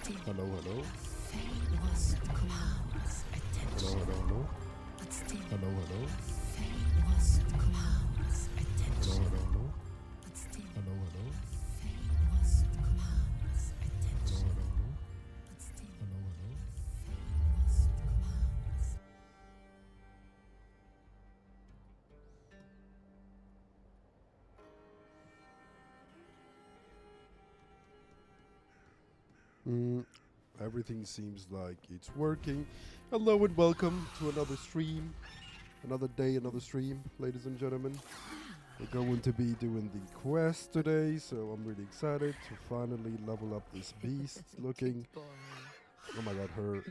Hello, hello. Hello, hello, hello. Hello, hello. Hello, hello, hello. Hello, hello. Hello, hello, hello. Hello, hello. Everything seems like it's working. Hello and welcome to another stream. Another day, another stream, ladies and gentlemen. We're going to be doing the quest today, so I'm really excited to finally level up this beast. Looking, oh my god, her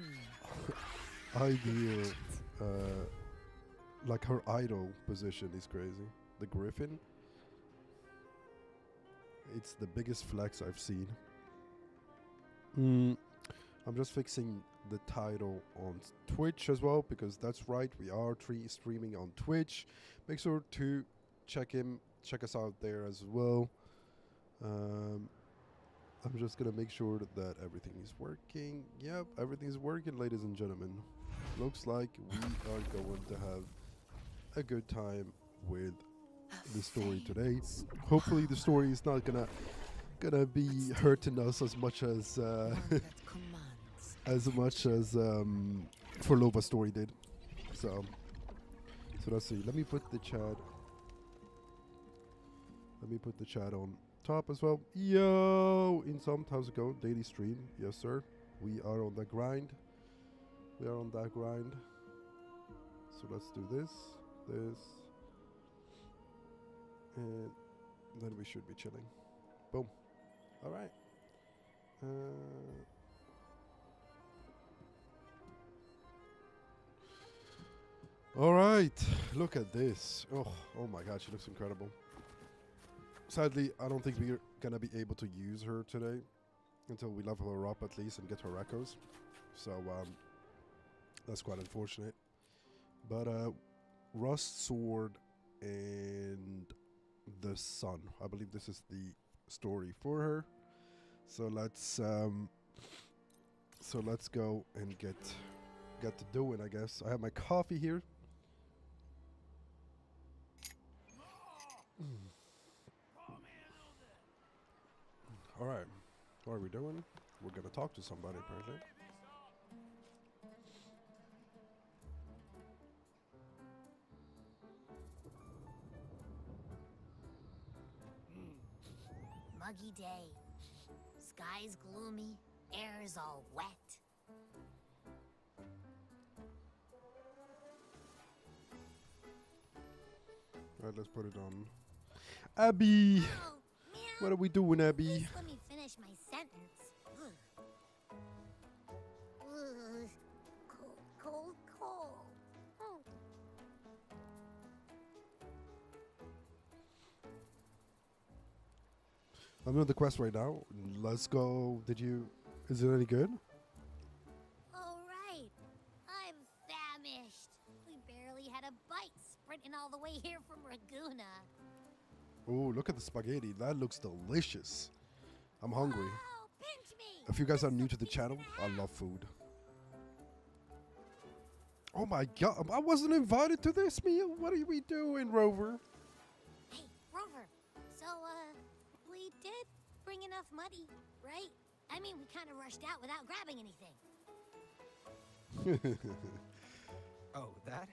ideal, like her idol position is crazy. The griffin. It's the biggest flex I've seen. I'm just fixing the title on Twitch as well, because that's right, we are streaming on Twitch. Make sure to check us out there as well. I'm just gonna make sure that everything is working. Yep, everything is working, ladies and gentlemen. Looks like we are going to have a good time with the story today. Hopefully the story is not gonna be hurting us as much as Forlova's story did. So let's see. Let me put the chat on top as well. Yo, in some times ago, daily stream. Yes, sir. We are on the grind. So let's do this, and then we should be chilling. Boom. All right. All right. Look at this. Oh my God, she looks incredible. Sadly, I don't think we're gonna be able to use her today until we level her up at least and get her echoes. So that's quite unfortunate. But Rust Sword and the Sun. I believe this is the story for her. So let's go and get to doing, I guess. I have my coffee here. All right, what are we doing? We're gonna talk to somebody apparently. Muggy day. Sky's gloomy, air's all wet. Alright, let's put it on. Abby! Oh, What are we doing, Abby? please let me finish my sentence. Ugh. Cold. Oh. I'm doing the quest right now. Let's go. Is it any good? All right. I'm famished. We barely had a bite sprinting all the way here from Raguna. Oh, look at the spaghetti. That looks delicious. I'm hungry. Oh, pinch me. If you guys are new to the channel, I love food. Oh my god, I wasn't invited to this meal. What are we doing, Rover? Hey, Rover. So, we did bring enough money, right? I mean, we kind of rushed out without grabbing anything. Oh, that?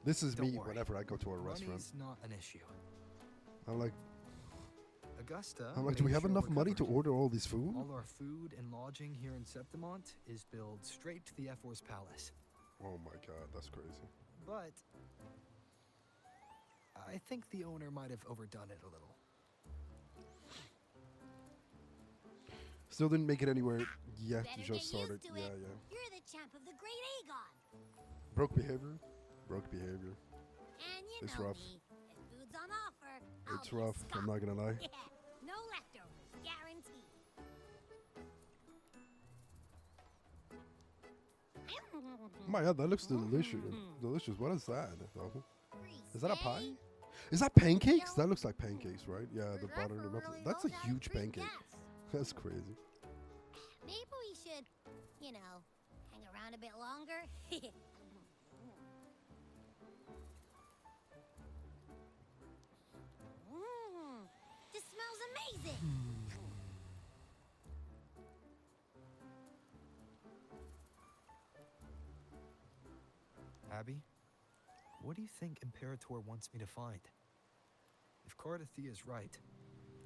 This is Don't me worry. whenever I go to a restaurant. Money's not an issue. I'm like, Augusta. do we made have sure enough we're money to covered. order all this food? All our food and lodging here in Septimont is billed straight to the F-Force Palace. Oh my god, that's crazy. But I think the owner might have overdone it a little. Still didn't make it anywhere yet. Better Just get started. used to Yeah, it. yeah. You're the champ of the Great Aegon. Broke behavior. Broke behavior. And you It's know rough. me. If food's on offer, I'll It's be a rough. I'm scot. not gonna lie. Yeah, no leftovers, guaranteed. Oh my god, that looks delicious. Delicious. What is that? though? Is that a pie? Is that pancakes? That looks like pancakes, right? Yeah, the butter and the milk. That's a huge pancake. That's crazy. Maybe we should You know, hang around a bit longer. This smells amazing. Abby, what do you think Imperator wants me to find? If Cardathea is right,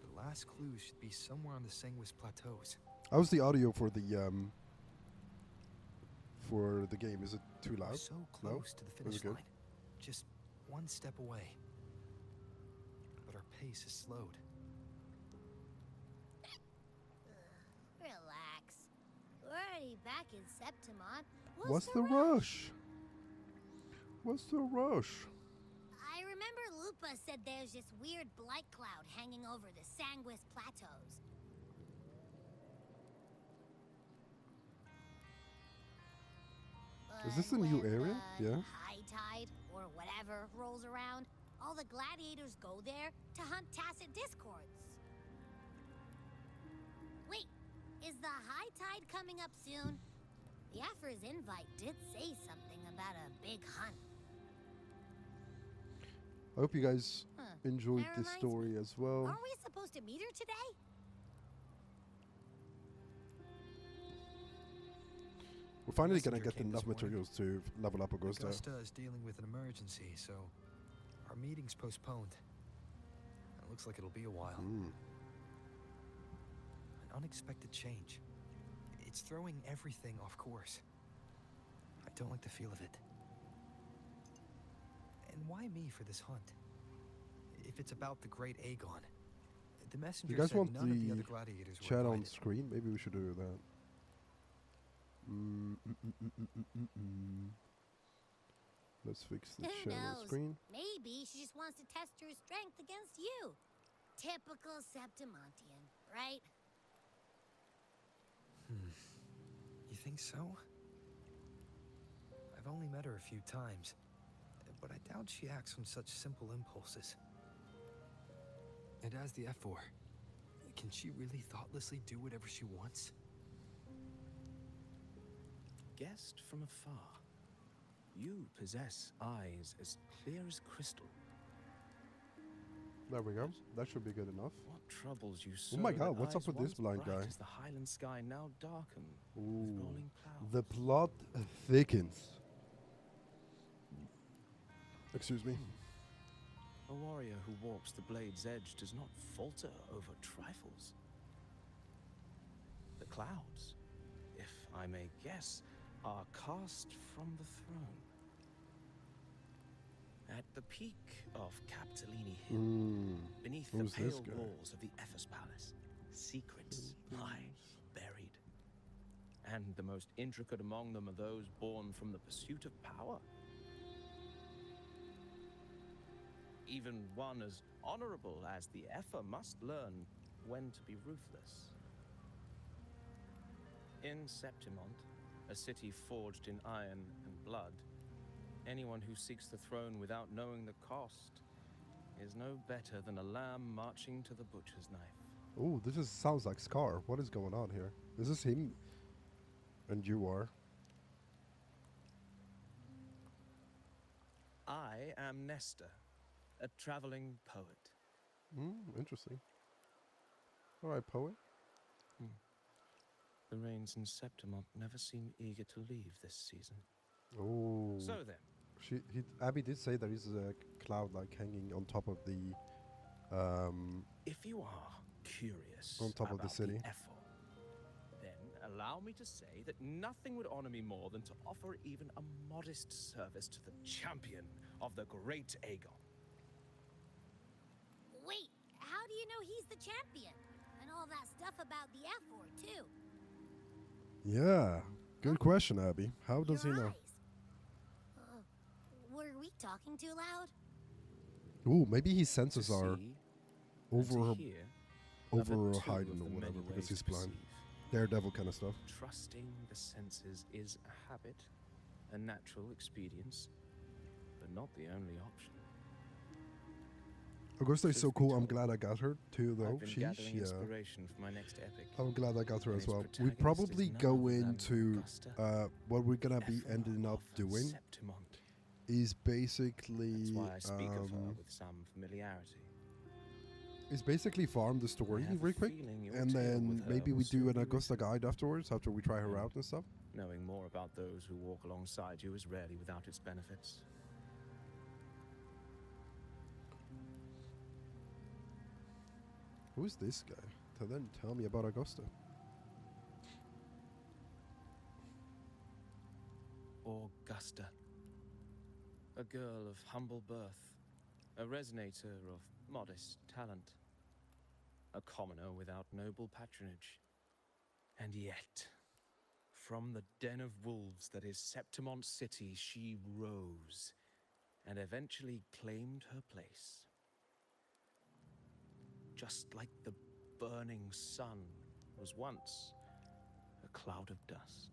the last clue should be somewhere on the Sanguis Plateaus. How's the audio for the game? Is it too We're loud? so No? close to the Is finish it good? line. Just one step away. But our pace is slowed. Relax. We're already back in Septimont. What's the rush? What's the rush? I remember Lupa said there's this weird blight cloud hanging over the Sanguis Plateaus. Is this a new When area? the Yeah. high tide, or whatever, rolls around, all the gladiators go there to hunt tacit discords. Wait, is the high tide coming up soon? The Afra's invite did say something about a big hunt. I hope you guys Huh. enjoyed That this reminds story me, as well. Aren't we supposed to meet her today? We're finally gonna Messenger get came enough this morning. materials to level up Augusta. Augusta is dealing with an emergency, so our meeting's postponed. It looks like it'll be a while. Mm. An unexpected change. It's throwing everything off course. I don't like the feel of it. And why me for this hunt? If it's about the great Aegon, the messenger You guys said want none of the the other gladiators were chat on invited. screen? Maybe we should do that. Let's fix the Who chat on knows? screen. Maybe she just wants to test her strength against you. Typical Septimontian, right? You think so? I've only met her a few times, but I doubt she acts on such simple impulses. And as the F4, can she really thoughtlessly do whatever she wants? Guessed from afar, you possess eyes as clear as crystal. There we go. That should be good enough. What troubles you so? Oh my God, that what's up eyes with this once blind bright guy? As the highland sky now darken with Ooh. rolling clouds. The plot thickens. Excuse me. A warrior who walks the blade's edge does not falter over trifles. The clouds, if I may guess, are cast from the throne. At the peak of Capitolini Hill, beneath the Who's this pale guy? walls of the Ephes Palace, secrets lie buried. And the most intricate among them are those born from the pursuit of power. Even one as honorable as the Epher must learn when to be ruthless. In Septimont, a city forged in iron and blood, anyone who seeks the throne without knowing the cost is no better than a lamb marching to the butcher's knife. Oh, this sounds like Scar. What is going on here? Is this him? And you are? I am Nestor, a traveling poet. Interesting. All right, poet. The rains in Septimont never seem eager to leave this season. Oh. So then, Abby did say there is a cloud like hanging on top of the if you are curious on top of the about city. Ephor, then allow me to say that nothing would honor me more than to offer even a modest service to the champion of the great Aegon. Wait, how do you know he's the champion? And all that stuff about the F-War, too. Yeah. Good question, Abby. How does he Your know? eyes. Were we talking too loud? Ooh, maybe his senses To are see and to over hear are but two hiding of or the whatever many because ways he's to blind. perceive. Daredevil kind of stuff. Trusting the senses is a habit, a natural expedience, but not the only option. Augusta is Truth so be cool. I'm told, glad I got her too, though. I've been She's gathering yeah. inspiration for my next epic. I'm glad I got her And as its well. We protagonist is probably none go other than into Augusta, what we're gonna be Ephora ending up of doing Septimont. is That's basically why I speak of her with some familiarity. farm the story I have a real quick, feeling your and tale then with her maybe will we do soon an be Augusta written. guide afterwards after we try her out and stuff. Knowing more about those who walk alongside you is rarely without its benefits. Who's this guy? Tell me about Augusta. Augusta. A girl of humble birth, a resonator of modest talent, a commoner without noble patronage. And yet, from the den of wolves that is Septimont City, she rose and eventually claimed her place. Just like the burning sun was once a cloud of dust.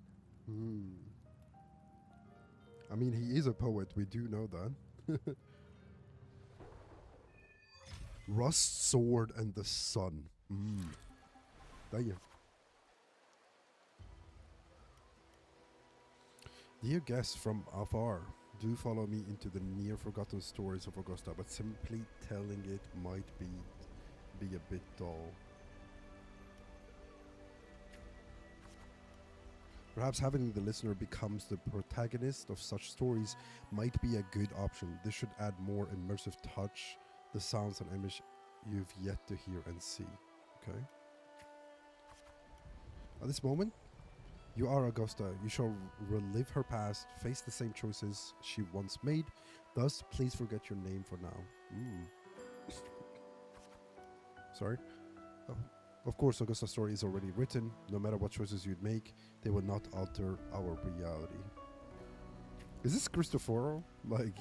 I mean, he is a poet. We do know that. Rust, sword, and the sun. Damn. Dear guests from afar, do follow me into the near forgotten stories of Augusta, but simply telling it might be a bit dull. Perhaps having the listener becomes the protagonist of such stories might be a good option. This should add more immersive touch, the sounds and image you've yet to hear and see. Okay? At this moment, you are Augusta. You shall relive her past, face the same choices she once made. Thus, please forget your name for now. Sorry. Oh. Of course, Augusta's story is already written. No matter what choices you'd make, they will not alter our reality. Is this Cristoforo? Like,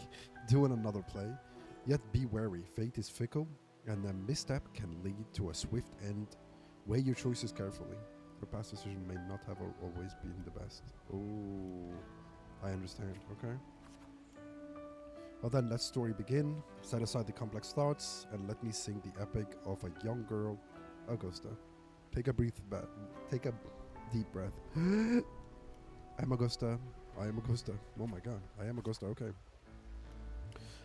doing another play? Yet be wary, fate is fickle, and a misstep can lead to a swift end. Weigh your choices carefully. Your past decision may not have always been the best. Oh, I understand, okay. Well then, let story begin. Set aside the complex thoughts, and let me sing the epic of a young girl, Augusta. Take a deep breath. I'm Augusta. I am Augusta. Oh my god. I am Augusta. Okay.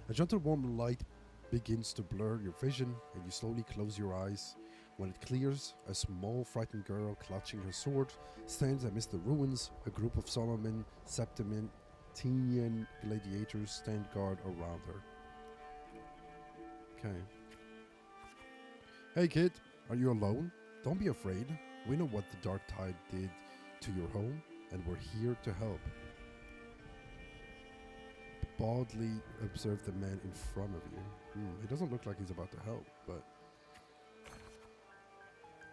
A gentle warm light begins to blur your vision, and you slowly close your eyes. When it clears, a small frightened girl clutching her sword stands amidst the ruins. A group of Solomon Septimantinian gladiators stand guard around her. Okay. Hey kid, are you alone? Don't be afraid. We know what the dark tide did to your home, and we're here to help. Boldly observe the man in front of you. He doesn't look like he's about to help, but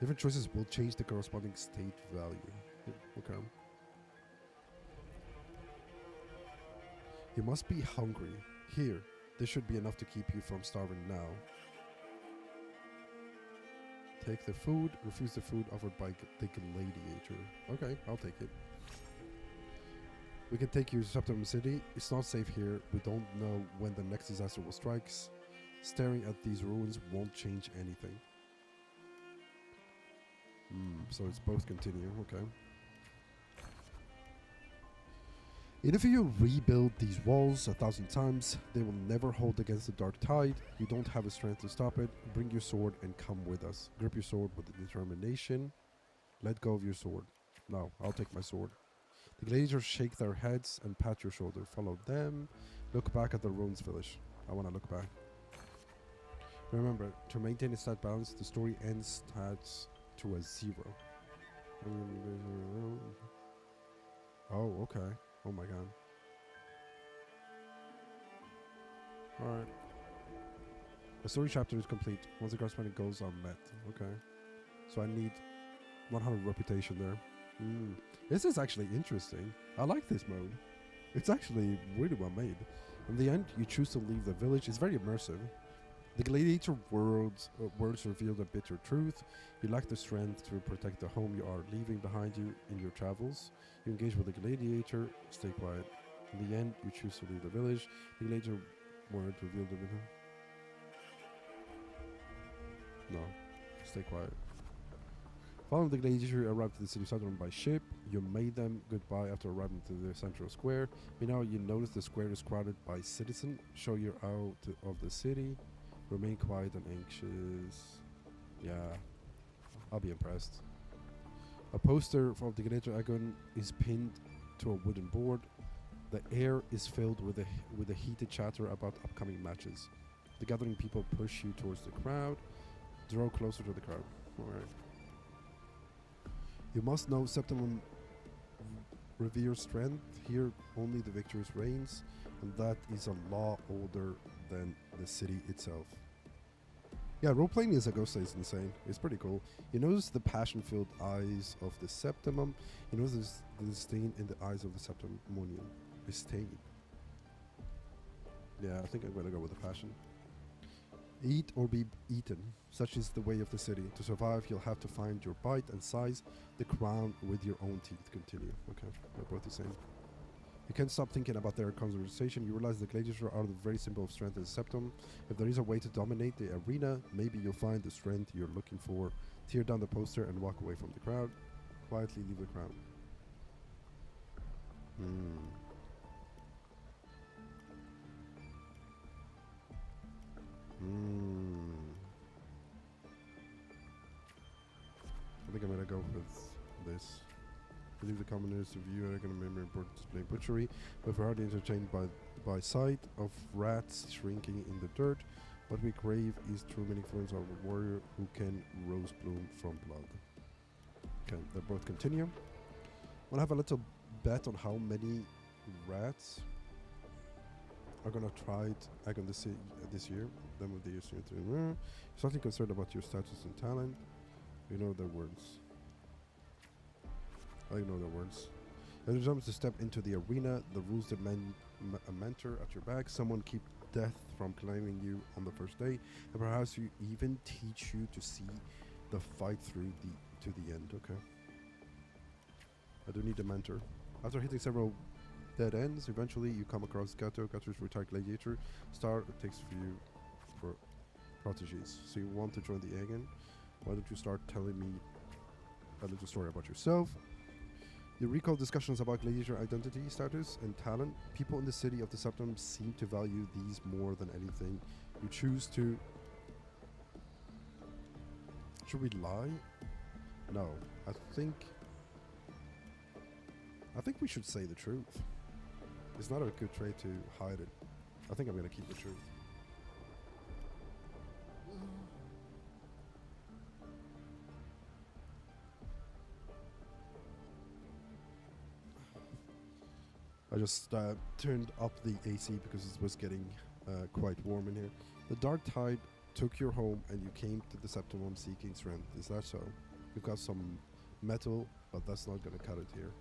different choices will change the corresponding state value. Okay. You must be hungry. Here, this should be enough to keep you from starving now. Take the food, refuse the food offered by the gladiator. Okay, I'll take it. We can take you to Septimont City. It's not safe here. We don't know when the next disaster will strike. Staring at these ruins won't change anything. So it's both continue, okay. Even if you rebuild these walls 1,000 times, they will never hold against the dark tide. You don't have the strength to stop it. Bring your sword and come with us. Grip your sword with determination. Let go of your sword. No, I'll take my sword. The gladiators shake their heads and pat your shoulder. Follow them. Look back at the ruins village. I want to look back. Remember, to maintain a stat balance, the story ends stats to a 0. Oh, okay. Oh my god. Alright. The story chapter is complete. Once the corresponding goals are met. Okay. So I need 100 reputation there. This is actually interesting. I like this mode. It's actually really well made. In the end, you choose to leave the village. It's very immersive. The gladiator words reveal the bitter truth. You lack the strength to protect the home you are leaving behind you in your travels. You engage with the gladiator. Stay quiet. In the end, you choose to leave the village. The gladiator word revealed the No. Stay quiet. Following the gladiator, you arrived to the city of Saturn by ship. You made them goodbye after arriving to the central square. Meanwhile, you notice the square is crowded by citizens. Show you're out of the city. Remain quiet and anxious. Yeah, I'll be impressed. A poster of the gladiator Agon is pinned to a wooden board. The air is filled with a heated chatter about upcoming matches. The gathering people push you towards the crowd. Draw closer to the crowd. Alright. You must know Septimum reveres strength. Here only the victorious reigns, and that is a law older than the city itself. Yeah, role-playing as Augusta is insane. It's pretty cool. You notice the passion-filled eyes of the Septimum. You notice the disdain in the eyes of the Septimonian. Disdain. Yeah, I think I'm gonna go with the passion. Eat or be eaten. Such is the way of the city. To survive, you'll have to find your bite and size the crown with your own teeth. Continue. Okay, they're both the same. You can't stop thinking about their conversation. You realize the gladiators are the very symbol of strength and septum. If there is a way to dominate the arena, maybe you'll find the strength you're looking for. Tear down the poster and walk away from the crowd. Quietly leave the crowd. I think I'm gonna go with this. Believe the commoners of you are gonna remember important display butchery, but we're hardly entertained by sight of rats shrinking in the dirt. What we crave is true meaningfulness of a warrior who can rose bloom from blood. Okay, they both continue. We'll have a little bet on how many rats are gonna try it Agon this year. Then with the years you're something concerned about your status and talent. You know their words. I know their words. As you jump to step into the arena, the rules demand a mentor at your back. Someone keep death from claiming you on the first day, and perhaps you even teach you to see the fight through to the end. Okay. I do need a mentor. After hitting several dead ends, eventually you come across Gato. Gato's retired gladiator. Star takes for you for proteges. So you want to join the Agon? Why don't you start telling me a little story about yourself? You recall discussions about gladiator identity, status, and talent. People in the city of the Septum seem to value these more than anything. You choose to... Should we lie? No. I think we should say the truth. It's not a good trait to hide it. I think I'm gonna keep the truth. I just turned up the AC because it was getting quite warm in here. The dark tide took your home and you came to the Septimum seeking strength. Is that so? You've got some metal, but that's not gonna cut it here.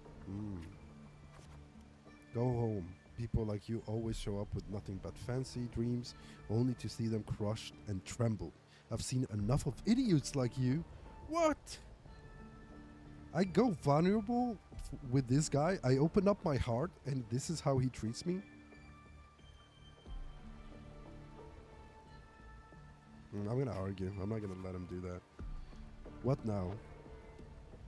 Go home. People like you always show up with nothing but fancy dreams, only to see them crushed and tremble. I've seen enough of idiots like you. What? I go vulnerable with this guy. I open up my heart and this is how he treats me. I'm gonna argue. I'm not gonna let him do that. What now?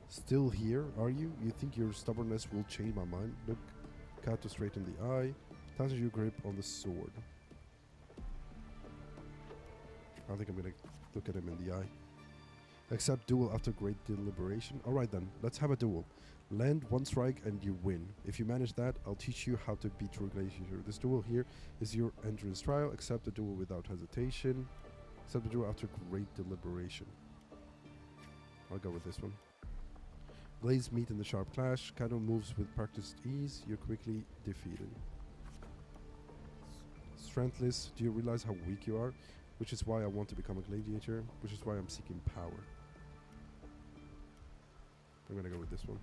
Still here, are you? You think your stubbornness will change my mind? Look Kato straight in the eye. Tightens your grip on the sword. I think I'm gonna look at him in the eye. Accept duel after great deliberation. Alright then, let's have a duel. Land one strike and you win. If you manage that, I'll teach you how to beat true gladiator. This duel here is your entrance trial. Accept the duel without hesitation. Accept the duel after great deliberation. I'll go with this one. Blades meet in the sharp clash. Kato moves with practiced ease. You're quickly defeated. Strengthless, do you realize how weak you are? Which is why I want to become a gladiator. Which is why I'm seeking power. I'm gonna go with this one.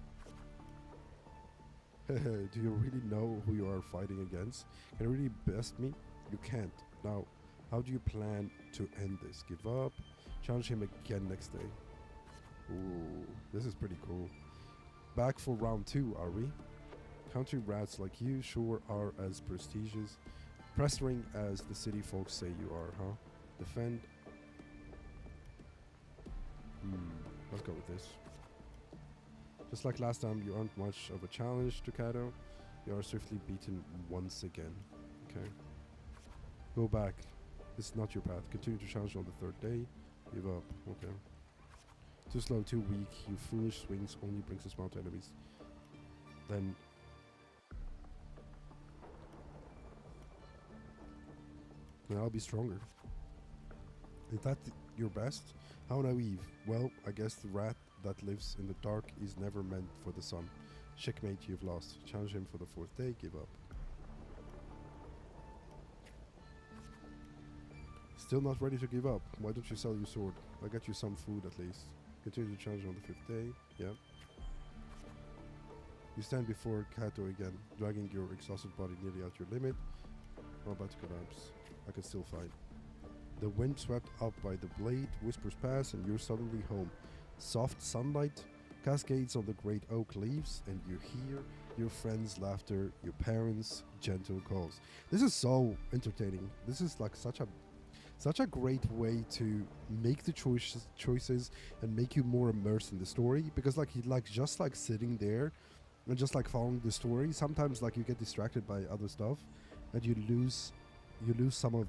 Do you really know who you are fighting against? Can you really best me? You can't. Now, how do you plan to end this? Give up? Challenge him again next day. Ooh, this is pretty cool. Back for round 2, are we? Country rats like you sure are as prestigious, pestering as the city folks say you are, huh? Defend. go with this. Just like last time, you aren't much of a challenge to Kato. You are swiftly beaten once again. Okay. Go back. This is not your path. Continue to challenge on the third day. Give up. Okay. Too slow, too weak. Your foolish swings only brings a smile to enemies. Then... then I'll be stronger. Is that your best? How naive. Well, I guess the rat that lives in the dark is never meant for the sun. Checkmate, you've lost. Challenge him for the fourth day. Give up. Still not ready to give up. Why don't you sell your sword? I'll get you some food at least. Continue to challenge on the fifth day. Yeah. You stand before Kato again, dragging your exhausted body nearly out your limit. I'm about to collapse. I can still fight. The wind swept up by the blade, whispers pass, and you're suddenly home. Soft sunlight cascades on the great oak leaves, and you hear your friends' laughter, your parents' gentle calls. This is so entertaining. This is like such a great way to make the choices and make you more immersed in the story, because like just like sitting there and just like following the story, sometimes like you get distracted by other stuff and you lose some of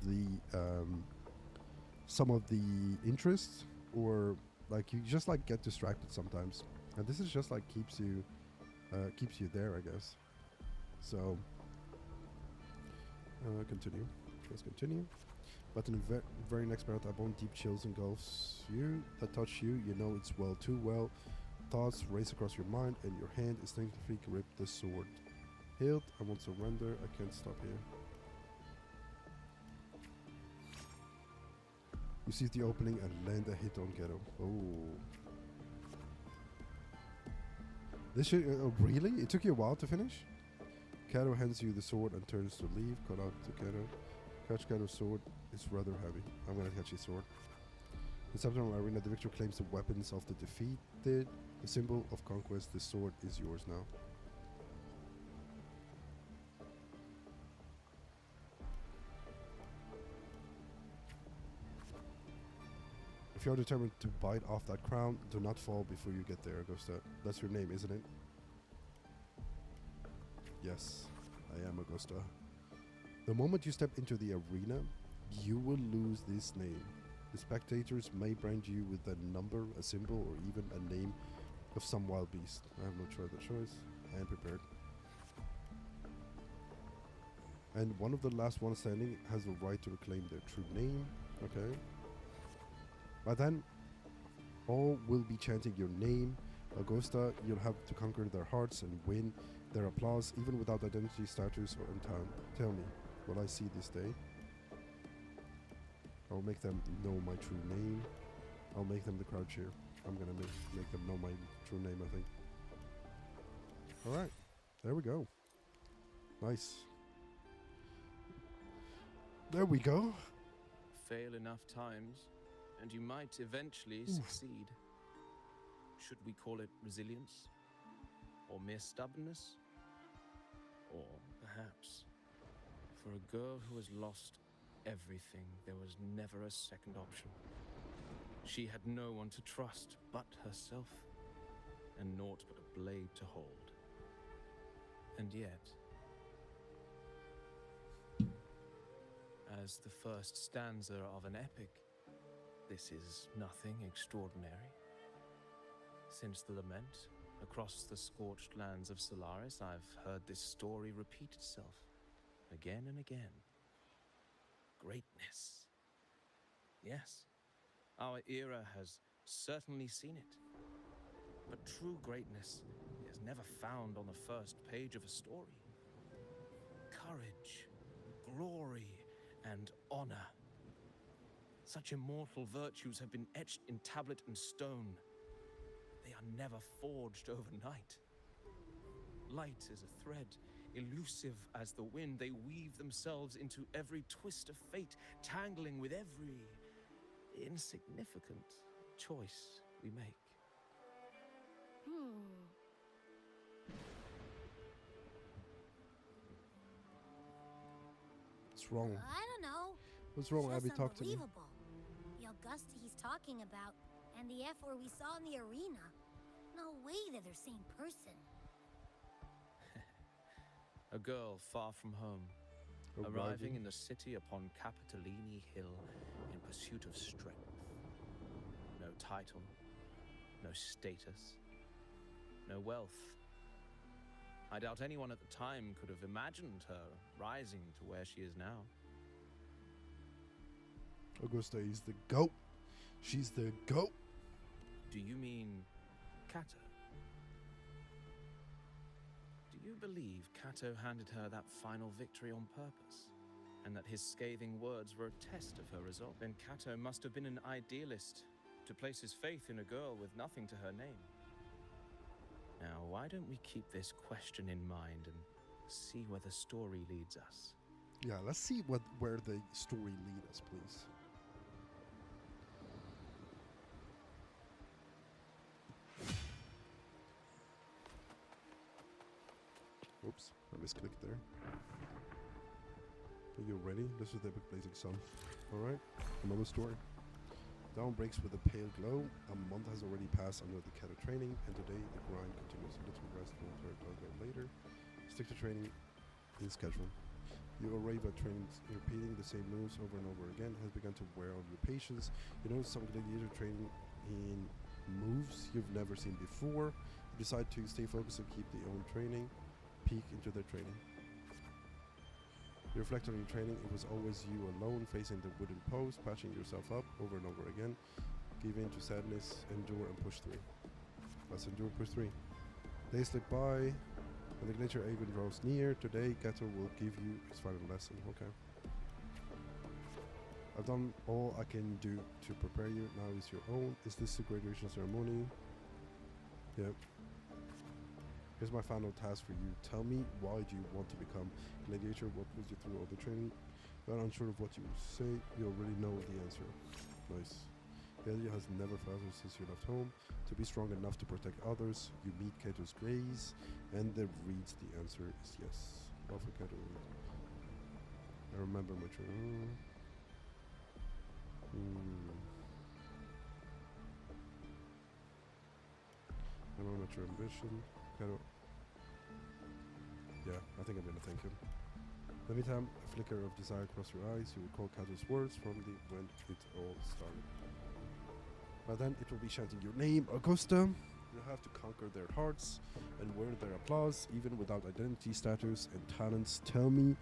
the interest, or like you just like get distracted sometimes, and this is just like keeps you there, I guess. So continue. Let's continue. But in the very next minute, a bone deep chills engulfs you. That touch you, you know it's well too well. Thoughts race across your mind, and your hand instinctively grip the sword. Hilt, I won't surrender. I can't stop here. You seize the opening and land a hit on Ghetto. Oh. This should... really? It took you a while to finish? Kato hands you the sword and turns to leave. Call out to Kato. Catch Kato's sword. It's rather heavy. I'm gonna catch his sword. In September Arena, the victor claims the weapons of the defeated. A symbol of conquest. The sword is yours now. If you're determined to bite off that crown, do not fall before you get there, Augusta. That's your name, isn't it? Yes, I am Augusta. The moment you step into the arena, you will lose this name. The spectators may brand you with a number, a symbol, or even a name of some wild beast. I have no further choice. I am prepared. And one of the last ones standing has the right to reclaim their true name. Okay. But then, all will be chanting your name. Augusta, you'll have to conquer their hearts and win their applause, even without identity, status, or in town. Tell me, will I see this day? I'll make them know my true name. I'll make them the crowd cheer. I'm gonna make them know my true name, I think. Alright, there we go. Nice. There we go. Fail enough times, and you might eventually succeed. Should we call it resilience? Or mere stubbornness? Or perhaps, for a girl who has lost everything, there was never a second option. She had no one to trust but herself, and naught but a blade to hold. And yet, as the first stanza of an epic, this is nothing extraordinary. Since the lament, across the scorched lands of Solaris, I've heard this story repeat itself, again and again. Greatness. Yes, our era has certainly seen it. But true greatness is never found on the first page of a story. Courage, glory, and honor. Such immortal virtues have been etched in tablet and stone. They are never forged overnight. Light as a thread, elusive as the wind, they weave themselves into every twist of fate, tangling with every insignificant choice we make. What's wrong? I don't know. What's wrong, Just Abby? Talk to me. unbelievable. The Augusta he's talking about, And the F4 we saw in the arena. No way they're the same person. A girl far from home, arriving in the city upon Capitolini Hill in pursuit of strength. No title, no status, no wealth. I doubt anyone at the time could have imagined her rising to where she is now. Augusta is the GOAT. She's the GOAT. Do you mean Kato? Do you believe Kato handed her that final victory on purpose? And that his scathing words were a test of her resolve? Then Kato must have been an idealist to place his faith in a girl with nothing to her name. Now, why don't we keep this question in mind and see where the story leads us? Yeah, let's see where the story leads us, please. Oops, I misclicked there. Are you ready? This is the epic blazing sun. Alright, another story. Dawn breaks with a pale glow. A month has already passed under the Kato training, and today the grind continues. A little rest will return later. Stick to training in schedule. You arrive at training, repeating the same moves over and over again has begun to wear on your patience. You notice some gladiator training in moves you've never seen before. You decide to stay focused and keep the own training. Peek into their training. You reflect on your training. It was always you alone facing the wooden post, patching yourself up over and over again. Give in to sadness, endure and push through. Let's endure, push through. Days slip by, and the glacier even draws near. Today, Kato will give you his final lesson. Okay. I've done all I can do to prepare you. Now is your own. Is this the graduation ceremony? Yep. Here's my final task for you. Tell me, why do you want to become gladiator? What puts you through all the training? You're unsure of what you say. You already know the answer. Nice. The idea has never faltered since you left home. To be strong enough to protect others, you meet Kato's gaze, and that reads the answer is yes. Well for Kato. I remember my training. I remember my true ambition. Kato. Yeah, I think I'm gonna thank him. In the meantime, a flicker of desire across your eyes. You recall Kato's words from when it all started. By then, it will be chanting your name, Augusta. You have to conquer their hearts and win their applause, even without identity, status, and talents. Tell me,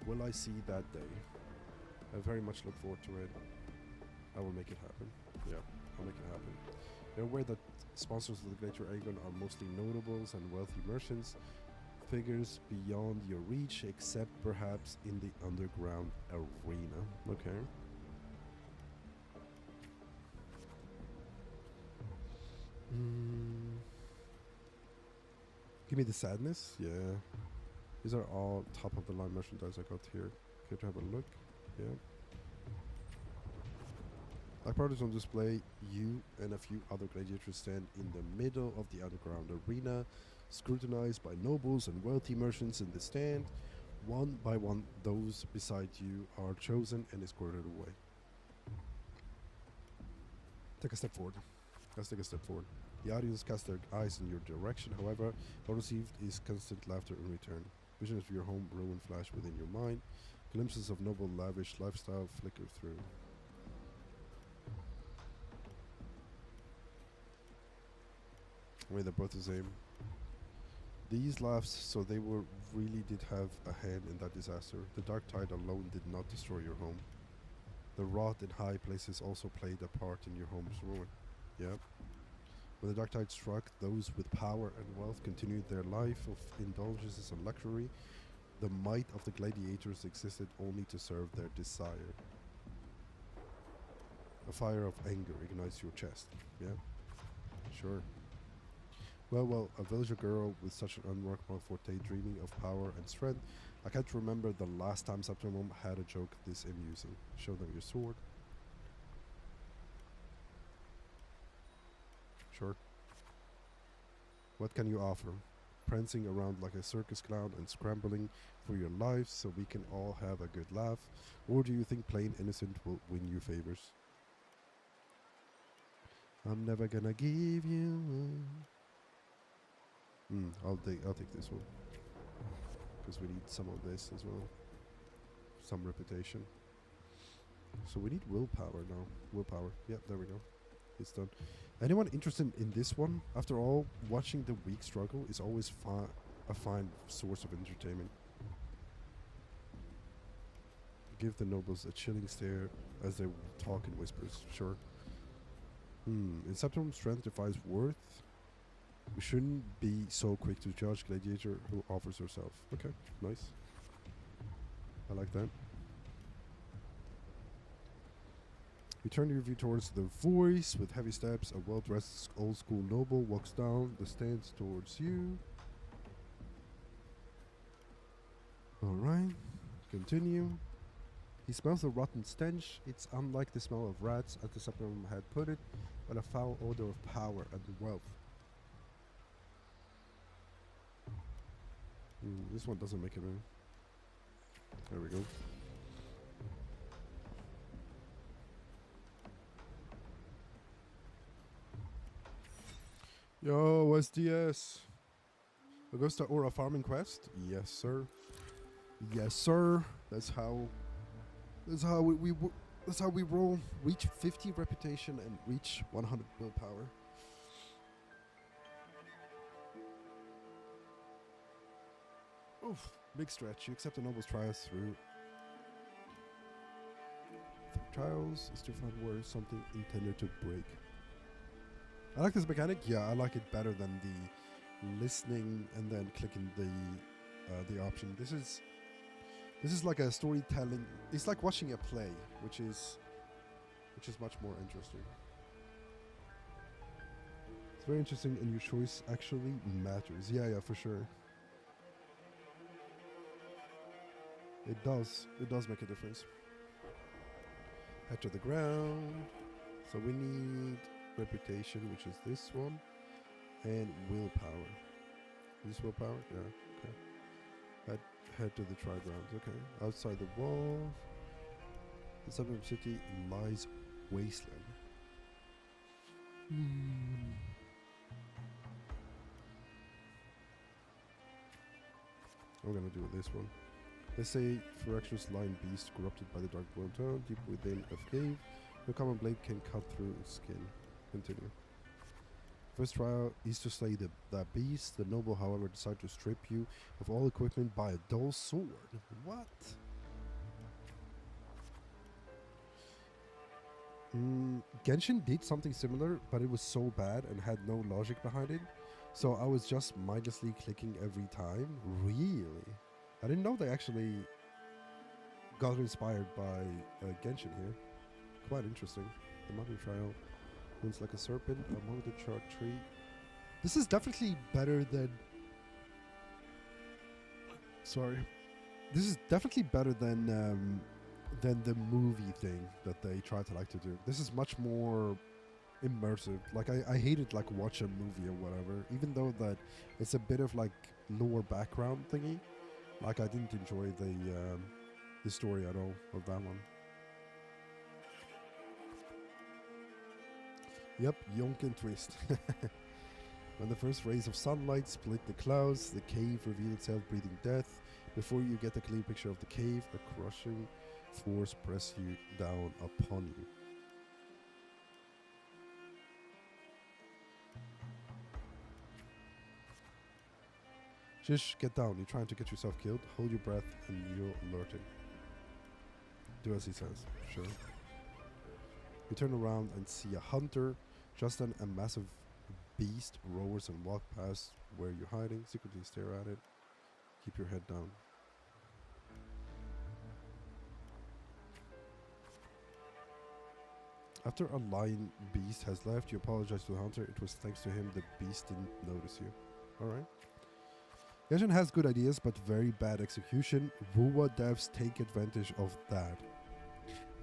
will I see that day? I very much look forward to it. I will make it happen. Yeah, I'll make it happen. You're aware that sponsors of the Glacier Aegon are mostly notables and wealthy merchants, figures beyond your reach, except perhaps in the underground arena. Okay. Give me the sadness. Yeah. These are all top of the line merchandise I got here. Can you have a look? Yeah. Like products on display, you and a few other gladiators stand in the middle of the underground arena, scrutinized by nobles and wealthy merchants in the stand. One by one, those beside you are chosen and escorted away. Take a step forward. Let's take a step forward. The audience cast their eyes in your direction, however, what received is constant laughter in return. Visions of your home ruin flash within your mind. Glimpses of noble, lavish lifestyle flicker through. Wait, they're both the same. These laughs, so they were really did have a hand in that disaster. The dark tide alone did not destroy your home. The rot in high places also played a part in your home's ruin. Yep. When the dark tide struck, those with power and wealth continued their life of indulgences and luxury. The might of the gladiators existed only to serve their desire. A fire of anger ignites your chest. Yeah? Sure. Well, a villager girl with such an unremarkable forte dreaming of power and strength. I can't remember the last time Septimum had a joke this amusing. Show them your sword. Sure. What can you offer? Prancing around like a circus clown and scrambling for your lives so we can all have a good laugh? Or do you think plain innocent will win you favors? I'm never gonna give you I'll take this one. Because we need some of this as well. Some reputation. So we need willpower now. Willpower. Yep, there we go. It's done. Anyone interested in this one? After all, watching the weak struggle is always a fine source of entertainment. Give the nobles a chilling stare as they talk in whispers. Sure. In Septum, strength defies worth. We shouldn't be so quick to judge gladiator who offers herself. Okay, nice. I like that. You turn your view towards the voice with heavy steps. A well-dressed old-school noble walks down the stairs towards you. Alright, continue. He smells a rotten stench. It's unlike the smell of rats, as the Septum had put it, but a foul odor of power and wealth. This one doesn't make it in. There we go. Yo, SDS. Augusta or a farming quest? Yes, sir. Yes, sir. That's how we roll. Reach 50 reputation and reach 100 willpower. Oof, big stretch. You accept the noble's trials through trials is to find where something intended to break. I like this mechanic. Yeah, I like it better than the listening and then clicking the option. This is like a storytelling. It's like watching a play, which is much more interesting. It's very interesting, and your choice actually matters. Yeah, for sure. It does make a difference. Head to the ground. So we need reputation, which is this one, and willpower. Is this willpower? Yeah, okay. Head to the tri-grounds, okay. Outside the wall, the suburb city lies wasteland. I'm gonna do this one. They say ferocious lion beast corrupted by the dark world town deep within a cave. No common blade can cut through its skin. Continue. First trial is to slay that beast. The noble, however, decide to strip you of all equipment by a dull sword. What? Genshin did something similar, but it was so bad and had no logic behind it. So I was just mindlessly clicking every time. Really? I didn't know they actually got inspired by Genshin here. Quite interesting. The modern trial runs like a serpent among the charred tree. This is definitely better than... Sorry. This is definitely better than the movie thing that they try to like to do. This is much more immersive. Like I hated like watch a movie or whatever, even though that it's a bit of like lore background thingy. Like I didn't enjoy the story at all of that one. Yep, yonk and twist. When the first rays of sunlight split the clouds, the cave revealed itself, breathing death. Before you get a clear picture of the cave, a crushing force press you down upon you. Just get down. You're trying to get yourself killed. Hold your breath and you'll alert him. Do as he says. Sure. You turn around and see a hunter. Just then a massive beast roars and walks past where you're hiding. Secretly stare at it. Keep your head down. After a lion beast has left, you apologize to the hunter. It was thanks to him the beast didn't notice you. Alright. Genshin has good ideas, but very bad execution. WuWa devs take advantage of that.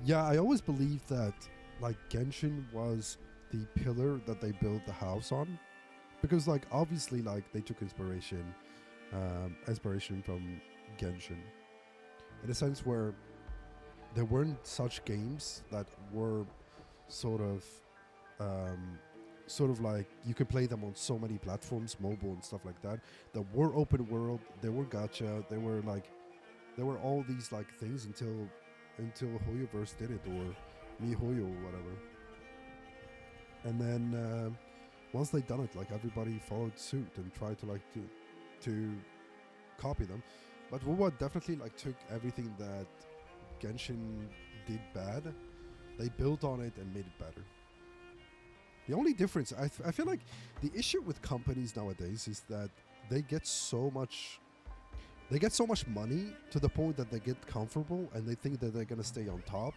Yeah, I always believed that like Genshin was the pillar that they built the house on, because like obviously like they took inspiration from Genshin, in a sense where there weren't such games that were sort of sort of like you could play them on so many platforms, mobile and stuff like that. That were open world. They were gacha. They were like there were all these like things until Hoyoverse did it or MiHoYo or whatever. And then once they done it, like everybody followed suit and tried to to copy them. But WuWa definitely like took everything that Genshin did bad. They built on it and made it better. The only difference, I feel like the issue with companies nowadays is that they get so much money to the point that they get comfortable and they think that they're gonna stay on top,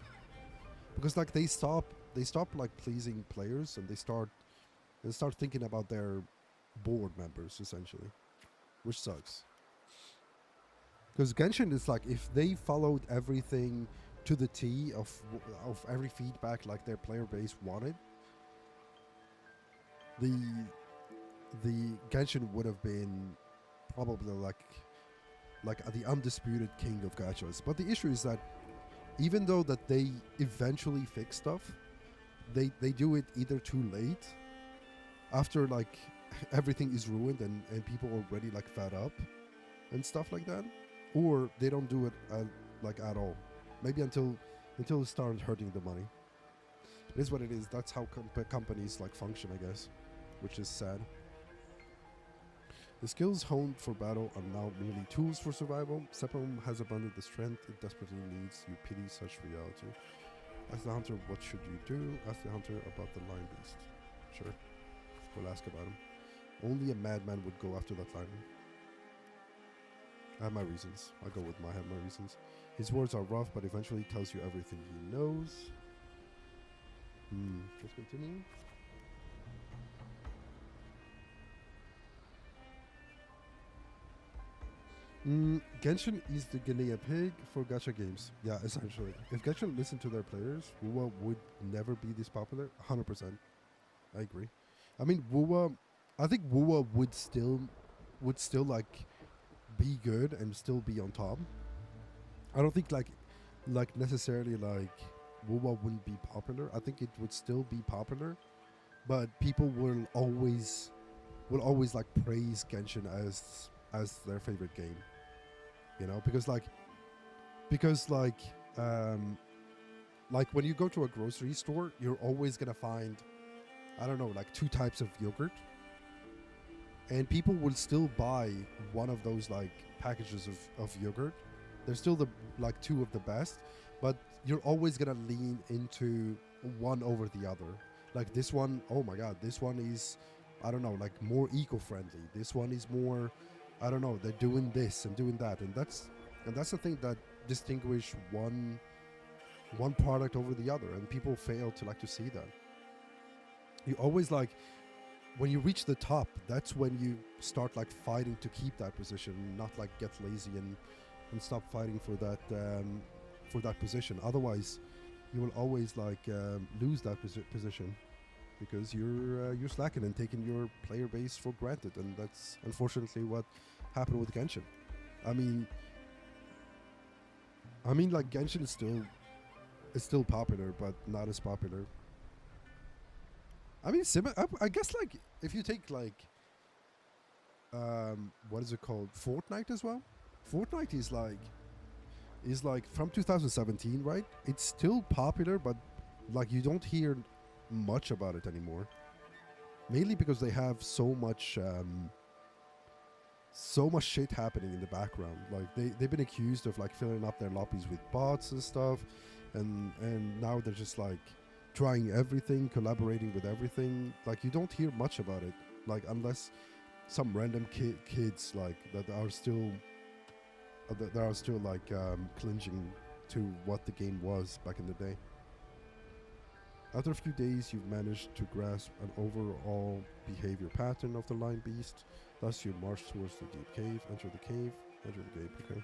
because like they stop like pleasing players and they start thinking about their board members essentially, which sucks. Because Genshin is like, if they followed everything to the T of every feedback like their player base wanted, the Genshin would have been probably like the undisputed king of gachas. But the issue is that even though that they eventually fix stuff, they do it either too late, after like everything is ruined and people are already like fed up and stuff like that, or they don't do it like at all. Maybe until it started hurting the money. It is what it is. That's how companies like function, I guess, which is sad. The skills honed for battle are now merely tools for survival. Sephiroth has abandoned the strength it desperately needs. You pity such reality. Ask the hunter, what should you do? Ask the hunter about the lion beast. Sure, we'll ask about him. Only a madman would go after that lion. I have my reasons. I'll go with my reasons. His words are rough, but eventually tells you everything he knows. Let's continue. Genshin is the guinea pig for gacha games. Yeah, essentially. If Genshin listened to their players, WuWa would never be this popular. 100%. I agree. I mean, I think WuWa would still like be good and still be on top. I don't think like necessarily like WuWa wouldn't be popular. I think it would still be popular, but people will always like praise Genshin as their favorite game. You know, because like when you go to a grocery store, you're always gonna find, I don't know, like 2 types of yogurt, and people will still buy one of those like packages of yogurt. They're still the like 2 of the best, but you're always gonna lean into one over the other. Like this one, oh my god, this one is, I don't know, like more eco-friendly. This one is more, I don't know, they're doing this and doing that, and that's the thing that distinguish one product over the other, and people fail to see that. You always like, when you reach the top, that's when you start like fighting to keep that position, not like get lazy and stop fighting for that position. Otherwise, you will always like lose that position, because you're slacking and taking your player base for granted, and that's unfortunately what happened with Genshin. I mean like Genshin is still popular, but not as popular. I mean, I guess like if you take like what is it called, Fortnite as well. Fortnite is like from 2017, right? It's still popular, but like you don't hear much about it anymore. Mainly because they have so much shit happening in the background. Like they've been accused of like filling up their lobbies with bots and stuff, and now they're just like trying everything, collaborating with everything. Like you don't hear much about it, like unless some random kids like that are still like clinging to what the game was back in the day. After a few days, you've managed to grasp an overall behavior pattern of the Lion Beast. Thus, you march towards the deep cave. Enter the cave. Enter the cave. Okay.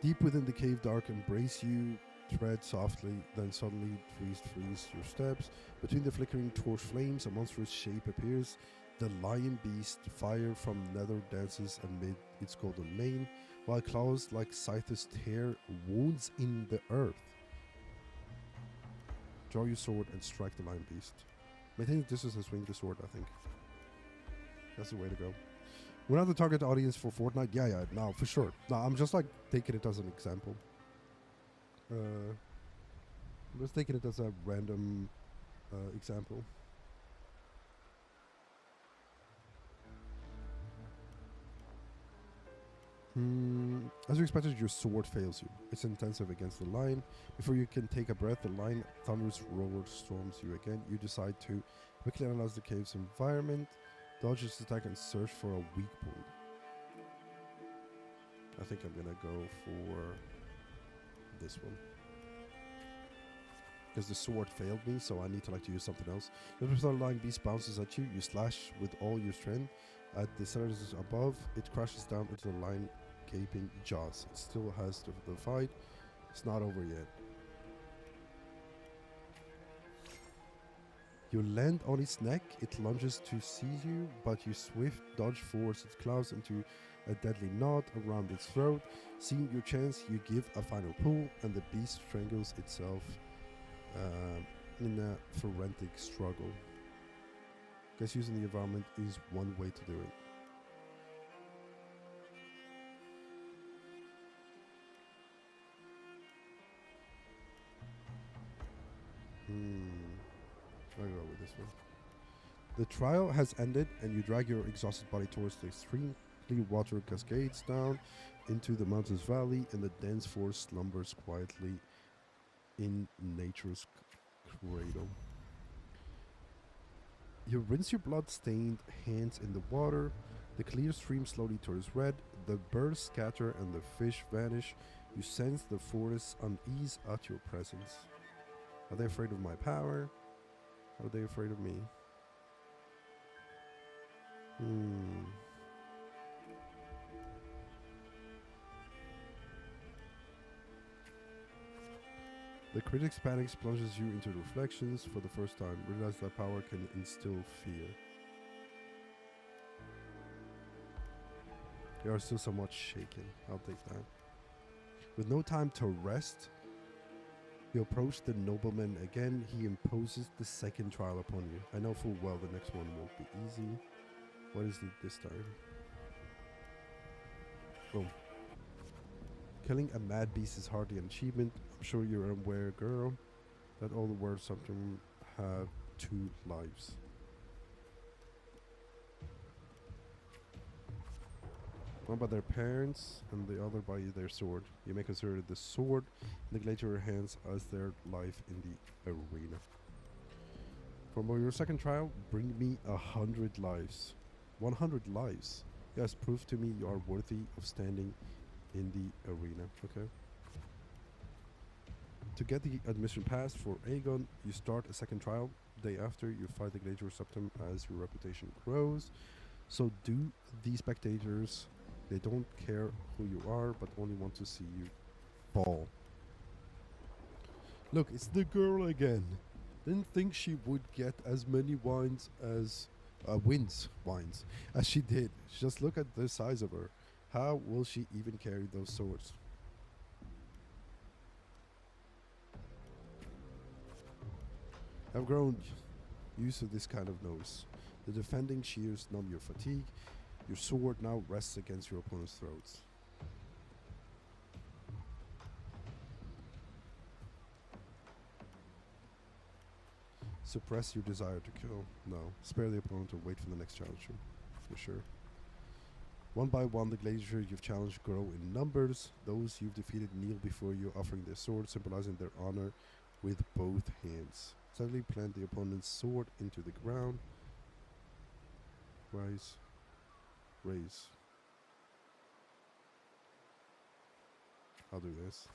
Deep within the cave, dark embrace you. Tread softly, then suddenly freeze your steps. Between the flickering torch flames, a monstrous shape appears. The lion beast, fire from nether, dances amid its golden mane, while claws like scythes tear wounds in the earth. Draw your sword and strike the lion beast. Maintain the distance and swing the sword, I think. That's the way to go. We're not the target audience for Fortnite. Yeah, no, for sure. No, I'm just like taking it as an example. I'm just taking it as a random example. As you expected, your sword fails you. It's intensive against the lion. Before you can take a breath, the lion thunderous roar storms you again. You decide to quickly analyze the cave's environment, dodge its attack, and search for a weak point. I think I'm gonna go for this one. Because the sword failed me, so I need to use something else. The lion beast bounces at you. You slash with all your strength. At the center above, it crashes down into the lion gaping jaws. It still has the fight. It's not over yet. You land on its neck. It lunges to seize you, but you swift dodge force its claws into a deadly knot around its throat. Seeing your chance, you give a final pull, and the beast strangles itself in a frantic struggle. Guess using the environment is one way to do it. I'll go with this one. The trial has ended, and you drag your exhausted body towards the extremely water cascades down into the mountain's valley, and the dense forest slumbers quietly in nature's cradle. You rinse your blood-stained hands in the water. The clear stream slowly turns red. The birds scatter and the fish vanish. You sense the forest's unease at your presence. Are they afraid of my power? Are they afraid of me? The critic's panic plunges you into reflections for the first time. Realize that power can instill fear. You are still somewhat shaken. I'll take that. With no time to rest, you approach the nobleman again. He imposes the second trial upon you. I know full well the next one won't be easy. What is it this time? Boom. Killing a mad beast is hardly an achievement. I'm sure you're aware, girl, that all the words sometimes have two lives. One by their parents and the other by their sword. You may consider the sword in the gladiator hands as their life in the arena. For your second trial, bring me 100 lives. 100 lives. Yes, prove to me you are worthy of standing in the arena. Okay. To get the admission pass for Aegon, you start a second trial. Day after, you fight the gladiator septum as your reputation grows. So do the spectators. They don't care who you are, but only want to see you fall. Look, it's the girl again. Didn't think she would get as many wins as she did. Just look at the size of her. How will she even carry those swords? I've grown used to this kind of noise. The defending shears numb your fatigue. Your sword now rests against your opponent's throats. Suppress your desire to kill. No. Spare the opponent or wait for the next challenger. For sure. One by one, the gladiators you've challenged grow in numbers. Those you've defeated kneel before you, offering their sword, symbolizing their honor with both hands. Suddenly plant the opponent's sword into the ground. Rise. Raise. I'll do this.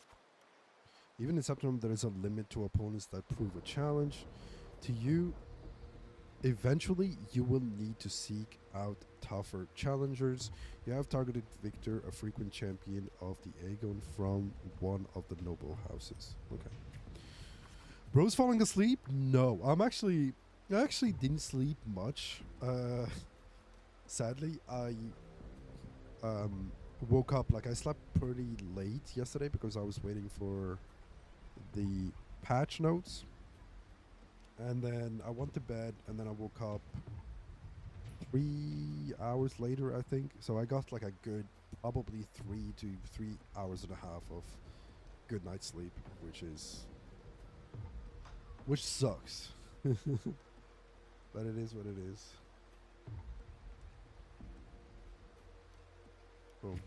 Even in Septum, there is a limit to opponents that prove a challenge. To you, eventually, you will need to seek out tougher challengers. You have targeted Victor, a frequent champion of the Aegon from one of the noble houses. Okay. Bro's falling asleep? No. I actually didn't sleep much. Sadly, I woke up, I slept pretty late yesterday because I was waiting for the patch notes. And then I went to bed, and then I woke up 3 hours later, I think. So I got like a good, probably 3 to 3 hours and a half of good night's sleep, which sucks. But it is what it is. Boom.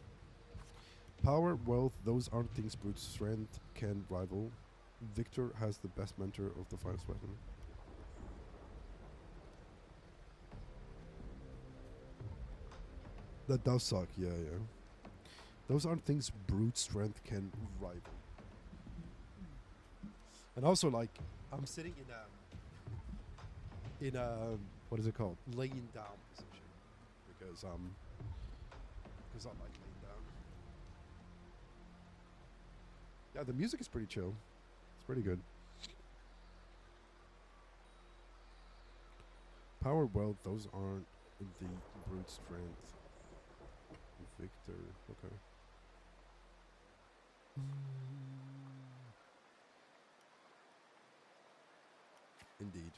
Power, wealth, those aren't things brute strength can rival. Victor has the best mentor of the finest weapon. That does suck, yeah. Those aren't things brute strength can rival. And also, like, I'm sitting in a what is it called? Laying down position. Because I like laying down. Yeah, the music is pretty chill. It's pretty good. Power, wealth, those aren't the brute strength. Victor, okay. Indeed.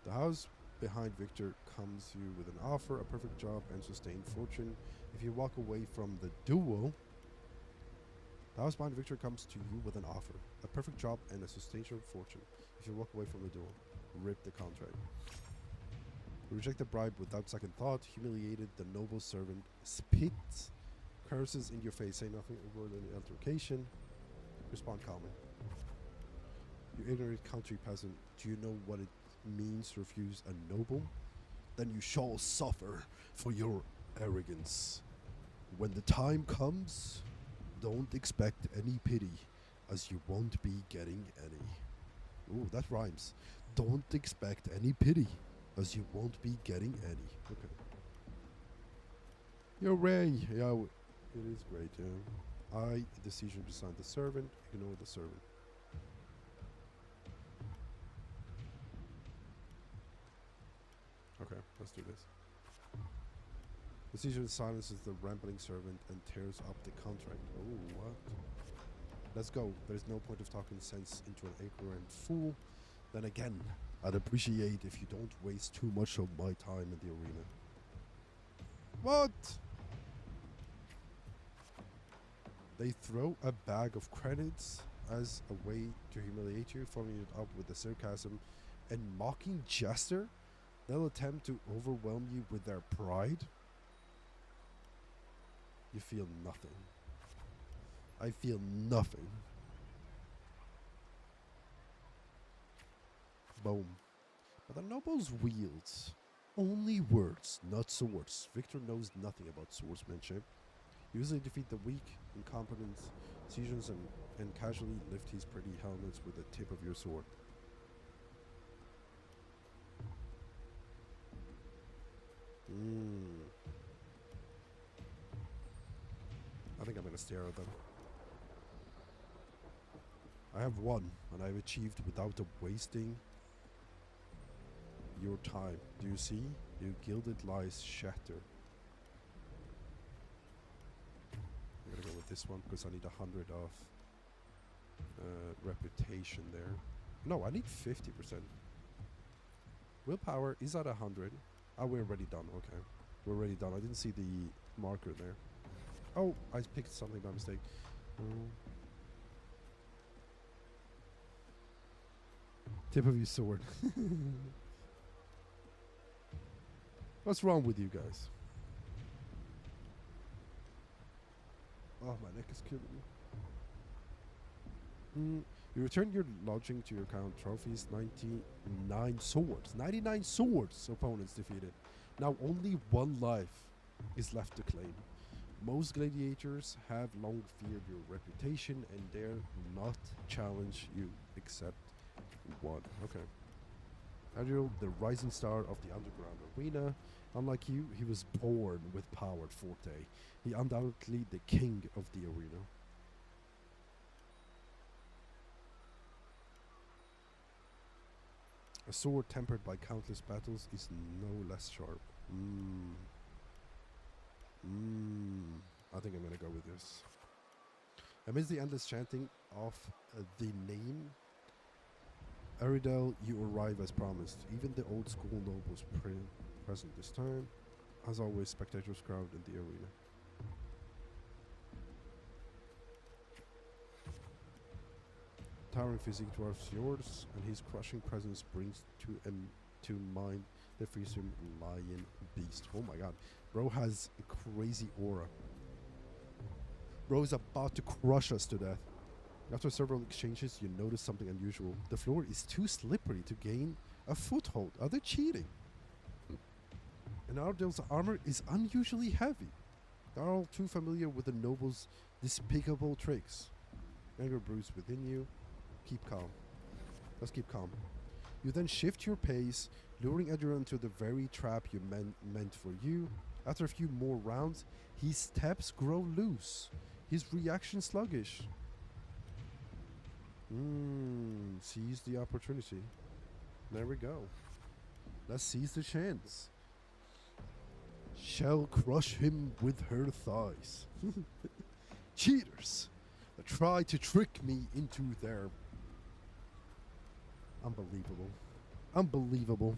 The house behind Victor comes to you with an offer, a perfect job, and sustained fortune. If you walk away from the duel, the house behind Victor comes to you with an offer, a perfect job, and a substantial fortune. If you walk away from the duel, rip the contract. You reject the bribe without second thought, humiliated, the noble servant spits, curses in your face, say nothing over the altercation, respond calmly. You ignorant country peasant, do you know what it means to refuse a noble? Then you shall suffer for your arrogance. When the time comes, don't expect any pity, as you won't be getting any. Ooh, that rhymes. Don't expect any pity, as you won't be getting any. Okay. Yo, Ray. Yeah, it is great, yeah. I, the decision beside the servant, ignore the servant. Okay, let's do this. Decision silences the rambling servant and tears up the contract. Oh, what? Let's go. There's no point of talking sense into an ignorant fool. Then again, I'd appreciate if you don't waste too much of my time in the arena. What? They throw a bag of credits as a way to humiliate you, following it up with a sarcasm and mocking gesture. They'll attempt to overwhelm you with their pride. You feel nothing. I feel nothing. Boom. But the nobles wields only words, not swords. Victor knows nothing about swordsmanship. He usually defeat the weak, incompetent citizens and casually lift his pretty helmets with the tip of your sword. I think I'm gonna stare at them. I have won, and I've achieved without wasting your time. Do you see? Your gilded lies shatter. I'm gonna go with this one because I need 100 of reputation there. No, I need 50%. Willpower is at 100. Oh, we're already done. Okay, we're already done. I didn't see the marker there. Oh, I picked something by mistake. Tip of your sword. What's wrong with you guys? Oh, my neck is killing me. You return your lodging to your crown trophies. 99 swords. 99 swords opponents defeated. Now only one life is left to claim. Most gladiators have long feared your reputation and dare not challenge you except one. Okay. Adriel, the rising star of the underground arena. Unlike you, he was born with power at Forte. He undoubtedly the king of the arena. A sword tempered by countless battles is no less sharp. I think I'm gonna go with this. Amidst the endless chanting of the name Aridel, you arrive as promised. Even the old school nobles present this time. As always, spectators crowd in the arena. Towering physique dwarfs yours, and his crushing presence brings to mind the fearsome lion beast. Oh my god. Bro has a crazy aura. Bro is about to crush us to death. After several exchanges, you notice something unusual. The floor is too slippery to gain a foothold. Are they cheating? And Ardel's armor is unusually heavy. They are all too familiar with the noble's despicable tricks. Anger brews within you. Keep calm. Let's keep calm. You then shift your pace, luring Adrian to the very trap you meant for you. After a few more rounds, his steps grow loose. His reaction sluggish. Seize the opportunity. There we go. Let's seize the chance. Shall crush him with her thighs. Cheaters that try to trick me into their... Unbelievable. Unbelievable.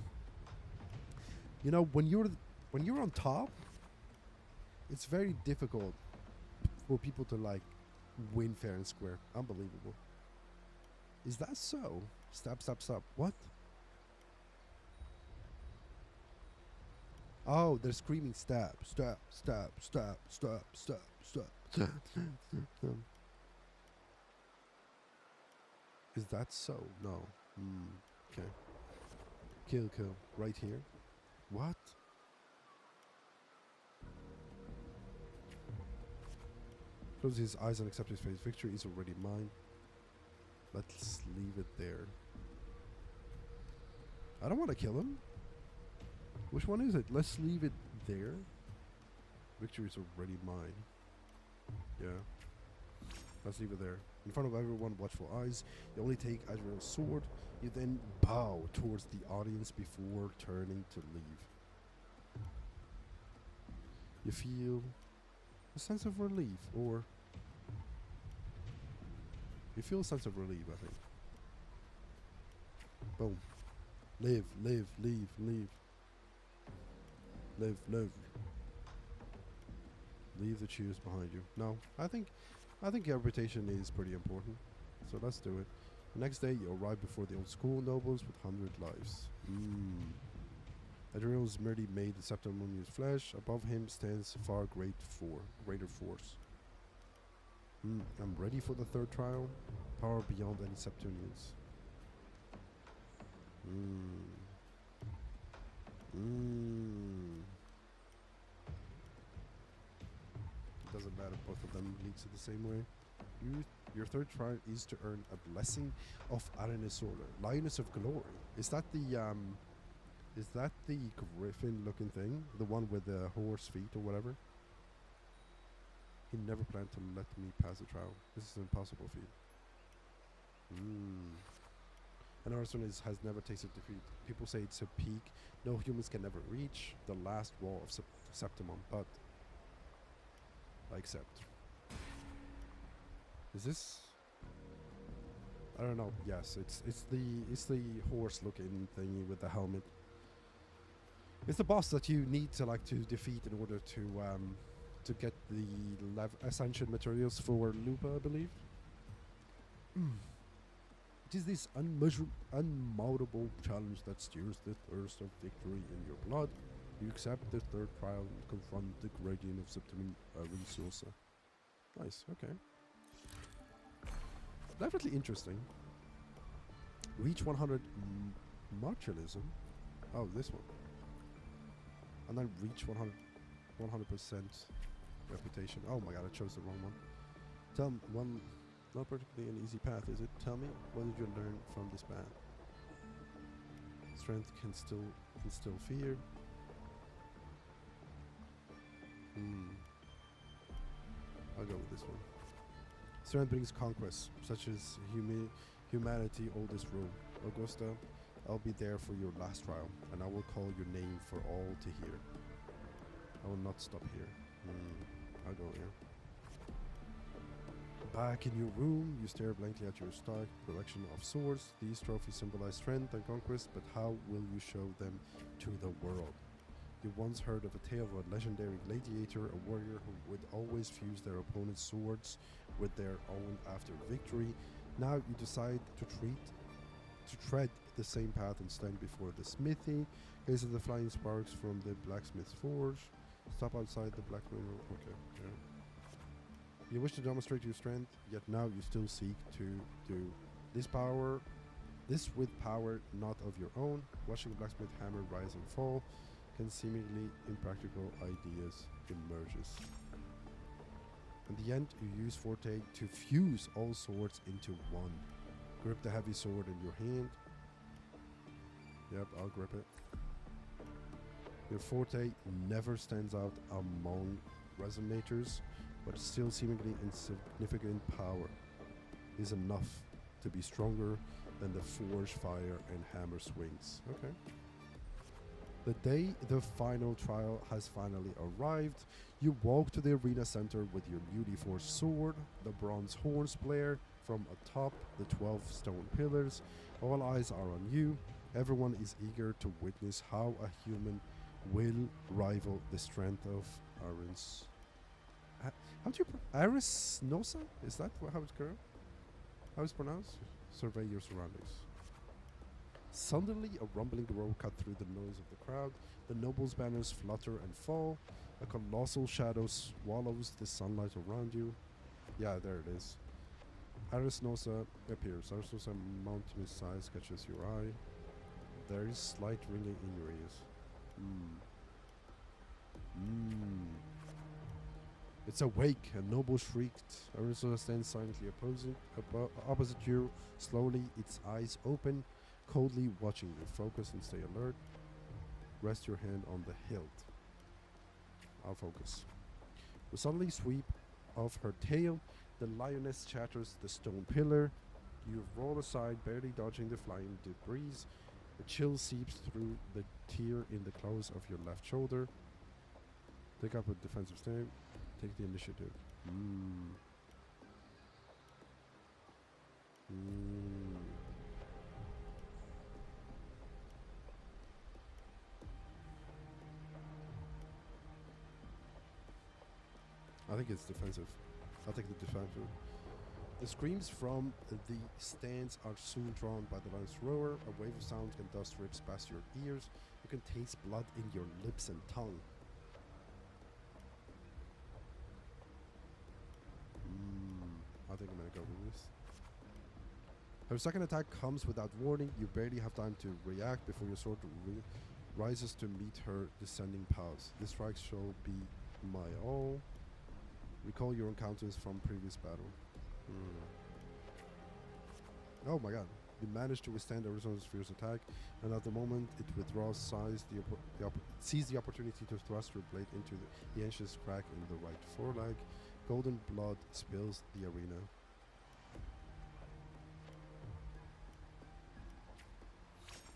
You know, when you're on top, it's very difficult for people to like win fair and square. Unbelievable. Is that so? Stop, stop, stop. What? Oh, they're screaming stab, stab, stab, stab, stab, stab, stab. Is that so? No. Okay. Kill, kill. Right here. What? Closes his eyes and accepts his fate. Victory is already mine. Let's leave it there. I don't want to kill him. Which one is it? Let's leave it there. Victory is already mine. Yeah. Let's leave it there. In front of everyone, watchful eyes. You only take Adriel's sword. You then bow towards the audience before turning to leave. You feel a sense of relief, or you feel a sense of relief, I think. Boom. Live, live, leave, leave. Live, live. Leave the cheers behind you. No, I think your reputation is pretty important. So let's do it. The next day, you arrive before the old school nobles with 100 lives. Adriel's merely made the Septimonious flesh. Above him stands far greater force. I'm ready for the third trial. Power beyond any Septunians. It doesn't matter, both of them lead to the same way. Your third trial is to earn a blessing of Arenesorla, Lioness of Glory. Is that the griffin-looking thing, the one with the horse feet or whatever? He never planned to let me pass the trial. This is an impossible feat. And Arson has never tasted defeat. People say it's a peak no humans can never reach, the last wall of Septimon, but I accept. Is this? I don't know. Yes, it's the horse looking thingy with the helmet. It's the boss that you need to defeat in order to get the ascension materials for Lupa, I believe. It is this unmountable challenge that steers the thirst of victory in your blood. You accept the third trial and confront the gradient of Septimin Resource. Nice, okay. Definitely interesting. Reach 100 martialism. Oh, this one. And then reach 100% reputation. Oh my god, I chose the wrong one. Tell me one. Not particularly an easy path, is it? Tell me, what did you learn from this path? Strength can still fear. I'll go with this one. Strength brings conquests, such as humanity oldest rule. Augusta, I'll be there for your last trial, and I will call your name for all to hear. I will not stop here. I'll go here. Back in your room, you stare blankly at your stocked collection of swords. These trophies symbolize strength and conquest, but how will you show them to the world? You once heard of a tale of a legendary gladiator, a warrior who would always fuse their opponent's swords with their own after victory. Now you decide to tread the same path and stand before the smithy, gaze at the flying sparks from the blacksmith's forge, stop outside the blacksmith. Okay, yeah. You wish to demonstrate your strength, yet now you still seek to do this with power not of your own. Watching a blacksmith hammer rise and fall can seemingly impractical ideas emerges. In the end, you use Forte to fuse all swords into one. Grip the heavy sword in your hand. Yep, I'll grip it. Your Forte never stands out among resonators, but still seemingly insignificant power is enough to be stronger than the forge fire and hammer swings. Okay. The day the final trial has finally arrived, you walk to the arena center with your newly forged sword, the bronze horns blare from atop the 12 stone pillars. All eyes are on you. Everyone is eager to witness how a human will rival the strength of Arin's. How do you Aris Nosa? Is that how it's called? How it's pronounced? Survey your surroundings. Suddenly, a rumbling roar cut through the noise of the crowd. The nobles' banners flutter and fall. A colossal shadow swallows the sunlight around you. Yeah, there it is. Aris Nosa appears. Aris Nosa, mountainous size, catches your eye. There is slight ringing in your ears. It's awake, a noble shrieked. Arizona stands silently opposite you. Slowly, its eyes open, coldly watching you. Focus and stay alert. Rest your hand on the hilt. I'll focus. With suddenly sweep of her tail, the lioness shatters the stone pillar. You roll aside, barely dodging the flying debris. A chill seeps through the tear in the close of your left shoulder. Take up a defensive stand. Take the initiative. I think it's defensive. I'll take the defensive. The screams from the stands are soon drawn by the lion's roar. A wave of sound and dust rips past your ears. You can taste blood in your lips and tongue. I think I'm gonna go with this. Her second attack comes without warning. You barely have time to react before your sword rises to meet her descending paws. This strike shall be my all. Recall your encounters from previous battle. Oh my god. You manage to withstand Arizona's fierce attack, and at the moment it withdraws, sees the opportunity to thrust your blade into the ancient crack in the right foreleg. Golden blood spills the arena.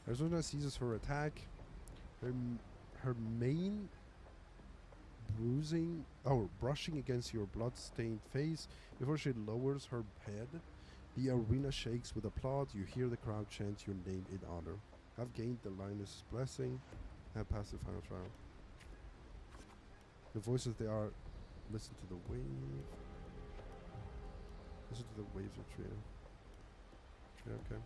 Arizona seizes her attack. Her mane brushing against your blood-stained face before she lowers her head. The arena shakes with applaud. You hear the crowd chant your name in honor. Have gained the lioness' blessing and passed the final trial. The voices they are. Listen to the wave. Listen to the waves of trio. Yeah, okay.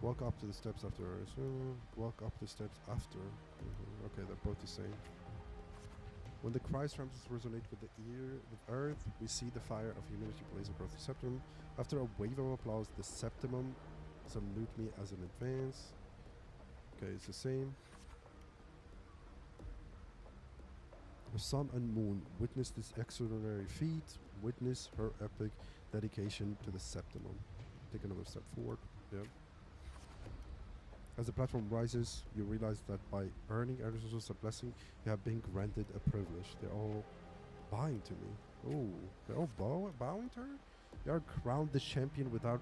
Walk up to the steps after Arizona. Walk up the steps after. Okay, they're both the same. When the cries triumphs resonate with the earth, we see the fire of humanity blaze across the septum. After a wave of applause, the septimum salute me as an advance. Okay, it's the same. The sun and moon witness this extraordinary feat. Witness her epic dedication to the septimum. Take another step forward. Yeah. As the platform rises, you realize that by earning Arizona's blessing, you have been granted a privilege. They're all bowing to me. Oh, they're all bowing to her? You are crowned the champion without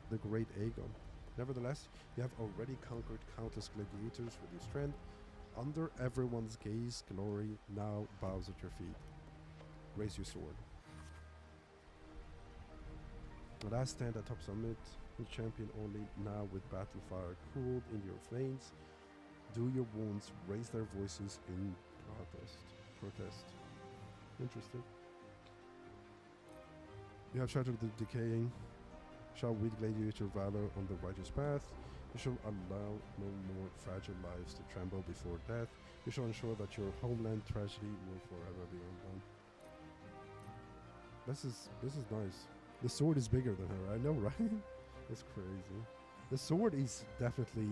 the great Aegon. Nevertheless, you have already conquered countless gladiators with your strength. Under everyone's gaze, glory now bows at your feet. Raise your sword. Last stand at top summit. The champion only now with battle fire cooled in your veins. Do your wounds raise their voices in protest? Interesting. You have shattered the decaying. Shall lead gladiator valor on the righteous path. You shall allow no more fragile lives to tremble before death. You shall ensure that your homeland tragedy will forever be undone. This is nice. The sword is bigger than her. I know, right? It's crazy. The sword is definitely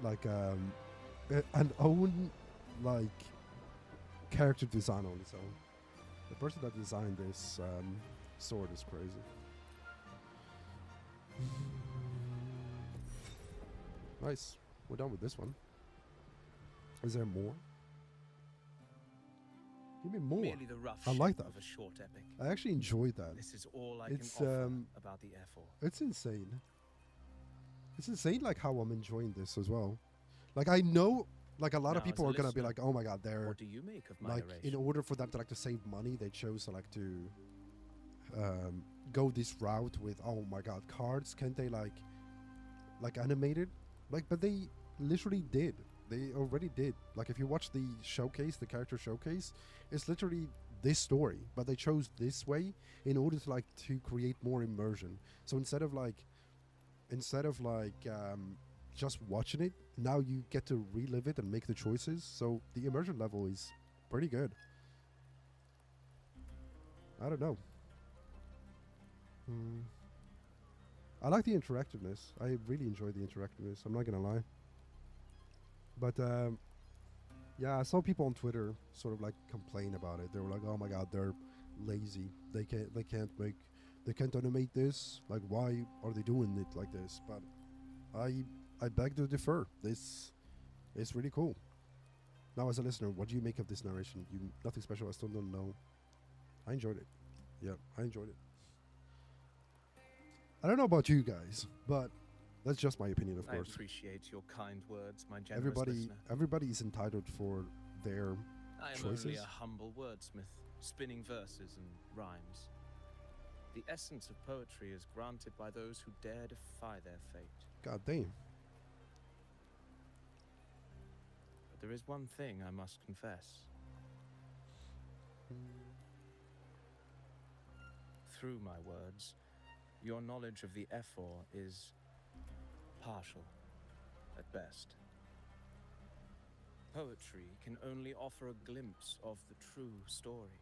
like an own like character design on its own. The person that designed this sword is crazy. Nice. We're done with this one. Is there more? Give me more. Merely the rough I like shape that. of a short epic. I actually enjoyed that. This is all I It's, can offer about the F4. It's insane. It's insane like how I'm enjoying this as well. Like I know like a lot of Now, as people a are gonna be listener, like, oh my god, they're What do you make of my like in narration? order for them to like to save money, they chose to like to go this route with oh my god, cards. Can't they like animated? Like, but they literally did. They already did. Like if you watch the showcase, the character showcase, it's literally this story, but they chose this way in order to like to create more immersion. So instead of like just watching it, now you get to relive it and make the choices. So the immersion level is pretty good. I don't know. I like the interactiveness. I really enjoy the interactiveness. I'm not gonna lie. But yeah, I saw people on Twitter sort of like complain about it. They were like, "Oh my god, they're lazy. They can't animate this. Like, why are they doing it like this?" But I beg to differ. This is really cool. Now, as a listener, what do you make of this narration? Nothing special. I still don't know. I enjoyed it. Yeah, I enjoyed it. I don't know about you guys, but that's just my opinion, of I course. appreciate your kind words, my generous listener. Everybody is entitled for their I am choices. only a humble wordsmith, spinning verses and rhymes. The essence of poetry is granted by those who dare defy their fate. God damn. But there is one thing I must confess. Through my words, your knowledge of the F4 is partial, at best. Poetry can only offer a glimpse of the true story,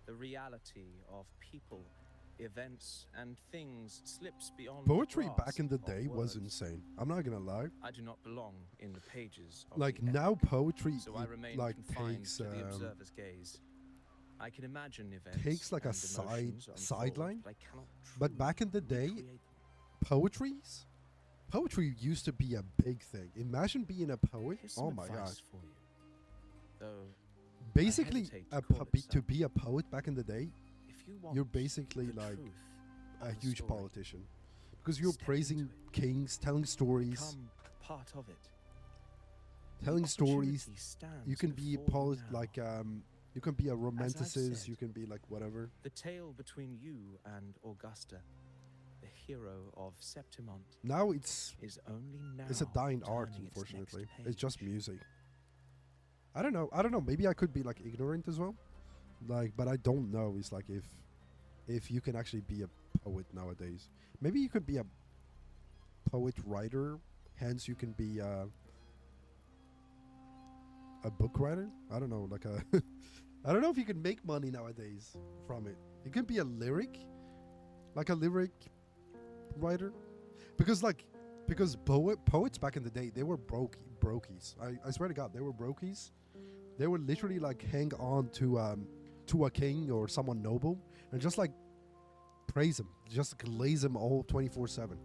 the reality of people, events, and things slips beyond Poetry the back grasp in the of day was words. insane. I'm not gonna lie. I do not belong in the pages of Like the epic, now, poetry so I remain like confined takes to the observer's gaze. I can imagine events takes like a and emotions unfold, sideline, but I cannot but truly back in the day, recreate poetry used to be a big thing. Imagine being a poet. Here's some Oh my god. advice for you. Though, Basically, hesitate to call it to so. be a poet back in the day, if you want you're basically the like truth a of huge story, politician because you're step praising into it. kings, telling stories, become part of it. The telling stories. opportunity stands You can be before you now. you can be a I've romanticist. said, You can be like whatever. The tale between you and Augusta, the hero of Septimont, Now it's is only now it's a dying art. turning its next Unfortunately, it's just page. music. I don't know. Maybe I could be like ignorant as well. Like, but I don't know. It's like if you can actually be a poet nowadays. Maybe you could be a poet writer. Hence, you can be a book writer. I don't know. Like a I don't know if you can make money nowadays from it. You can be a lyric writer, because poets back in the day, they were brokies. I swear to God, they were brokies. They would literally like hang on to a king or someone noble and just like praise him, just glaze him all 24/7.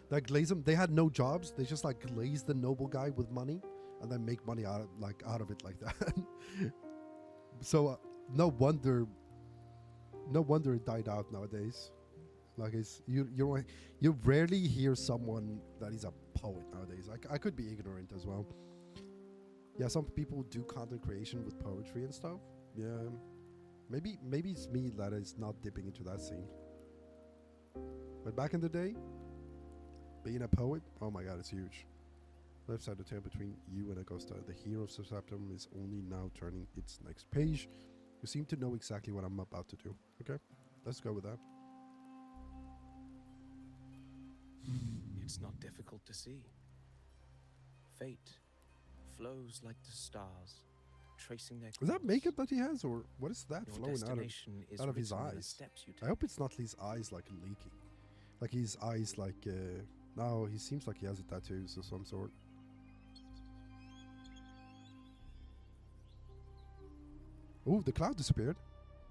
Like glaze him. They had no jobs. They just like glaze the noble guy with money and then make money out of it like that. So no wonder it died out nowadays. Like you rarely hear someone that is a poet nowadays. I could be ignorant as well. Yeah, some people do content creation with poetry and stuff. Yeah, maybe it's me that is not dipping into that scene. But back in the day, being a poet, oh my god, it's huge. Left side of the tale between you and Augusta. The hero of Septum is only now turning its next page. You seem to know exactly what I'm about to do. Okay, let's go with that. It's not difficult to see. Fate flows like the stars, tracing their Is that course. makeup that he has, or what is that Your flowing destination is out of his written in the eyes? steps you I take. hope it's not his eyes like leaking. Like his eyes like no, he seems like he has a tattoos of some sort. Oh, the cloud disappeared.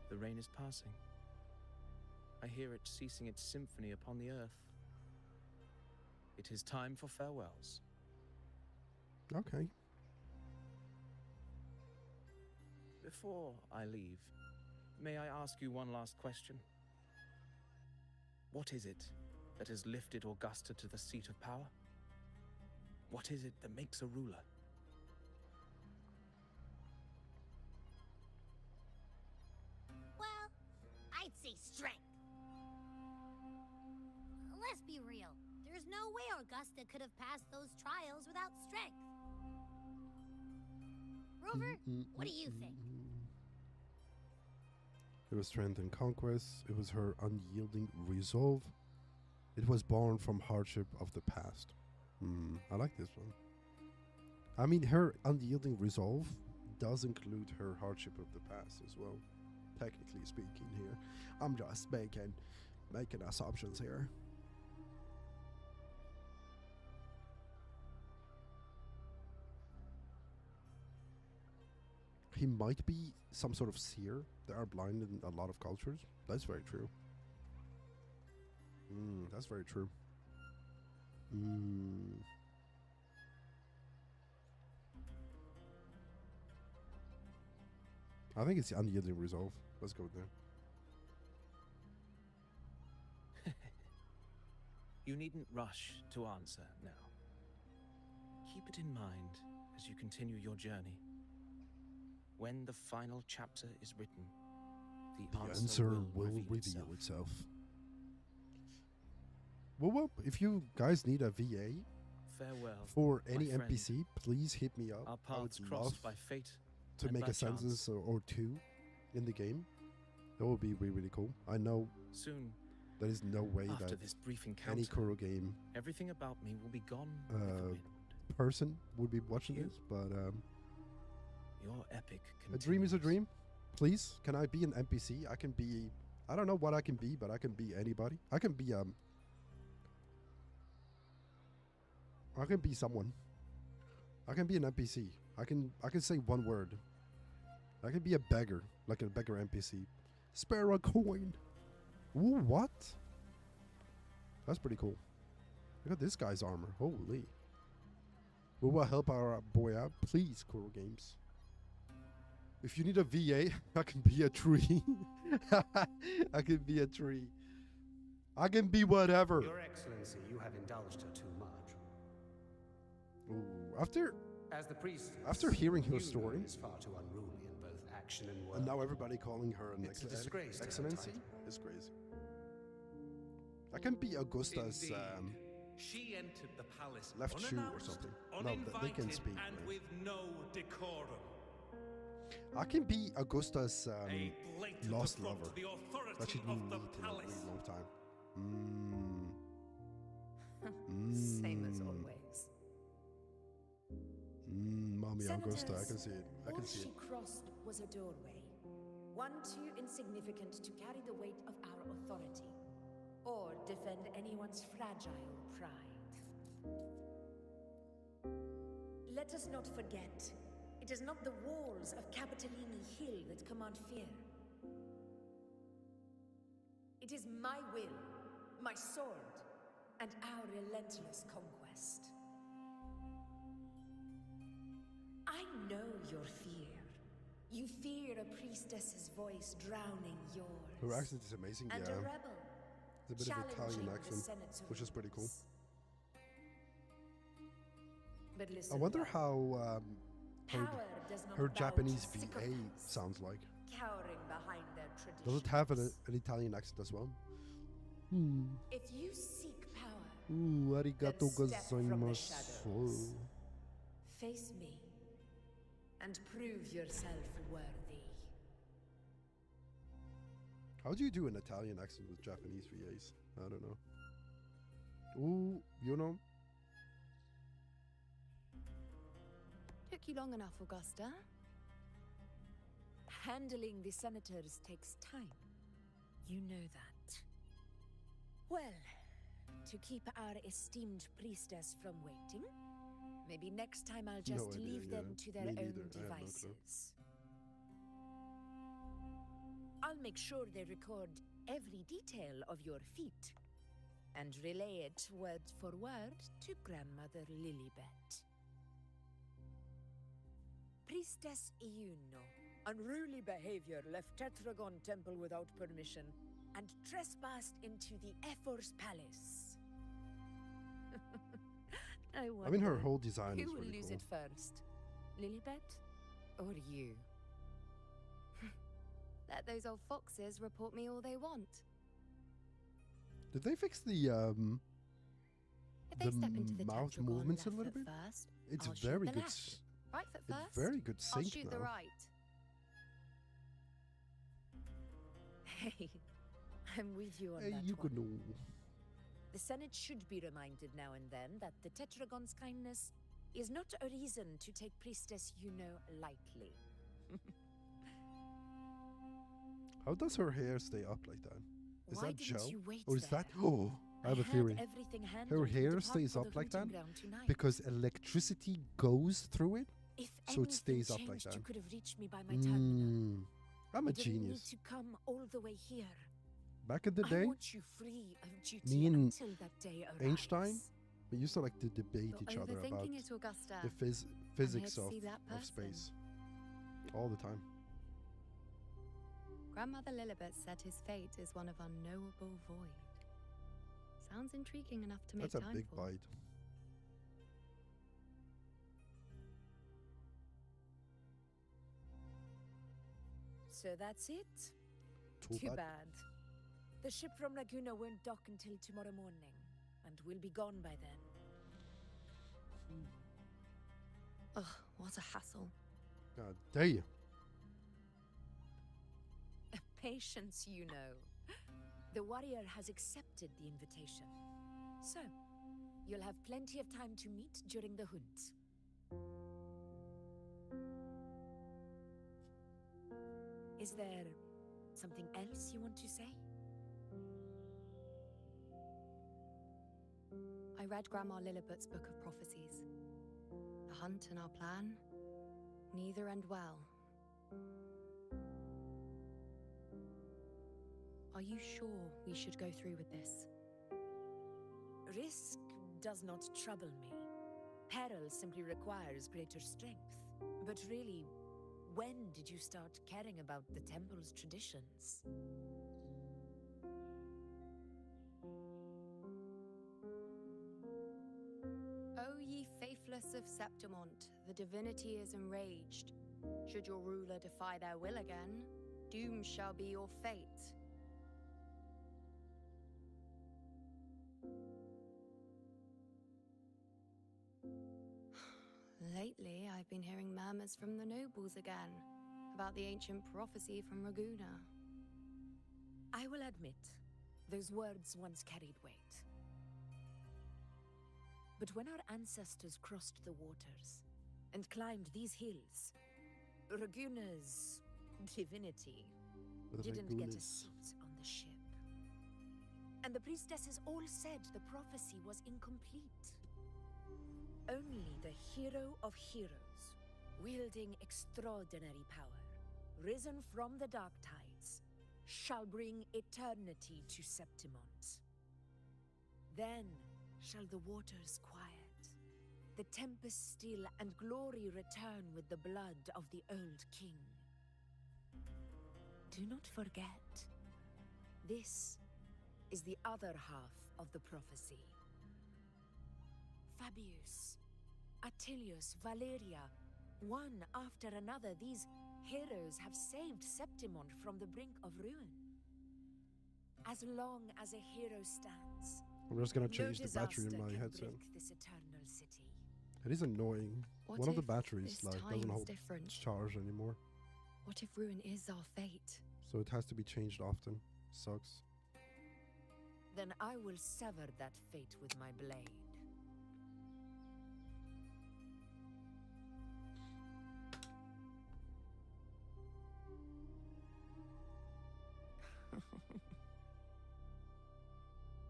The rain is passing. I hear it ceasing its symphony upon the earth. It is time for farewells. Okay. Before I leave, may I ask you one last question? What is it that has lifted Augusta to the seat of power? What is it that makes a ruler? Well, I'd say strength. Let's be real. There's no way Augusta could have passed those trials without strength. Rover, what do you think? It was strength and conquest. It was her unyielding resolve. It was born from hardship of the past. I like this one. I mean, her unyielding resolve does include her hardship of the past as well. Technically speaking here. I'm just making assumptions here. He might be some sort of seer. They are blind in a lot of cultures. That's very true. That's very true. I think it's the unyielding resolve. Let's go there. You needn't rush to answer now. Keep it in mind as you continue your journey. When the final chapter is written, the answer will reveal itself. Well, if you guys need a VA Farewell, for my any friend. NPC, please hit me up. Our I would paths love crossed by fate to and make by a sentence chance. or two in the game. That would be really, really cool. I know Soon, there is no way after that this brief encounter, any Kuro game everything about me will be gone with the wind. person would be watching You? this, but Your epic a dream is a continues. dream. Please, can I be an NPC? I can be. I don't know what I can be, but I can be anybody. I can be someone. I can be an NPC. I can say one word. I can be a beggar, like a beggar NPC. Spare a coin. Ooh, what? That's pretty cool. Look at this guy's armor. Holy. We will help our boy out. Please, Kuro Games. If you need a VA, I can be a tree. I can be a tree. I can be whatever. Your Excellency, you have indulged her too much. Ooh, after As the priest, After hearing her story- is far too unruly in both action and word. and now everybody calling her an It's a disgrace to her excellency title. is crazy. I can be Augusta's Indeed. She entered the palace left shoe or unannounced, something. No, they can uninvited, speak. and man. with no decorum. I can be Augusta's A blatant lost affront lover to the authority that she didn't of the meet in a really palace. long time. Same as always. Mommy Augusta, I Senators, can see it. I can all see she it. crossed was a doorway, one too insignificant to carry the weight of our authority, or defend anyone's fragile pride. Let us not forget, it is not the walls of Capitolini Hill that command fear. It is my will, my sword, and our relentless conquest. I know your fear. You fear a priestess's voice drowning yours. Her accent is amazing, And yeah. a rebel. It's a bit of Italian challenging the accent, Senate's which is pretty cool. rules. But listen, I wonder love, how power does not her bow Japanese to VA sycophants sounds like. cowering behind their traditions. Does it have an Italian accent as well? If you seek power, Arigato then step from the gozaimasu. shadows. Face me and prove yourself worthy. How do you do an Italian accent with Japanese VAs? I don't know. Ooh, you know? Took you long enough, Augusta. Handling the senators takes time. You know that. Well, to keep our esteemed priestess from waiting, maybe next time I'll just No idea, leave them yeah. to their Me own neither, I have no clue. devices. I'll make sure they record every detail of your feat and relay it word for word to Grandmother Lilibet. Priestess Iuno, unruly behavior, left Tetragon Temple without permission and trespassed into the Ephor's palace. I mean, her whole design is who will really lose cool. it first, Lilibet or you? Let those old foxes report me all they want. Did they fix the If they step into the mouth tetragon movements a left little foot bit? first, It's I'll shoot very the good. left. Right foot It's first, very good I'll sync shoot now. the right. Hey, I'm with you on Hey, that you one. could know. The Senate should be reminded now and then that the Tetragon's kindness is not a reason to take Priestess Yuno lightly. How does her hair stay up like that? Is Why that didn't gel? you wait Or is there? that? Oh, I have a had theory. everything Her handled. We hair depart stays for up the like that hunting ground tonight. because electricity goes through it, If so it stays anything up like changed, you that. could have reached me by my terminal. I'm a You didn't need genius. to come all the way here. Back in the I day, want you free of duty me and until that day arrives. Einstein, we used to like to debate You're each other about overthinking it, Augusta. the physics to of, see that of person. space all the time. Grandmother Lilibet said his fate is one of unknowable void. Sounds intriguing enough to make That's a time big for. bite. So that's it? Too bad. bad. The ship from Laguna won't dock until tomorrow morning, and we'll be gone by then. Ugh, what a hassle. God damn. Patience, you know. The warrior has accepted the invitation. So, you'll have plenty of time to meet during the hunt. Is there something else you want to say? I read Grandma Lilibet's book of prophecies. The hunt and our plan, neither end well. Are you sure we should go through with this? Risk does not trouble me. Peril simply requires greater strength. But really, when did you start caring about the temple's traditions? O ye faithless of Septimont, the divinity is enraged. Should your ruler defy their will again, doom shall be your fate. Lately, I've been hearing murmurs from the nobles again about the ancient prophecy from Raguna. I will admit, those words once carried weight. But when our ancestors crossed the waters and climbed these hills, Raguna's divinity didn't get a Ragunas. seat on the ship. And the priestesses all said the prophecy was incomplete. Only the hero of heroes, wielding extraordinary power, risen from the dark tides, shall bring eternity to Septimont. Then shall the waters quiet, the tempest still, and glory return with the blood of the old king. Do not forget, this is the other half of the prophecy. Fabius, Attilius, Valeria, one after another, these heroes have saved Septimont from the brink of ruin. As long as a hero stands, I'm just gonna no change the battery disaster in my can headset. break this eternal city. It is annoying. What One of the if batteries this like time doesn't is hold different? charge anymore, What if ruin is our fate? so it has to be changed often. Sucks. Then I will sever that fate with my blade.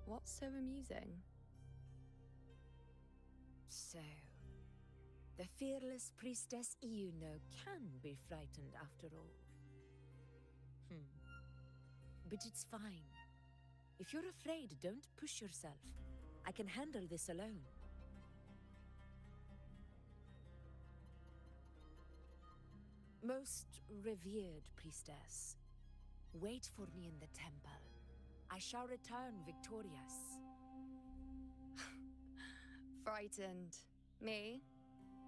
What's so amusing? So, the fearless priestess Iuno can be frightened after all. But it's fine. If you're afraid, don't push yourself. I can handle this alone. Most revered priestess, wait for me in the temple. I shall return victorious. Frightened. Me?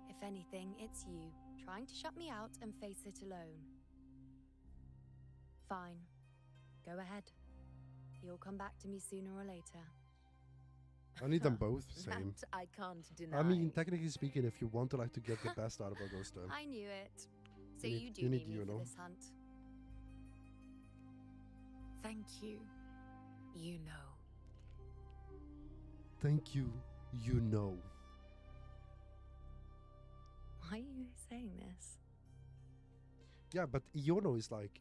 If anything, it's you, trying to shut me out and face it alone. Fine. Go ahead. You'll come back to me sooner or later. I need them both same. That I can't deny. I mean, technically speaking, if you want to like to get the best out of Augusta, I knew it. So You you, need- do you need, need me Yuno. for this hunt. Thank you. You know. thank you. You know. Why are you saying this? Yeah, but Iono is like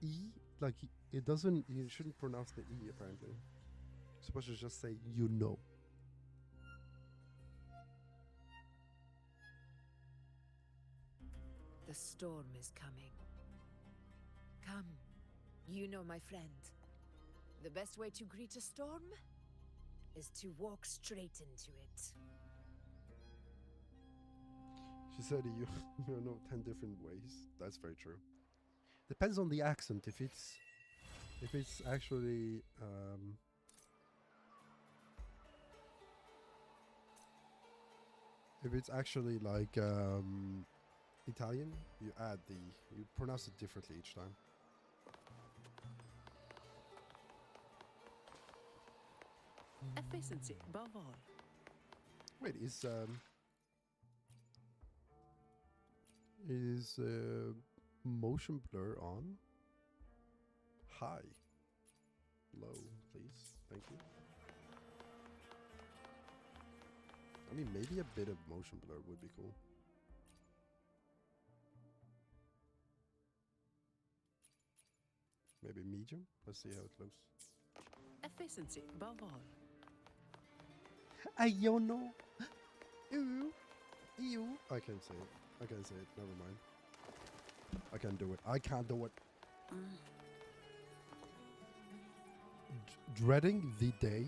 E, like it doesn't. You shouldn't pronounce the E apparently. You're supposed to just say you know. The storm is coming. Come, you know, my friend. The best way to greet a storm is to walk straight into it. She said you you know 10 different ways. That's very true. Depends on the accent. If it's actually if it's actually like Italian, you pronounce it differently each time. Efficiency above all. Wait, is motion blur on? High. Low, please. Thank you. I mean, maybe a bit of motion blur would be cool. Maybe medium? Let's see how it looks. Efficiency above all. I don't know. Ew. Ew. I can't say it. I can't say it. Never mind. I can't do it. I can't do it. Dreading the day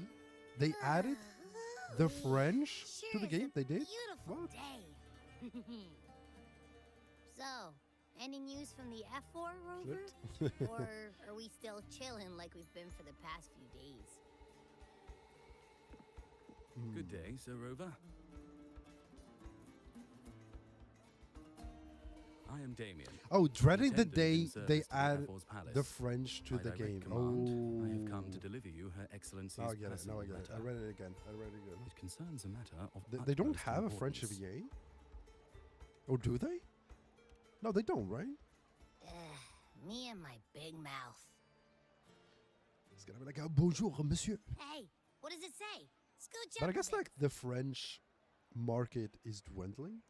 they added the French to the Sure is game. a They did. Beautiful What? day. So, any news from the F4 rover? Flipped. Or are we still chilling like we've been for the past few days? Good day, Sir Rover. I am Damien. Oh, dreading the attendant day in service they to the add Ethel's palace. the French to By the direct game. command, Oh, I have come to deliver you Her Excellency's now I get it. personal Now I get it. I letter. read it again. I read it again. It concerns a matter of They don't utmost have a French importance. VA. Oh, do they? No, they don't, right? Me and my big mouth. It's gonna be like, bonjour, monsieur. Hey, what does it say? Scooch But I up a guess bit. like the French market is dwindling.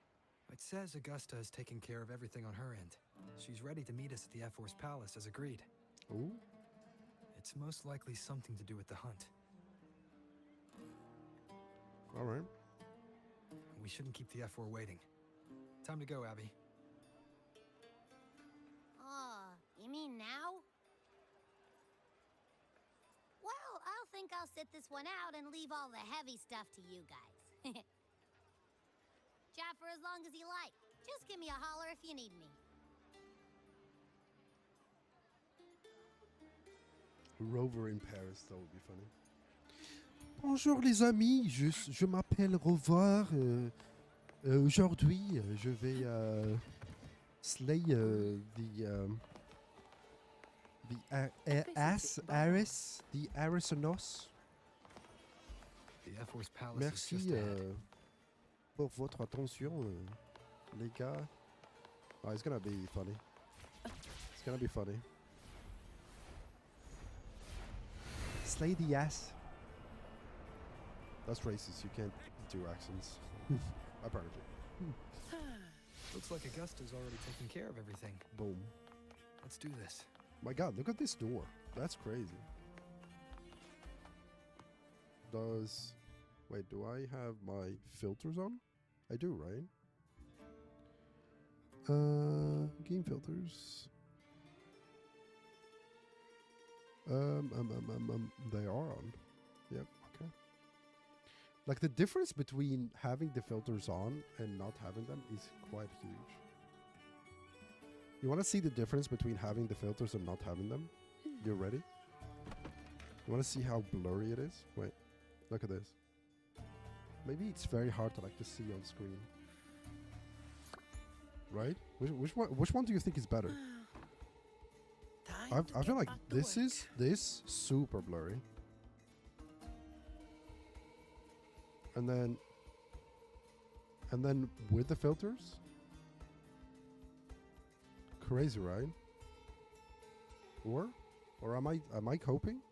It says Augusta is taking care of everything on her end. She's ready to meet us at the F-Force Palace as agreed. Oh, It's most likely something to do with the hunt. all right. We shouldn't keep the F-4 waiting. Time to go, Abby. Oh, you mean now? Well, I'll think I'll sit this one out and leave all the heavy stuff to you guys. Chat for as long as you like. Just give me a holler if you need me. Rover in Paris, that would be funny. Bonjour les amis, je m'appelle Rover. Aujourd'hui, je vais slay The Arisonos. The F-Force Palace is Merci just ahead. pour votre attention, les gars. Oh, it's gonna be funny. It's gonna be funny. Slay the ass. That's racist. You can't do accents. Apparently. Looks like Augusta's already taken care of everything. Boom. Let's do this. My God, look at this door. That's crazy. Wait, do I have my filters on? I do, right? Game filters. They are on. Yep, okay. Like the difference between having the filters on and not having them is quite huge. You want to see the difference between having the filters and not having them? You ready? You want to see how blurry it is? Wait, look at this. Maybe it's very hard to see on screen. Right? Which one do you think is better? I feel like this super blurry. And then with the filters, crazy, right? Or am I coping?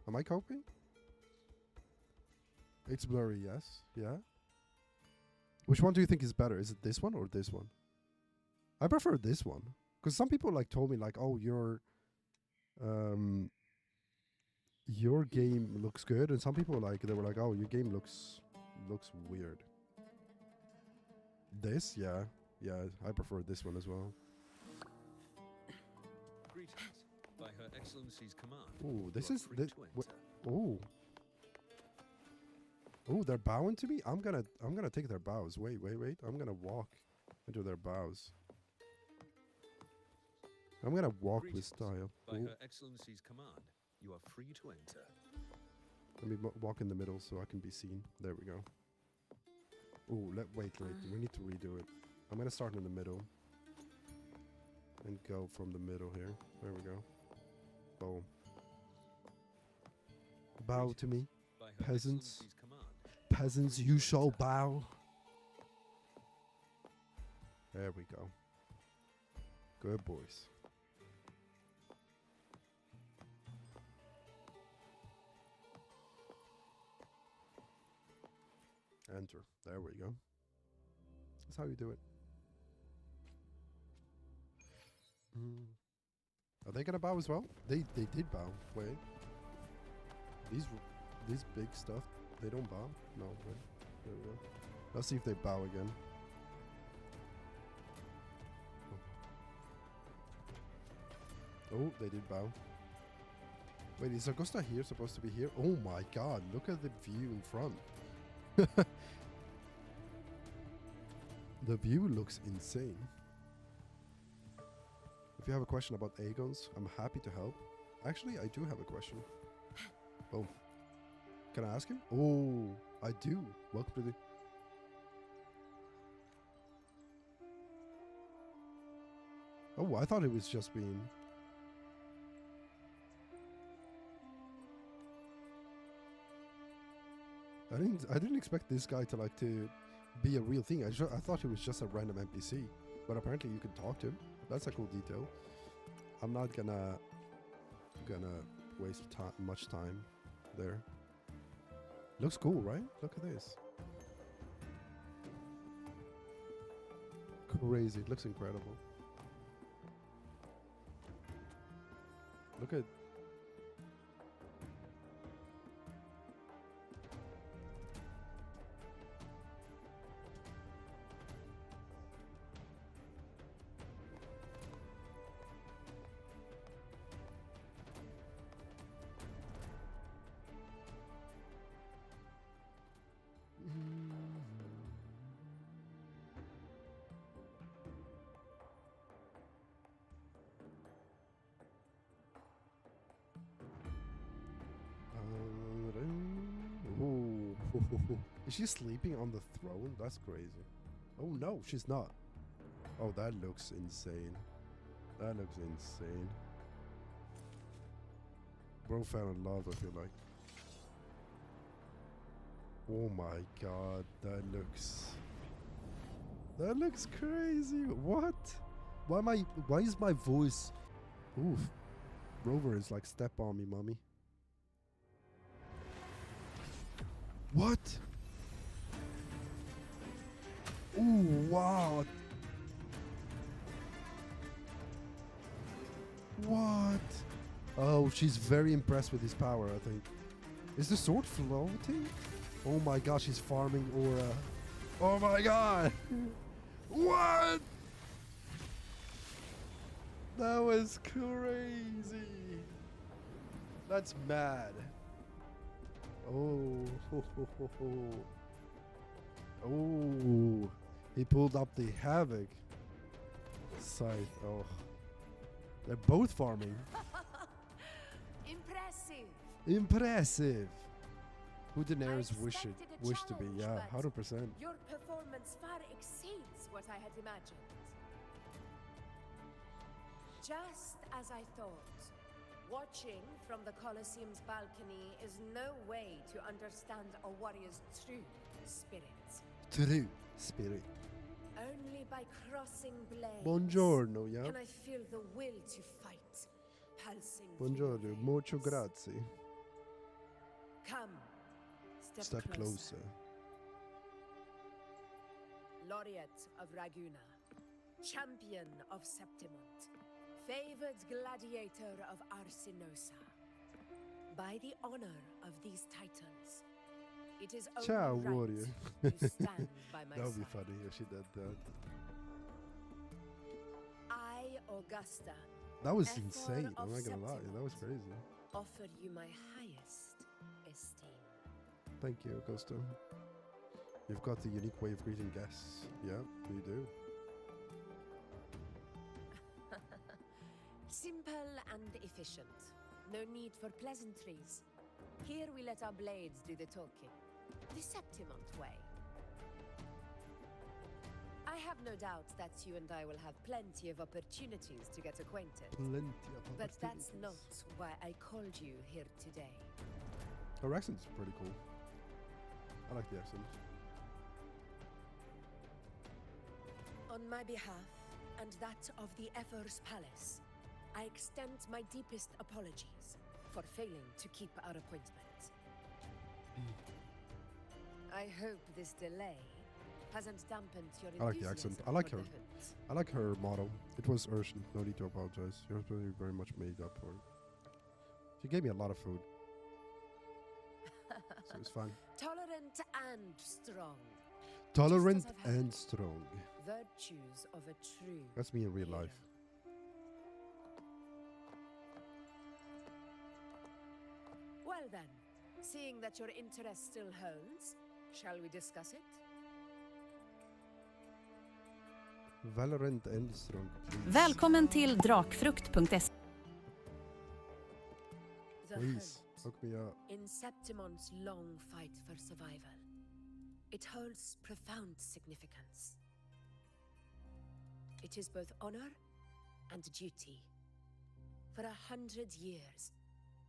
Am I coping? It's blurry, yes. Yeah. Which one do you think is better? Is it this one or this one? I prefer this one. Because some people told me oh, your game looks good, and some people they were like, oh, your game looks weird. This, yeah, I prefer this one as well. Greetings. By Her Excellency's command. Ooh, this is ooh. Oh, they're bowing to me. I'm gonna take their bows. Wait. I'm gonna walk into their bows. I'm gonna walk with style. By Her Excellency's command, you are free to enter. Let me walk in the middle so I can be seen. There we go. Oh, wait. We need to redo it. I'm gonna start in the middle and go from the middle here. There we go. Boom. Bow to me, peasants. Peasants, you shall bow. There we go. Good boys. Enter. There we go. That's how you do it. Are they gonna bow as well? They did bow. Wait. These big stuff, they don't bow? No, wait. There we go. Let's see if they bow again. Oh, they did bow. Wait, is Augusta here supposed to be here? Oh my God, look at the view in front. The view looks insane. If you have a question about Aegons, I'm happy to help. Actually, I do have a question. Oh. Can I ask him? Oh, I do. Welcome to the... Oh, I thought it was just being... I didn't expect this guy to be a real thing. I thought he was just a random NPC, but apparently you can talk to him. That's a cool detail. I'm not gonna waste much time there. Looks cool, right? Look at this. Crazy. It looks incredible. Look at... Is she sleeping on the throne? That's crazy. Oh no, she's not. Oh, that looks insane. That looks insane. Bro fell in love, I feel like. Oh my god, that looks crazy. What? Why is my voice? Oof. Rover is like, step on me, mommy. What? Ooh, wow. What? Oh, she's very impressed with his power, I think. Is the sword floating? Oh my god, she's farming aura. Oh my god! What? That was crazy. That's mad. Oh, oh, he pulled up the Havoc scythe. Oh, they're both farming. Impressive. Impressive. Who Daenerys wish to be? Yeah, 100%. Your performance far exceeds what I had imagined. Just as I thought. Watching from the Colosseum's balcony is no way to understand a warrior's true spirit. True spirit. Only by crossing blades Buongiorno, yeah. can I feel the will to fight pulsing. Buongiorno, mucho grazie. Come, Step closer. Laureate of Raguna, champion of Septimont, favored gladiator of Arsinosa. By the honor of these titles, it is only Ciao, right warrior. you stand by my That would be side. funny if she did that. I, Augusta, That was Ephor insane. I'm of not gonna lie. Septimont, That was crazy. offer you my highest esteem. Thank you, Augusta. You've got the unique way of greeting guests. Yeah, you do. Simple and efficient. No need for pleasantries. Here we let our blades do the talking. The Septimont way. I have no doubt that you and I will have plenty of opportunities to get acquainted. Plenty of But that's opportunities. not why I called you here today. Her accent's pretty cool. I like the accent. On my behalf, and that of the Ephor's Palace, I extend my deepest apologies for failing to keep our appointment. I hope this delay hasn't dampened your I like the accent. enthusiasm I like for her. the hunt. I like her motto. It was urgent. No need to apologize. You're very much made up for it. She gave me a lot of food. So it's fine. Tolerant and strong. Tolerant Just as I've heard. and strong. Virtues of a true. That's me in real hero. life. Well then, seeing that your interest still holds, shall we discuss it? Valorant and strong. Please. Välkommen till drakfrukt.se. The Please, hunt. hook me up. In Septimont's long fight for survival, it holds profound significance. It is both honor and duty. For 100 years,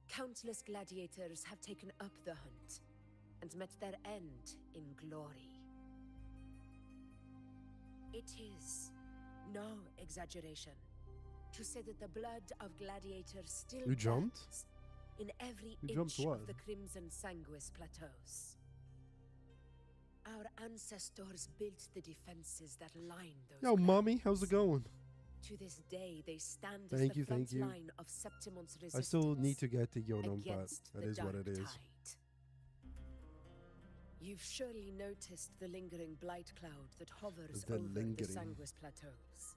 countless gladiators have taken up the hunt and met their end in glory. It is no exaggeration to say that the blood of gladiators still You jumped? burns in every You inch jumped what? of the Crimson Sanguis plateaus. Our ancestors built the defenses that line those Yo, mommy, grounds. how's it going? To this day, they stand Thank as the you, front thank you. line of Septimont's resistance. I still need to get the Yonom, but against that the is what it dark is. tide. You've surely noticed the lingering blight cloud that hovers The over the lingering. Sanguis plateaus.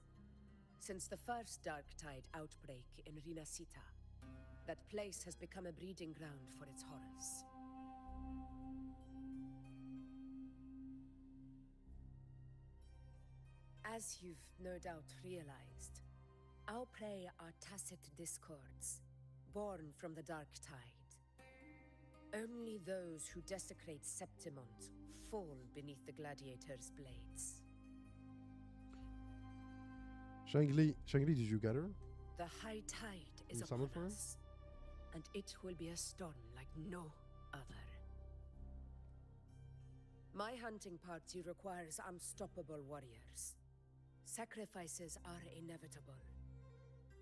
Since the first dark tide outbreak in Rinasita, that place has become a breeding ground for its horrors. As you've no doubt realized, our prey are tacit discords, born from the dark tide. Only those who desecrate Septimont fall beneath the gladiators' blades. Shangli, did you get her? The high tide is You summoned upon for her? us. and it will be a storm like no other. My hunting party requires unstoppable warriors. Sacrifices are inevitable,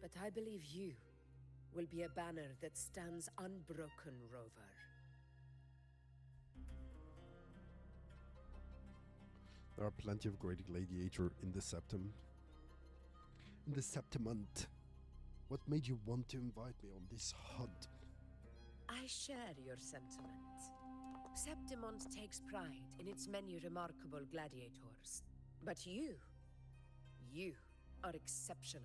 but I believe you will be a banner that stands unbroken, Rover. There are plenty of great gladiator in the Septum. In the Septimont. What made you want to invite me on this hunt? I share your sentiment. Septimont takes pride in its many remarkable gladiators. But you are exceptional.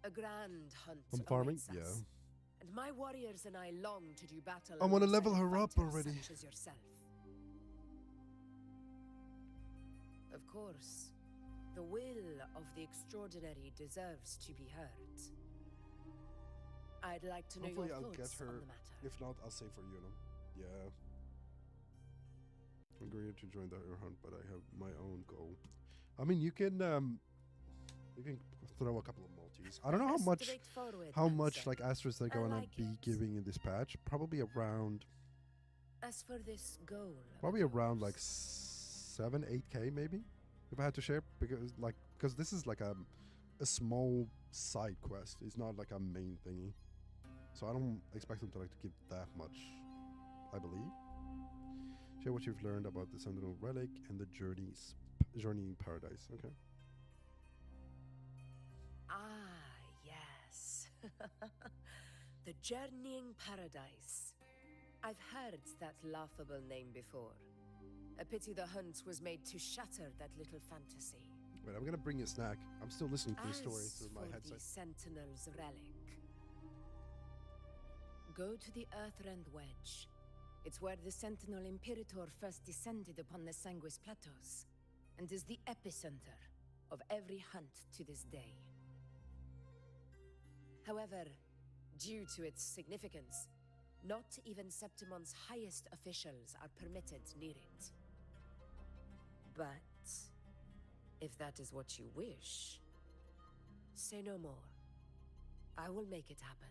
A grand hunt I'm farming? awaits us. Yeah. And my warriors and I long to do battle I want to alongside level her up fighters already. such as yourself. Of course, the will of the extraordinary deserves to be heard. I'd like to know Hopefully your I'll thoughts get her. on the matter. If not, I'll say for you know. Yeah. I'm going to join the air hunt, but I have my own goal. I mean, you can throw a couple of multis. I don't know how much like asterisks they're going to be giving in this patch. Probably around. As for this goal, Probably around like 7-8K maybe, if I had to share, because this is like a small side quest. It's not like a main thingy, so I don't expect them to like to give that much. I believe. Share what you've learned about the Sentinel Relic and the journeying paradise. Okay. Ah, yes. The Journeying Paradise. I've heard that laughable name before. A pity the hunt was made to shatter that little fantasy. Wait, I'm gonna bring you a snack. I'm still listening to the story As through my for headset. the Sentinel's Relic, go to the Earthrend Wedge. It's where the Sentinel Imperator first descended upon the Sanguis Plateaus, and is the epicenter of every hunt to this day. However, due to its significance, not even Septimon's highest officials are permitted near it. But if that is what you wish, say no more. I will make it happen.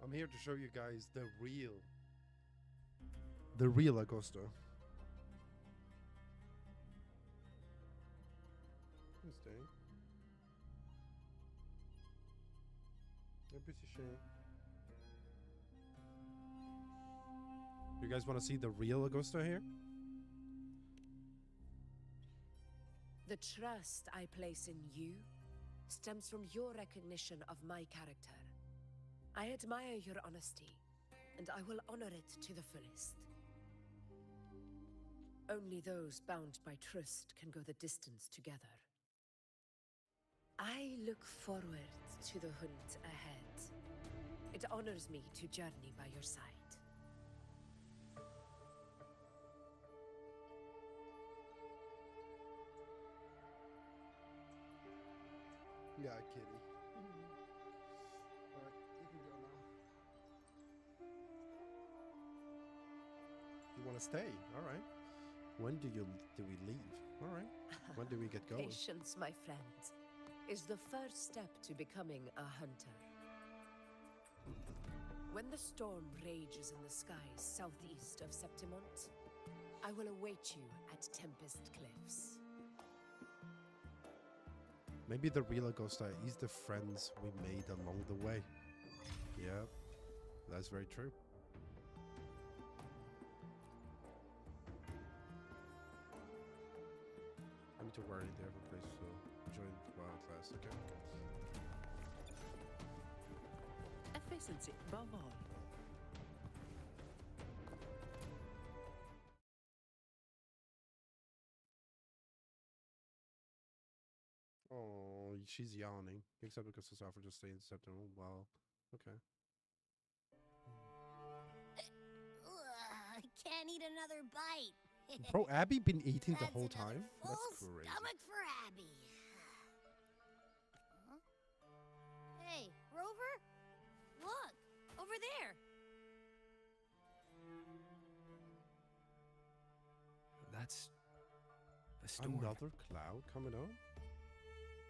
I'm here to show you guys the real Augusta. Stay. You guys want to see the real Augusta here? The trust I place in you stems from your recognition of my character. I admire your honesty, and I will honor it to the fullest. Only those bound by trust can go the distance together. I look forward to the hunt ahead. It honors me to journey by your side. Yeah, kitty. Alright, you can go now. You want to stay? Alright. When do we leave? Alright. When do we get going? Patience, my friend, is the first step to becoming a hunter. When the storm rages in the skies southeast of Septimont, I will await you at Tempest Cliffs. Maybe the real Augusta is the friends we made along the way. Yeah, that's very true. I need to worry they have a place to join the wild class, okay? Efficiency above all. Oh, she's yawning. Except because the offer just stayed in September. Wow. Okay. Ugh, can't eat another bite. Bro, Abby been eating the That's whole another time? Full That's crazy. stomach for Abby. Huh? Hey, Rover? Look, over there. That's a storm. Another cloud coming up?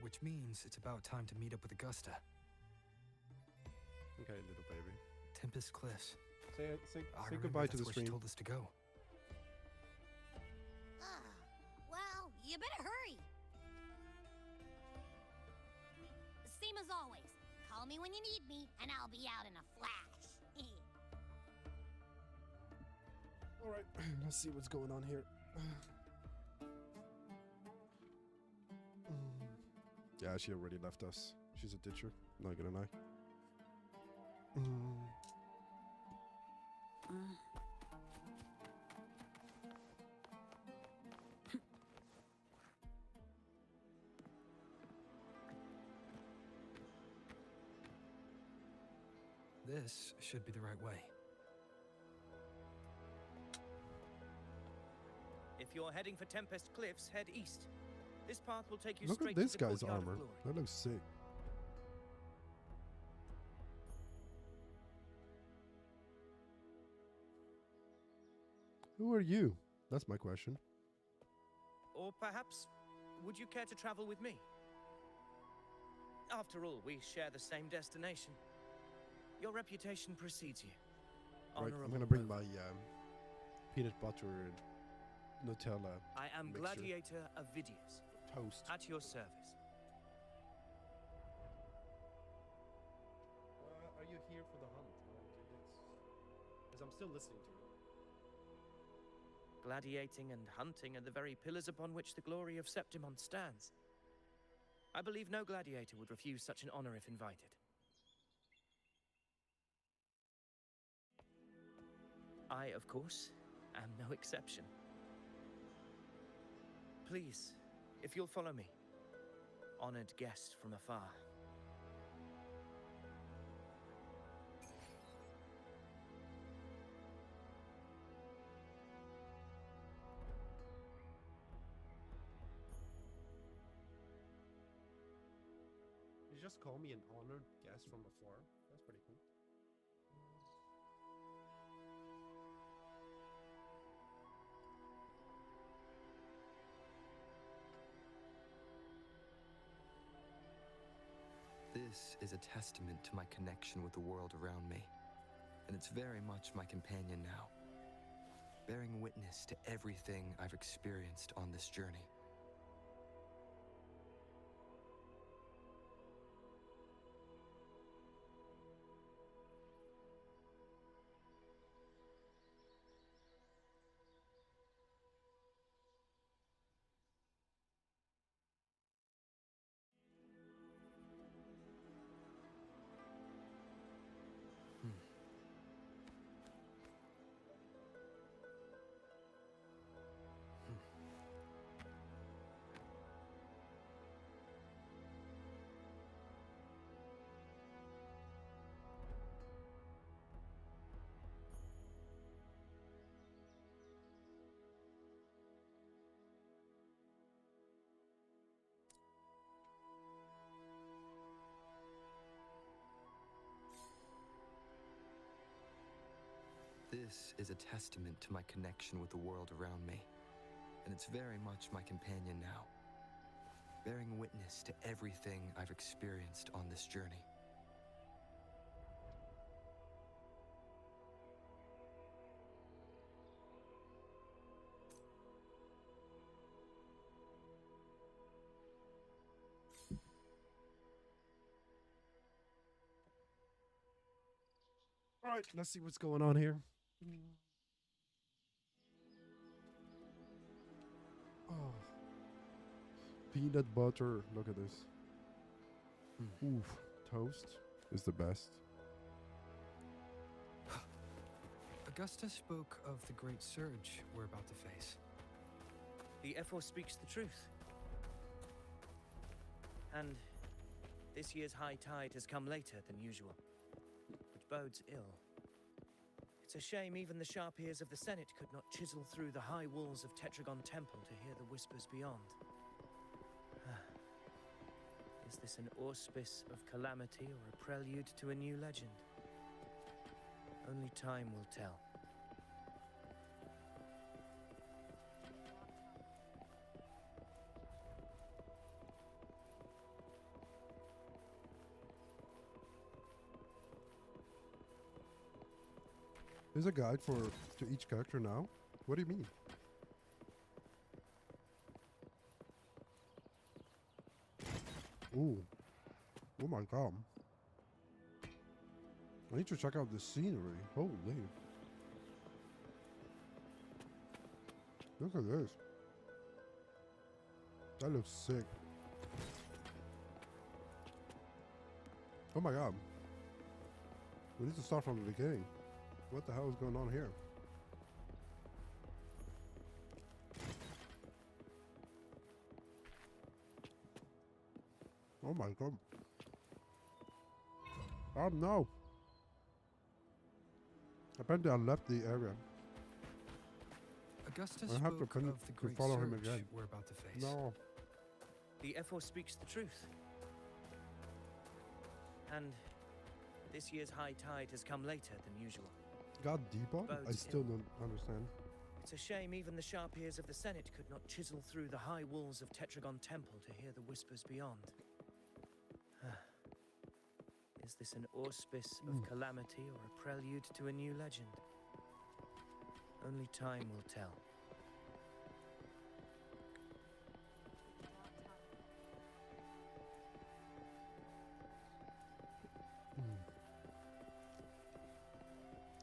Which means it's about time to meet up with Augusta. Okay, little baby. Tempest Cliffs. Say I goodbye to remember the that's where she stream. told us to go. Well, you better hurry. Same as always. Call me when you need me, and I'll be out in a flash. Alright, let's see what's going on here. Yeah, she already left us. She's a ditcher, not gonna lie. This should be the right way. If you're heading for Tempest Cliffs, head east. This path will take you Look straight at this to the guy's Courtyard of armor. Glory. That looks sick. Who are you? That's my question. Or perhaps, would you care to travel with me? After all, we share the same destination. Your reputation precedes you. Right, I'm Honorable gonna bring Rover. my peanut butter and Nutella I am mixture. Gladiator Avidius, Toast. at your service. Are you here for the hunt? Because I'm still listening to you. Gladiating and hunting are the very pillars upon which the glory of Septimon stands. I believe no gladiator would refuse such an honor if invited. I, of course, am no exception. Please, if you'll follow me, honored guest from afar. You just call me an honored guest from afar? That's pretty cool. This is a testament to my connection with the world around me, and it's very much my companion now, bearing witness to everything I've experienced on this journey. This is a testament to my connection with the world around me, and it's very much my companion now, bearing witness to everything I've experienced on this journey. All right, let's see what's going on here. Oh, peanut butter. Look at this. Oof, toast is the best. Augusta spoke of the great surge we're about to face. The Ephor speaks the truth. And this year's high tide has come later than usual, which bodes ill. It's a shame even the sharp ears of the Senate could not chisel through the high walls of Tetragon Temple to hear the whispers beyond. Is this an auspice of calamity or a prelude to a new legend? Only time will tell. There's a guide to each character now? What do you mean? Ooh. Oh my god. I need to check out the scenery. Holy. Look at this. That looks sick. Oh my god. We need to start from the beginning. What the hell is going on here? Oh my god. Oh no. Apparently I left the area. Augusta I have to spoke of the great follow him surge again. we're about to face. No. The Ephor speaks the truth. And this year's high tide has come later than usual. God, debug? I Bodes still ill. don't understand. It's a shame even the sharp ears of the Senate could not chisel through the high walls of Tetragon Temple to hear the whispers beyond. Is this an auspice of calamity or a prelude to a new legend? Only time will tell.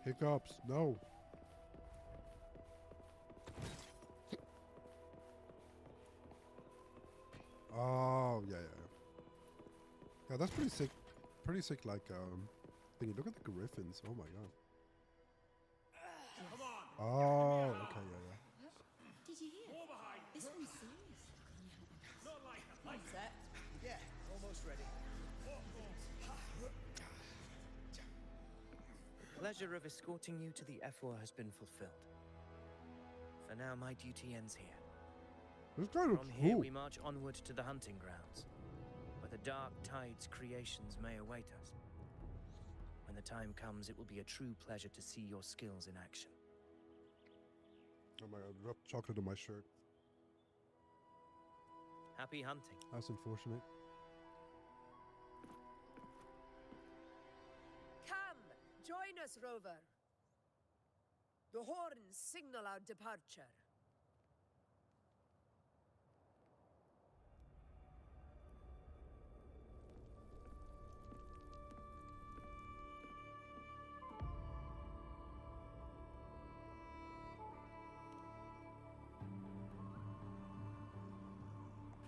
Hiccups, no. Oh, yeah. Yeah, that's pretty sick. Pretty sick, like, thingy. Look at the griffins. Oh my god. Come on! Oh, okay, yeah. Did you hear? More behind! This one's serious. Not like that. I'm set. Yeah, almost ready. The pleasure of escorting you to the Ephor has been fulfilled. For now, my duty ends here. This guy looks From here, cool. we march onward to the hunting grounds, where the dark tide's creations may await us. When the time comes, it will be a true pleasure to see your skills in action. Oh my god, dropped chocolate on my shirt. Happy hunting. That's unfortunate. Come, join us, Rover. The horns signal our departure.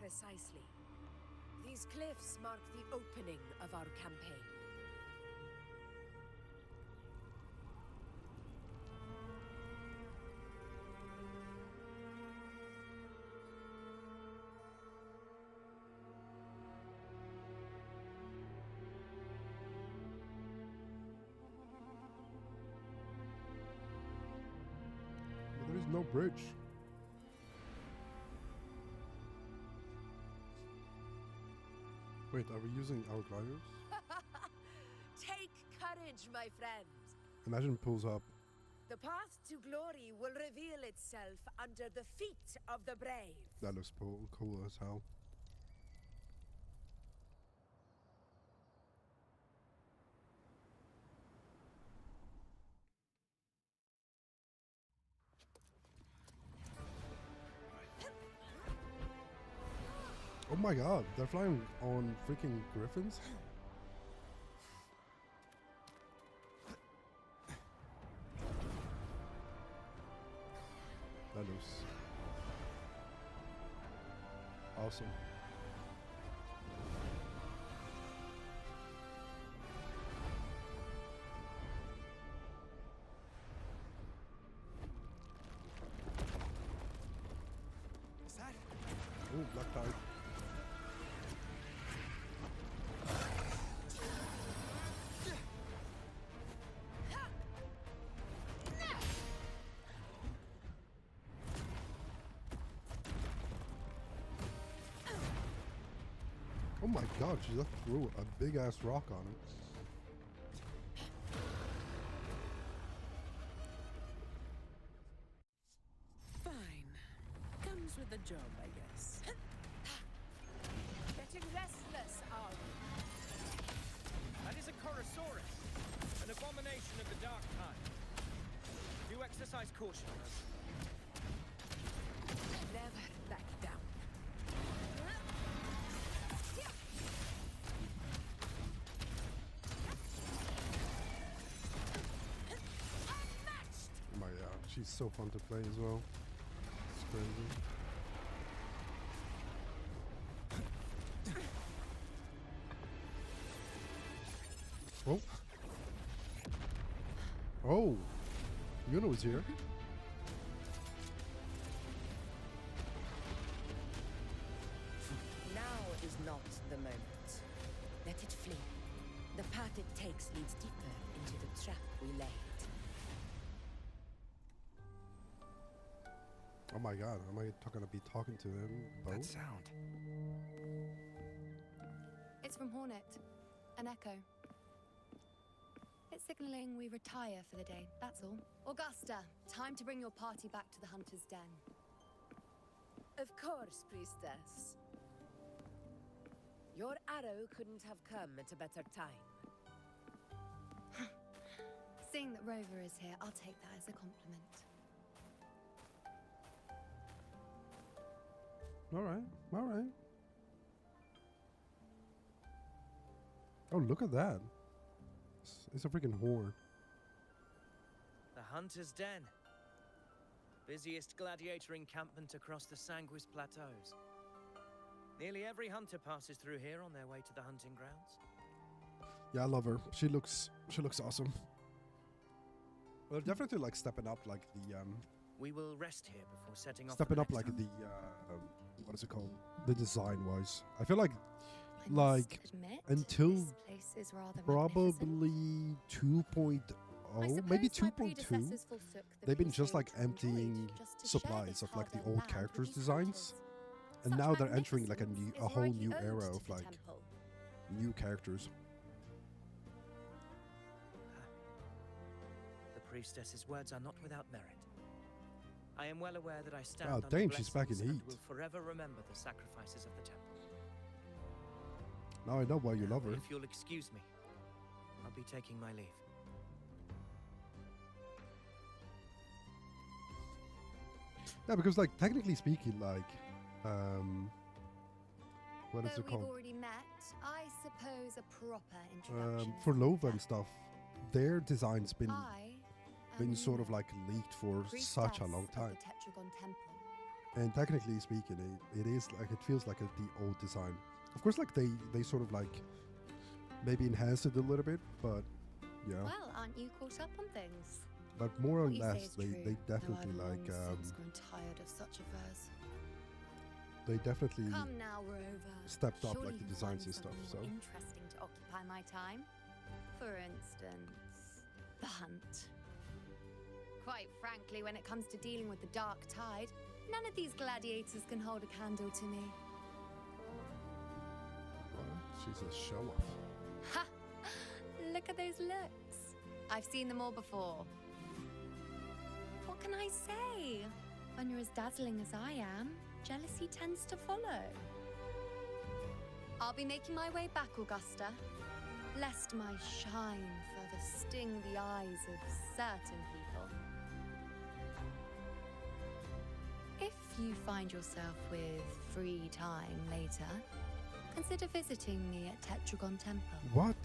Precisely. These cliffs mark the opening of our campaign. But there is no bridge. Wait, are we using our gliders? Take courage, my friend. Imagine pulls up. The path to glory will reveal itself under the feet of the brave. That looks cool as hell. Oh my god, they're flying on freaking griffins? That looks awesome. Oh, black tide. Oh my god, she just threw a big ass rock on it. Fine. Comes with the job, I guess. Getting restless, are we? That is a Chorosaurus, an abomination of the dark tide. Do exercise caution, Rose. Never back down. Oh my god, she's so fun to play as well. It's crazy. Oh. Oh. Yuno's here. Now is not the moment. Let it flee. The path it takes leads deeper into the trap we laid. Oh my god, am I gonna be talking to them both? That sound. It's from Hornet. An echo. It's signaling we retire for the day, that's all. Augusta, time to bring your party back to the Hunter's Den. Of course, priestess. Your arrow couldn't have come at a better time. Seeing that Rover is here, I'll take that as a compliment. Alright, alright. Oh, look at that. It's a freaking horn. The Hunter's Den. Busiest gladiator encampment across the Sanguis Plateaus. Nearly every hunter passes through here on their way to the hunting grounds. Yeah, I love her. She looks awesome. Well, definitely like stepping up like the We will rest here before setting off. stepping up like the what is it called? The design wise. I feel like until this place is rather probably 2.0, maybe 2.2, they've been just like emptying supplies of like the old characters designs, and now they're entering like a whole new era of like new characters. The priestess's words are not without merit. I am well aware that I stand Wow, under damn, she's back in blessings and heat. will forever remember the sacrifices of the temple. Now I know why you love her. If you'll excuse me, I'll be taking my leave. Yeah, because like technically speaking, like what is Though it called? we've already met, I suppose a proper introduction. For Lova and stuff, their design's been am sort of like leaked for such a long priestess of time. the Tetragon Temple. And technically speaking, it is like it feels like the old design. Of course, like they sort of like maybe enhanced it a little bit, but yeah. Well, aren't you caught up on things? But more or What you say less, is they true, definitely though I've like long since grown tired of such affairs. they definitely Come now, Rover. stepped up Surely like the you'll designs find and stuff. So something more interesting to occupy my time. For instance, the hunt. Quite frankly, when it comes to dealing with the dark tide, none of these gladiators can hold a candle to me. well, she's a show off. Ha! Look at those looks. I've seen them all before. What can I say? When you're as dazzling as I am, jealousy tends to follow. I'll be making my way back, Augusta, lest my shine further sting the eyes of certain people. If you find yourself with free time later, consider visiting me at Tetragon Temple. What?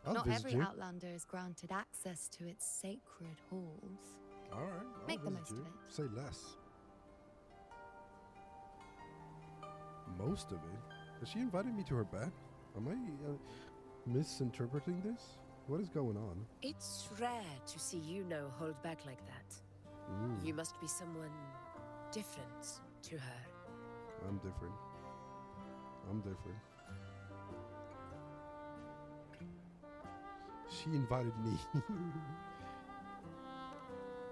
I'll Not visit every you. Outlander is granted access to its sacred halls. All right, I'll Make the visit most you. of it. Say less. Most of it. Has she invited me to her bed? Am I misinterpreting this? What is going on? It's rare to see Yuno hold back like that. Mm. You must be someone different to her. I'm different. I'm different. She invited me.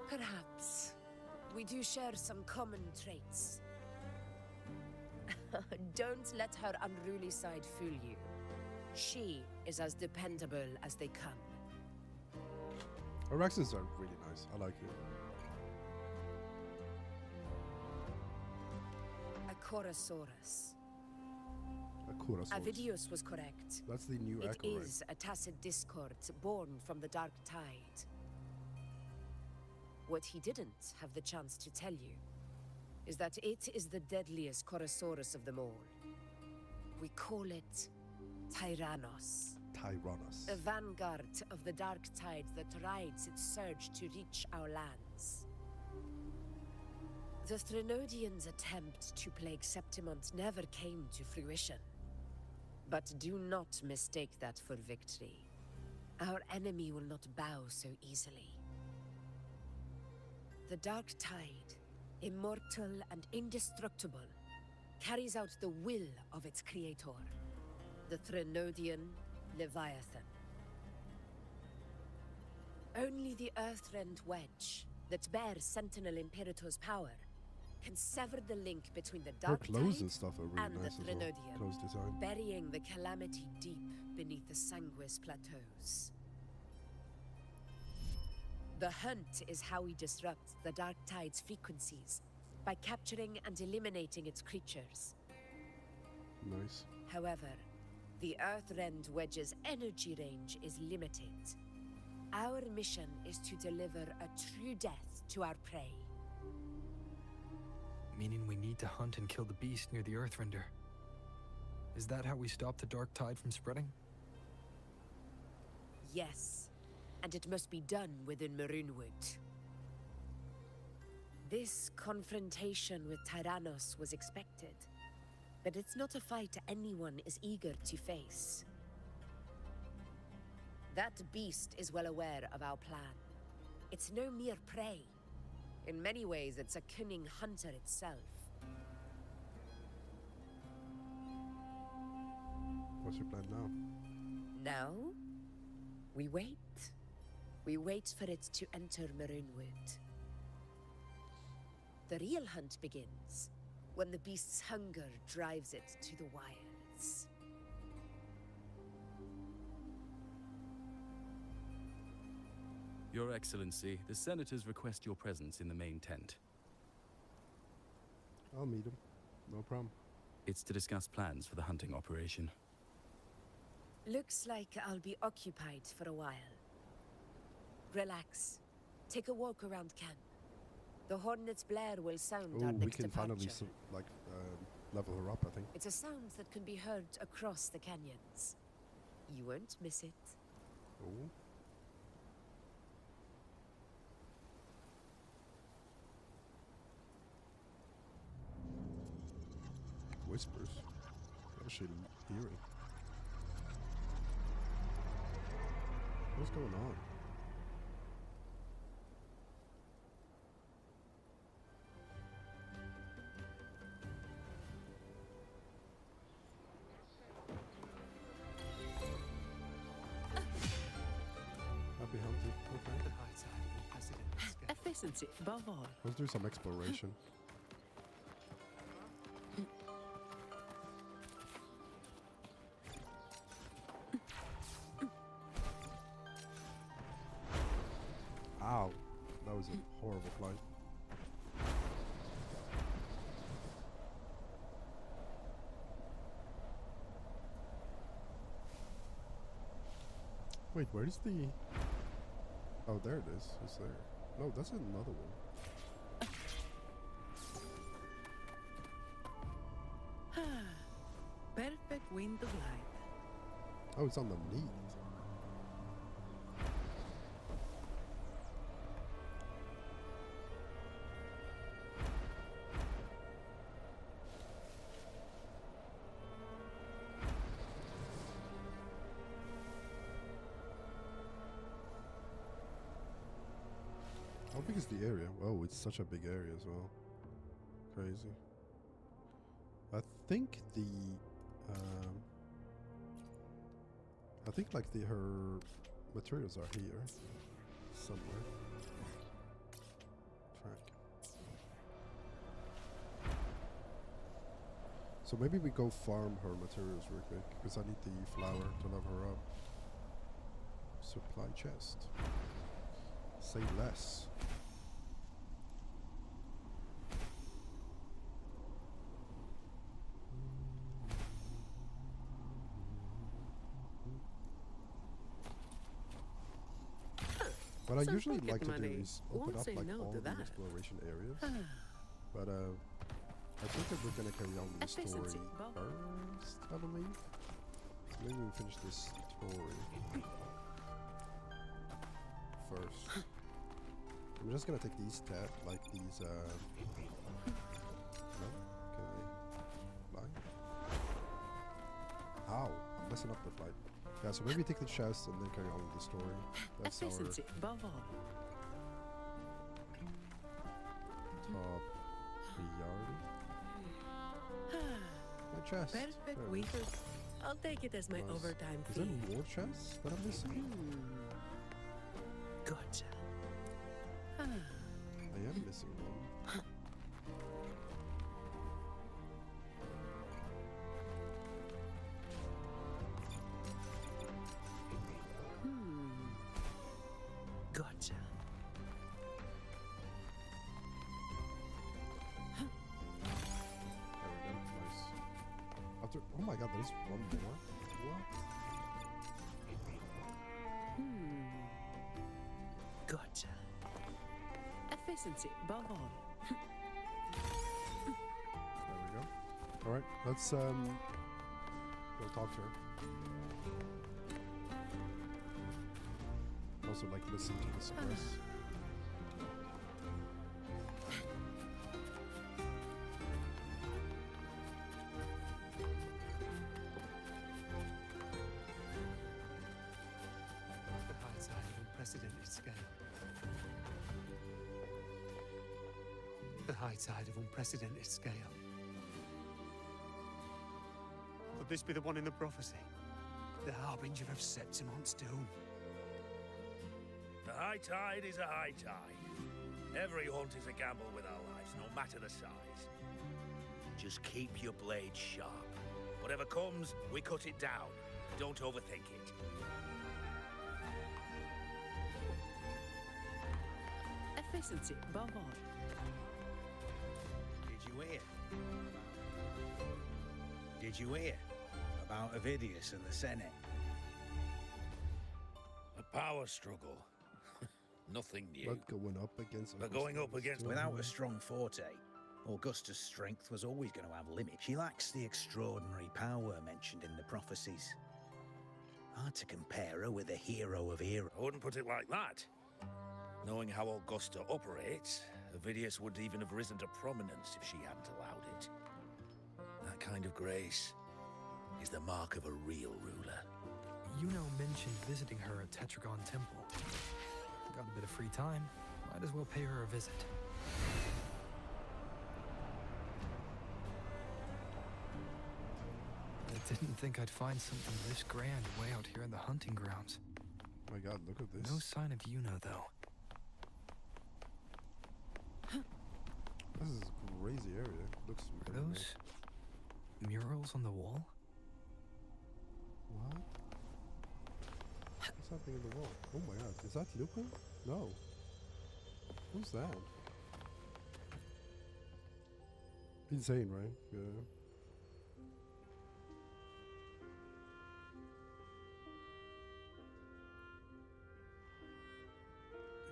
Perhaps we do share some common traits. Don't let her unruly side fool you. She is as dependable as they come. Her accents are really nice. I like it. A Chorosaurus. A Kurosaurus. Avidius was correct. That's the new It echo, right? is a tacit discord born from the dark tide. What he didn't have the chance to tell you is that it is the deadliest Chorosaurus of them all. We call it Tyrannos. Tyrannos. A vanguard of the dark tide that rides its surge to reach our lands. The Threnodians' attempt to plague Septimont never came to fruition. But do not mistake that for victory. Our enemy will not bow so easily. The dark tide, immortal and indestructible, carries out the will of its creator, the Threnodian Leviathan. Only the Earthrend Wedge, that bears Sentinel Imperator's power, can sever the link between the Her dark clothes tide and stuff are really and nice the as well. Threnodian, Clothes design. burying the calamity deep beneath the Sanguis plateaus. The hunt is how we disrupt the dark tide's frequencies, by capturing and eliminating its creatures. Nice. However, the Earthrend Wedge's energy range is limited. Our mission is to deliver a true death to our prey. Meaning we need to hunt and kill the beast near the Earthrender. Is that how we stop the dark tide from spreading? Yes, and it must be done within Maroonwood. This confrontation with Tyrannos was expected, but it's not a fight anyone is eager to face. That beast is well aware of our plan. It's no mere prey. In many ways, it's a cunning hunter itself. What's your plan now? Now, we wait. We wait for it to enter Maroonwood. The real hunt begins when the beast's hunger drives it to the wilds. Your Excellency, the senators request your presence in the main tent. I'll meet him. No problem. It's to discuss plans for the hunting operation. Looks like I'll be occupied for a while. Relax. Take a walk around camp. The hornet's blare will sound Oh, our we next can departure. finally level her up, I think. It's a sound that can be heard across the canyons. You won't miss it. Oh. Whispers. What is she hearing? What's going on? Happy hunting. Okay. Efficiency above all. Let's do some exploration. Ow. That was a horrible flight. Wait, where's the... Oh, there it is. It's there. No, that's another one. Perfect wind of light. Oh, it's on the knee. How big is the area? Oh, it's such a big area as well. Crazy. I think the I think like her materials are here somewhere. Track. So maybe we go farm her materials real quick because I need the flower to level her up. Supply chest. Say less. What I usually like to do is open up like all the exploration areas. But I think that we're gonna carry on with the story first, I believe. So maybe we'll finish this story first. I'm just gonna take these like these no? Can I fly? Ow, I'm messing up the flight. Yeah, so maybe take the chest and then carry on with the story. That's our top priority. My chest. Perfect weaver. I'll take it as my overtime fee. Is there more chests that I'm missing? Gotcha. I am missing one. Gotcha. Oh my god, there's one more? What? Gotcha. Efficiency above all. There we go. Alright, let's go talk to her. Also like listen to the express. The high tide of unprecedented scale. Could this be the one in the prophecy? The harbinger of Septimon's doom? The high tide is a high tide. Every hunt is a gamble with our lives, no matter the size. Just keep your blade sharp. Whatever comes, we cut it down. Don't overthink it. Efficiency above all. Did you hear about Avidius and the Senate? A power struggle. Nothing new. But going up against... But going up against... Without a strong forte, Augusta's strength was always going to have limits. She lacks the extraordinary power mentioned in the prophecies. Hard to compare her with a hero of heroes. I wouldn't put it like that. Knowing how Augusta operates, Avidius would even have risen to prominence if she hadn't allowed it. That kind of grace is the mark of a real ruler. Yuno mentioned visiting her at Tetragon Temple. Got a bit of free time, might as well pay her a visit. I didn't think I'd find something this grand way out here in the hunting grounds. Oh my god, look at this. No sign of Yuno, though. This is a crazy area. Looks Are those murals on the wall? What? What's happening in the wall? Oh my god, is that Lupin? No. Who's that? Insane, right? Yeah.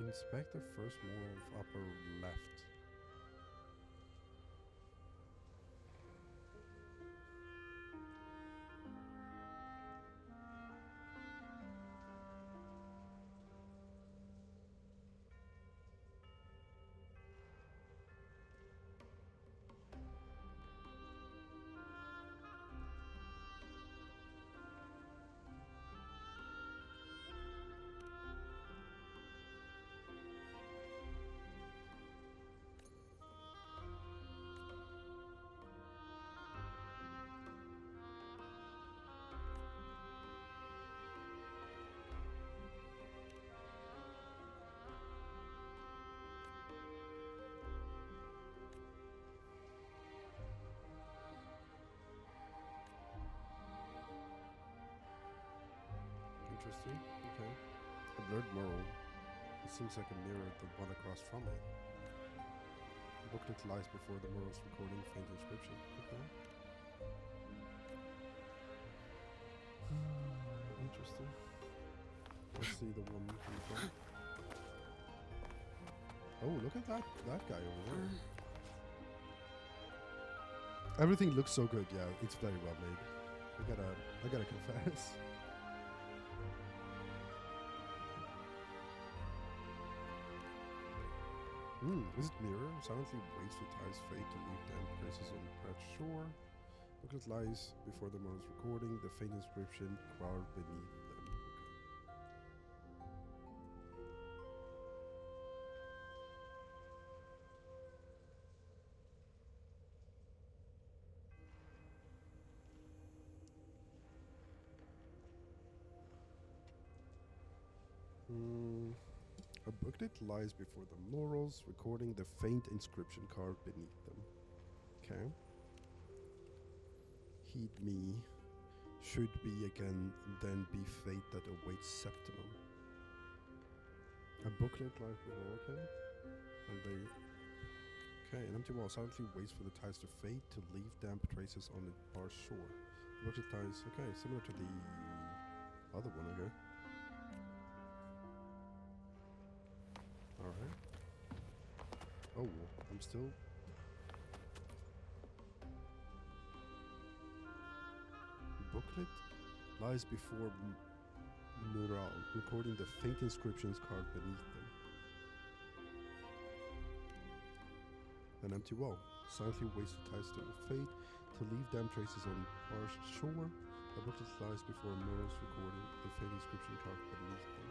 Inspect the first wall upper left. Interesting. Okay. A blurred mural. It seems like a mirror, the one across from it. The booklet lies before the mural's recording, faint inscription. Okay. Interesting. Let's see the one from the front. Oh, look at that guy over there. Everything looks so good. Yeah, it's very well made. I gotta confess. Is it mirror? Silently waits for tide's fate to leave damp traces on the patch shore. Booklet lies before the morning's recording, the faint inscription carved beneath them. A booklet lies before the murals, recording the faint inscription carved beneath them. Okay. Heed me, should be again, then be fate that awaits Septimum. A booklet lies before, okay. And they... Okay, an empty wall silently waits for the tides to fade to leave damp traces on the bar shore. The booklet lies, okay, similar to the other one, okay. Alright. Oh, I'm still... Booklet lies before mural, recording the faint inscriptions carved beneath them. An empty wall silently waits for tides to fade to leave damp traces on parched shore. The booklet lies before murals, recording the faint inscription carved beneath them.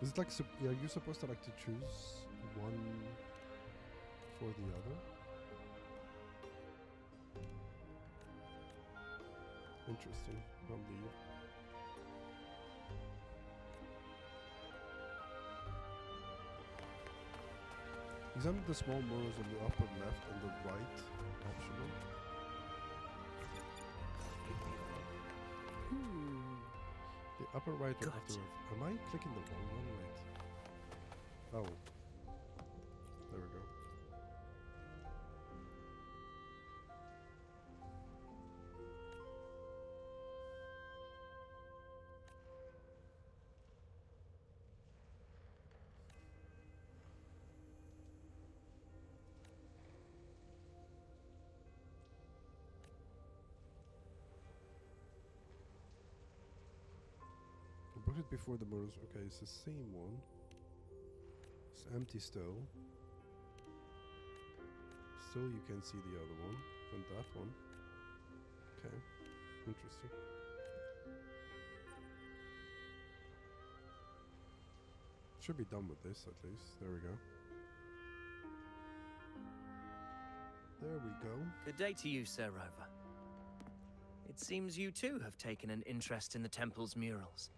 Is it like, are you supposed to like to choose one for the other? Interesting. I'll leave. Examine the small murals on the upper left and the right optional. The upper right or after left. Am I clicking the wrong one? Wait. Oh. There we go. Book it before the murders. Okay, it's the same one. It's empty still. Still you can see the other one. And that one. Okay. Interesting. Should be done with this at least. There we go. There we go. Good day to you, Sir Rover. It seems you too have taken an interest in the temple's murals.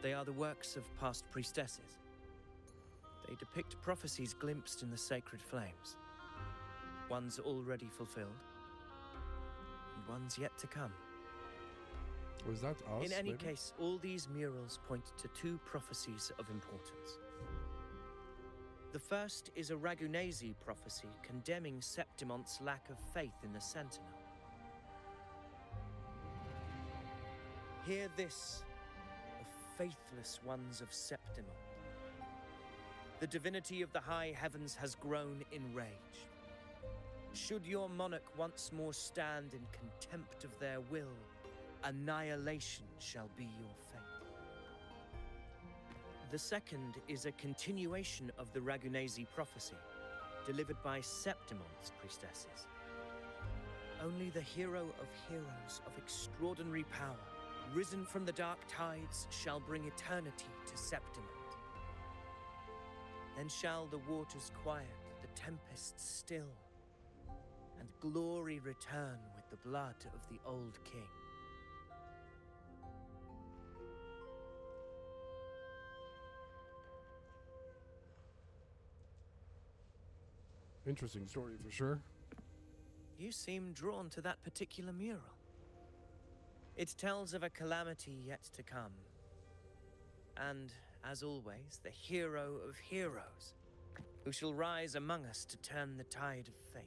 They are the works of past priestesses. They depict prophecies glimpsed in the sacred flames. Ones already fulfilled, and ones yet to come. Was that us? In any maybe? case, all these murals point to two prophecies of importance. The first is a Ragunesi prophecy condemning Septimon's lack of faith in the Sentinel. Hear this, O faithless ones of Septimon. The divinity of the high heavens has grown enraged. Should your monarch once more stand in contempt of their will, annihilation shall be your fate. The second is a continuation of the Ragunesi prophecy, delivered by Septimon's priestesses. Only the hero of heroes of extraordinary power, risen from the dark tides, shall bring eternity to Septimont. Then shall the waters quiet, the tempests still, and glory return with the blood of the old king. Interesting story for sure. You seem drawn to that particular mural. It tells of a calamity yet to come. And, as always, the hero of heroes, who shall rise among us to turn the tide of fate.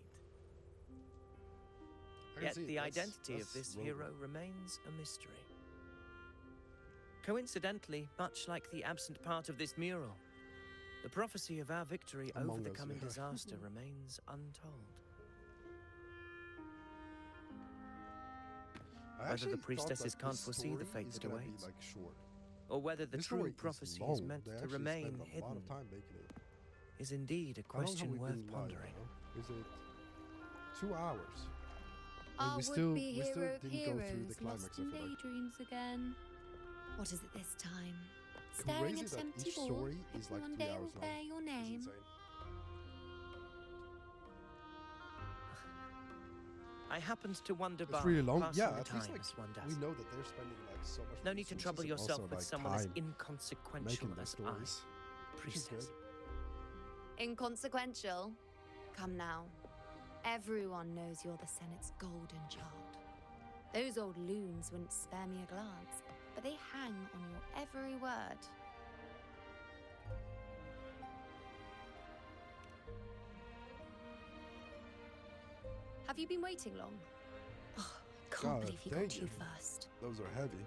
Yet the identity of this hero remains a mystery. Coincidentally, much like the absent part of this mural, the prophecy of our victory over the coming disaster remains untold. Whether the priestesses can't foresee the fate that awaits, or whether the true prophecy is meant to remain hidden, is indeed a question worth pondering. Is it 2 hours? Our we still would-be didn't hero go of through the heroes climax. lost I in feel like. daydreams again. What is it this time? Staring Crazy at that an empty each wall, story is hoping like one 3 day hours will long. bear your It's name. insane. I happened to wander by, It's really long. passing Yeah, the at least time like as one does. we know that they're spending like so much. No need to trouble resources and yourself also, with like, someone as time inconsequential making the as stories, I, which is good. priestess. Inconsequential? Come now. Everyone knows you're the Senate's golden child. Those old loons wouldn't spare me a glance, but they hang on your every word. Have you been waiting long? Oh, I can't believe you got you first. Those are heavy.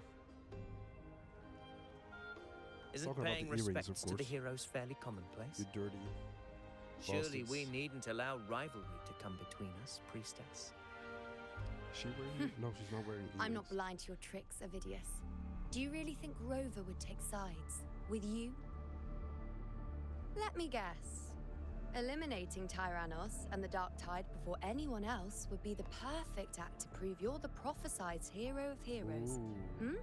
Isn't Talking about paying the earrings, respects of to the course. heroes fairly commonplace? You dirty. Surely we bastards. needn't allow rivalry to come between us, priestess. She wearing? No, she's not wearing. I'm not earrings. blind to your tricks, Ovidius. Do you really think Rover would take sides? With you? Let me guess. Eliminating Tyrannos and the Dark Tide before anyone else would be the perfect act to prove you're the prophesied hero of heroes. Ooh.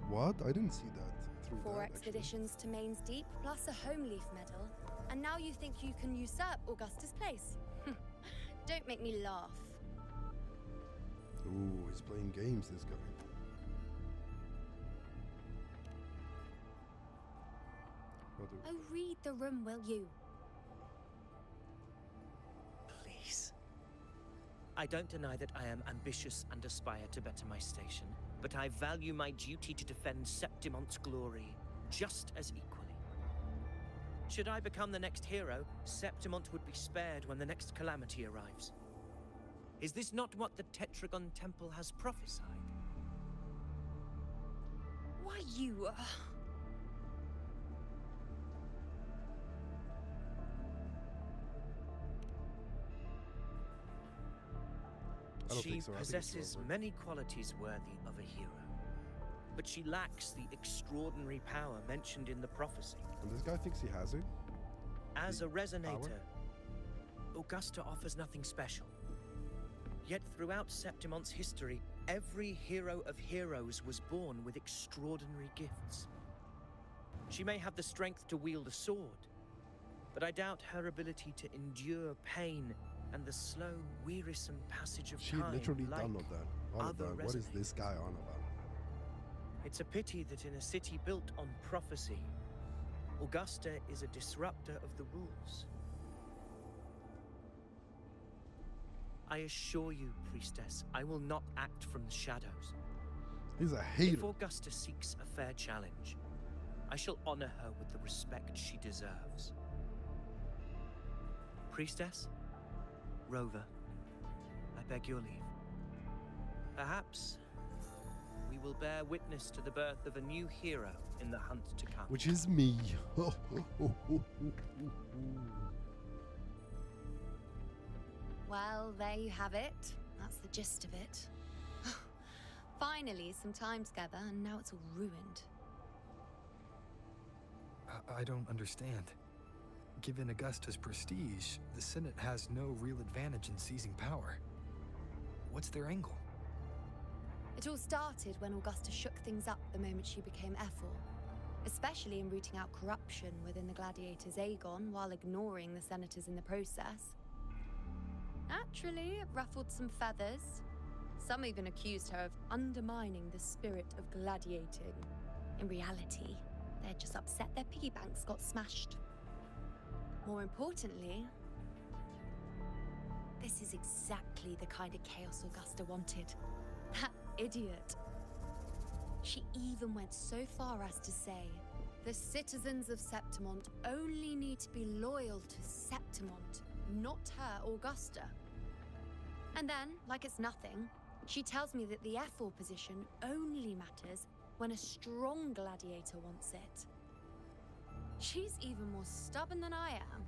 What? I didn't see that. Through 4 that, expeditions to Main's Deep, plus a home leaf medal. And now you think you can usurp Augusta's place? Don't make me laugh. Actually. Ooh, he's playing games, this guy. Oh, read the room, will you? Please. I don't deny that I am ambitious and aspire to better my station, but I value my duty to defend Septimont's glory just as equally. Should I become the next hero, Septimont would be spared when the next calamity arrives. Is this not what the Tetragon Temple has prophesied? Why, you... She possesses many qualities worthy of a hero, but she lacks the extraordinary power mentioned in the prophecy. And this guy thinks he has it? As a resonator, power? Augusta offers nothing special. Yet throughout Septimont's history, every hero of heroes was born with extraordinary gifts. She may have the strength to wield a sword, but I doubt her ability to endure pain and the slow, wearisome passage of She time literally like done all of that. What is this guy on about? It's a pity that in a city built on prophecy, Augusta is a disruptor of the rules. I assure you, priestess, I will not act from the shadows. He's a hater. If Augusta seeks a fair challenge, I shall honor her with the respect she deserves. Priestess, Rover, I beg your leave. Perhaps we will bear witness to the birth of a new hero in the hunt to come. Which is me. Well, there you have it. That's the gist of it. Finally, some time together, and now it's all ruined. I don't understand. Given Augusta's prestige, the Senate has no real advantage in seizing power. What's their angle? It all started when Augusta shook things up the moment she became Ephor, especially in rooting out corruption within the gladiators' Aegon while ignoring the senators in the process. Naturally, it ruffled some feathers. Some even accused her of undermining the spirit of gladiating. In reality, they're just upset their piggy banks got smashed. More importantly, this is exactly the kind of chaos Augusta wanted. That idiot. She even went so far as to say, the citizens of Septimont only need to be loyal to Septimont, not her, Augusta. And then, like it's nothing, she tells me that the Ephor position only matters when a strong gladiator wants it. She's even more stubborn than I am.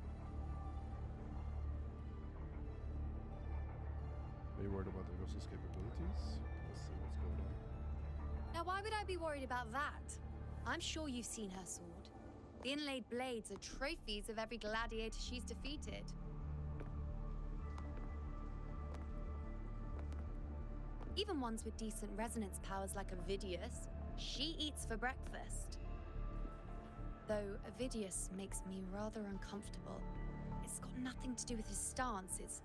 Are you worried about Augusta's capabilities? Let's see what's going on. Now, why would I be worried about that? I'm sure you've seen her sword. The inlaid blades are trophies of every gladiator she's defeated. Even ones with decent resonance powers like Avidius, she eats for breakfast. Though Avidius makes me rather uncomfortable. It's got nothing to do with his stance, it's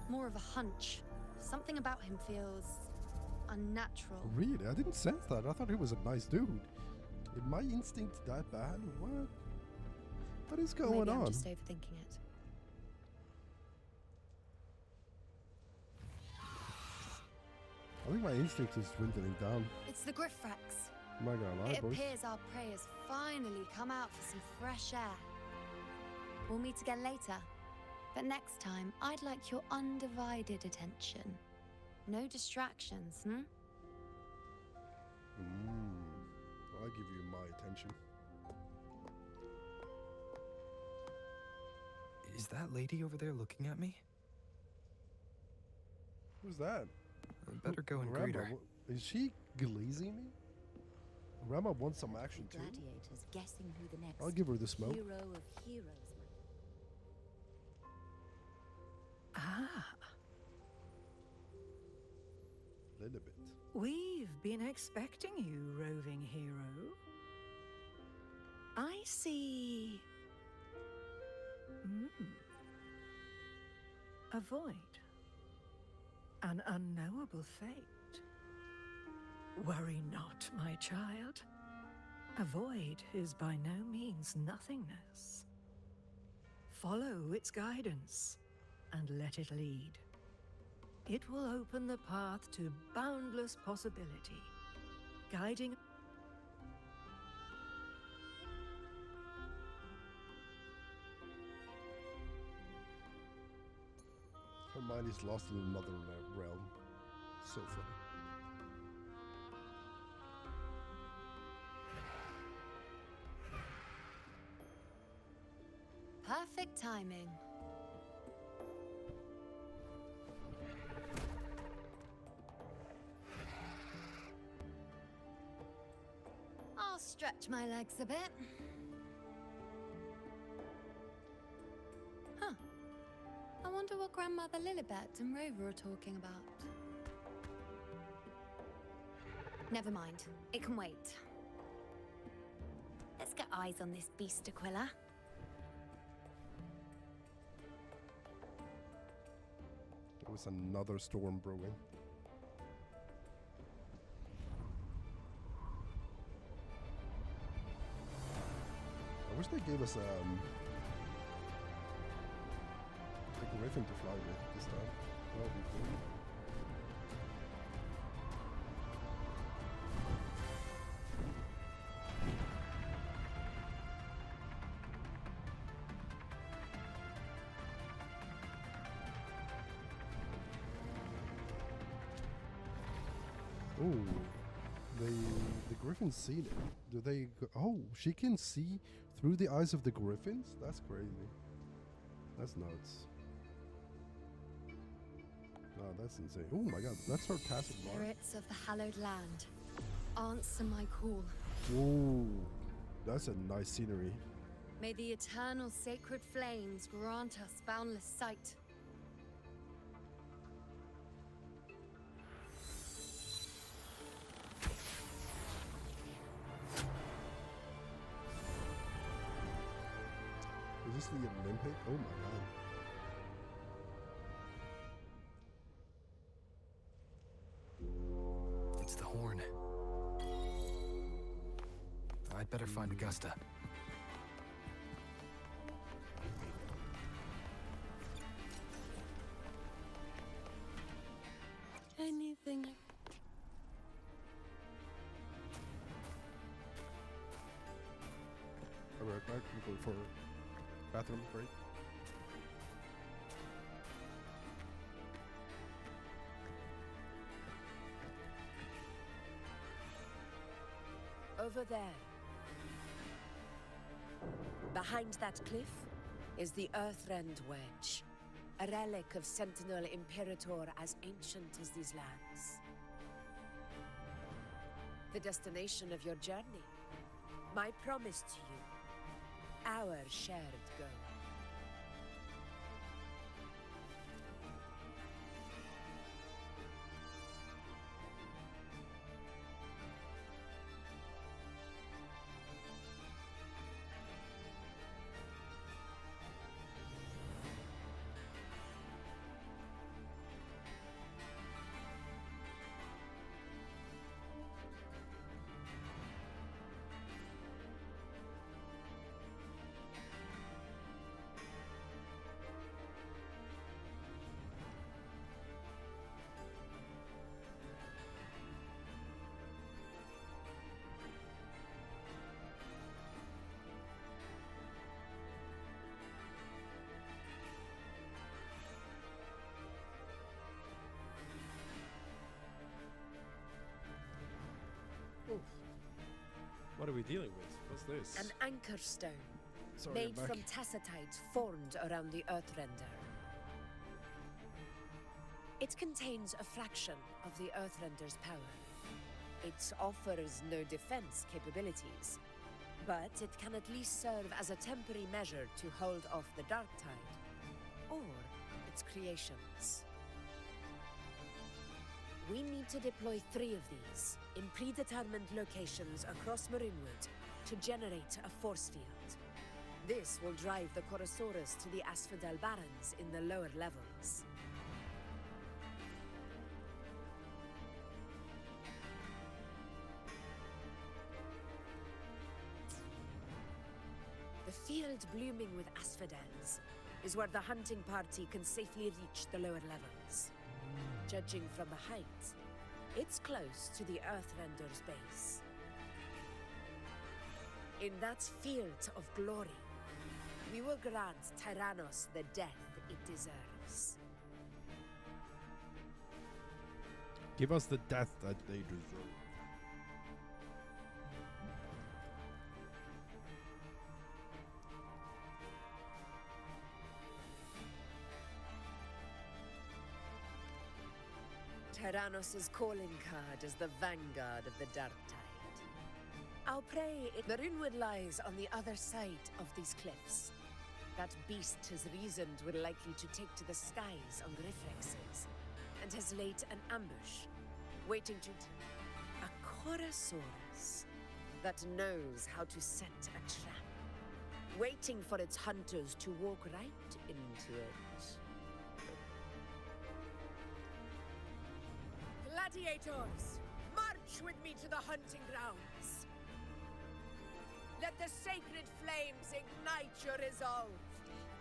more of a hunch. Something about him feels unnatural. Really? I didn't sense that. I thought he was a nice dude. Is my instinct that bad? What is going Maybe on? I'm just overthinking it. I think my instinct is dwindling down. It's the Griffrex. Am I gonna lie, It boys? appears our prey has finally come out for some fresh air. We'll meet again later. But next time, I'd like your undivided attention. No distractions, I'll give you my attention. Is that lady over there looking at me? Who's that? I better go and greet her. Is she glazing me? Rama wants some action too. Gladiators guessing who the next I'll give her the smoke. hero of heroes might. Ah, Little bit. we've been expecting you, roving hero. I see. A void. An unknowable fate. Worry not, my child. A void is by no means nothingness. Follow its guidance and let it lead. It will open the path to boundless possibility, guiding. Her mind is lost in another realm. So funny. Perfect timing. I'll stretch my legs a bit. Huh. I wonder what Grandmother Lilibet and Rover are talking about. Never mind. It can wait. Let's get eyes on this beast, Aquila. There was another storm brewing. I wish they gave us a griffin to fly with this time. That would be cool. Oh, the griffins see it. Do they? Oh, she can see through the eyes of the griffins. That's crazy. That's nuts. Oh, that's insane. Oh my God, that's her passive mark. Spirits of the hallowed land, answer my call. Whoa, that's a nice scenery. May the eternal sacred flames grant us boundless sight. seriously a limpet? Oh my god. It's the horn. I'd better find Augusta. Anything. I'll be right back. I'm going for bathroom break. Over there. Behind that cliff is the Earthrend Wedge, a relic of Sentinel Imperator as ancient as these lands. The destination of your journey, my promise to you, our shared goal. Oof. What are we dealing with? What's this? An anchor stone, Sorry, made I'm back. from tacitite formed around the Earthrender. It contains a fraction of the Earthrender's power. It offers no defense capabilities, but it can at least serve as a temporary measure to hold off the dark tide, or its creations. We need to deploy 3 of these in predetermined locations across Marinwood to generate a force field. This will drive the Chorosaurus to the Asphodel Barrens in the lower levels. The field blooming with asphodels is where the hunting party can safely reach the lower levels. Judging from the height, it's close to the Earthrender's base. In that field of glory, we will grant Tyrannos the death it deserves. Give us the death that they deserve. Tyrannos' calling card is the vanguard of the Dark Tide. I'll pray it. Marinwood lies on the other side of these cliffs. That beast has reasoned we're likely to take to the skies on Griffrexes, and has laid an ambush, waiting to... A Chorosaurus that knows how to set a trap, waiting for its hunters to walk right into it. Gladiators, march with me to the hunting grounds. Let the sacred flames ignite your resolve.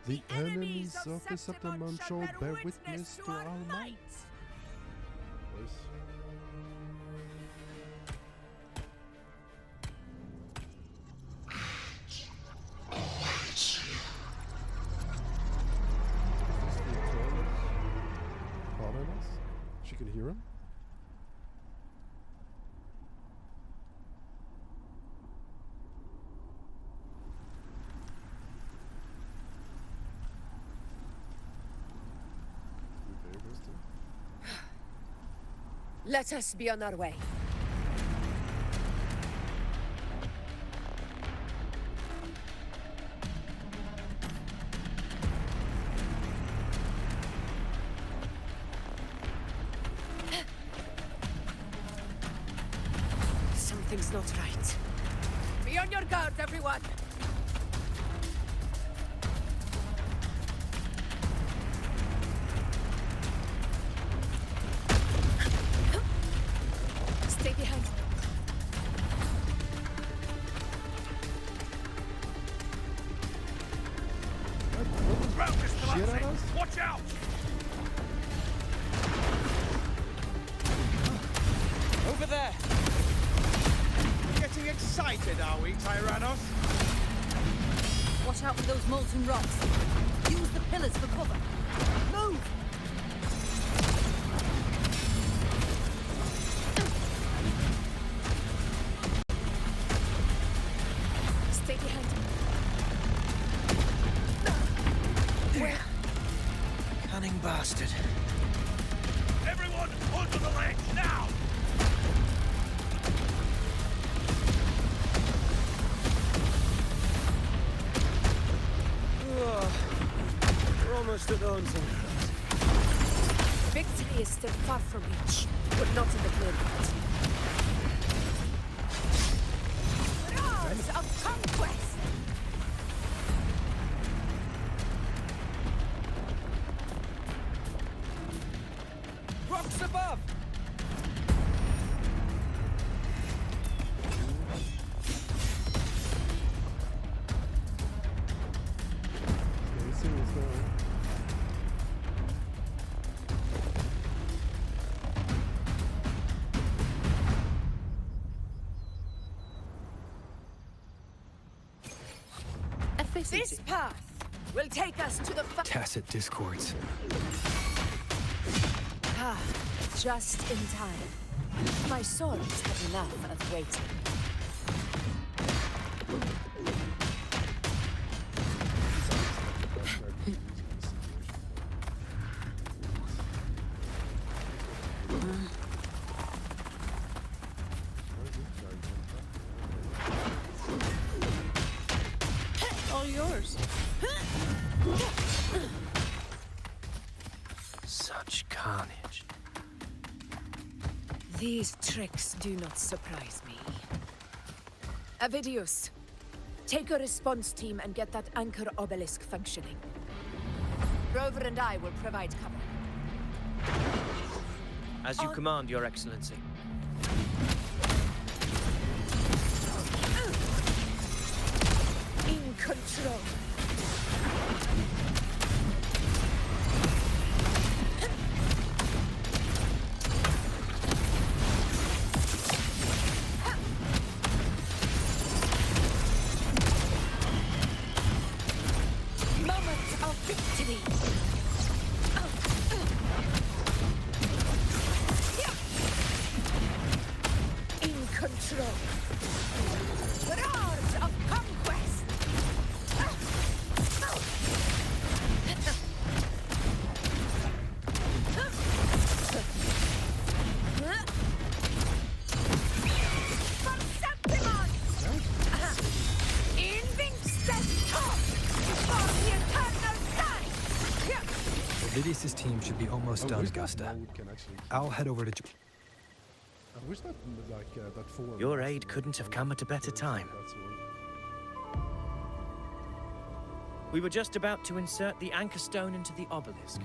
The enemies of the Septimum shall bear witness to our might. Voice. Calling us? She can hear him? Let us be on our way. Something's not right. Be on your guard, everyone! shit at us? Watch out! Over there! Getting excited, are we, Tyrannos? Watch out for those molten rocks. Use the pillars for cover. Move! Stay behind him. Where? Cunning bastard. Everyone, onto the ledge, now! We're almost at the Onsen. Victory is still far from reach, but not in the clear cut. Roars of conquest! Rocks above! Okay, let's see what's going on. This path will take us to the Tacit discords. Ah, just in time. My swords had enough of waiting. All yours. Such carnage. These tricks do not surprise me. Avidius, take a response team and get that anchor obelisk functioning. Rover and I will provide cover. As you command, Your Excellency. In control. Moment of victory. In control. Roars of conquest. Vidius' team should be almost done, Augusta. I'll head over to... I wish that, like, that form... Your aid couldn't have come at a better time. We were just about to insert the anchor stone into the obelisk.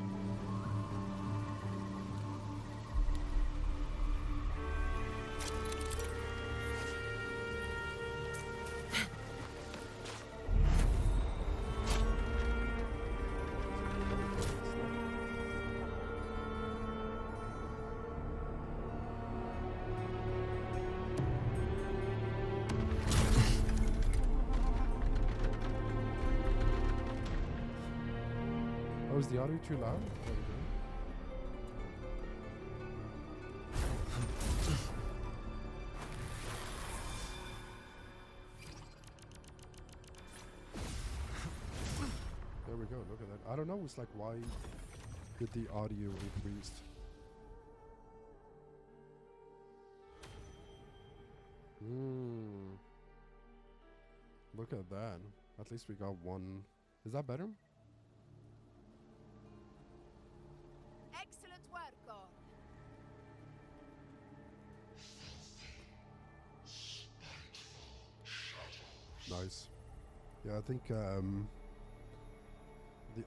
Oh, is the audio too loud? There we go, look at that. I don't know, it's like, why did the audio increase? Look at that. At least we got one. Is that better? Excellent work, Gorn. Nice. Yeah, I think the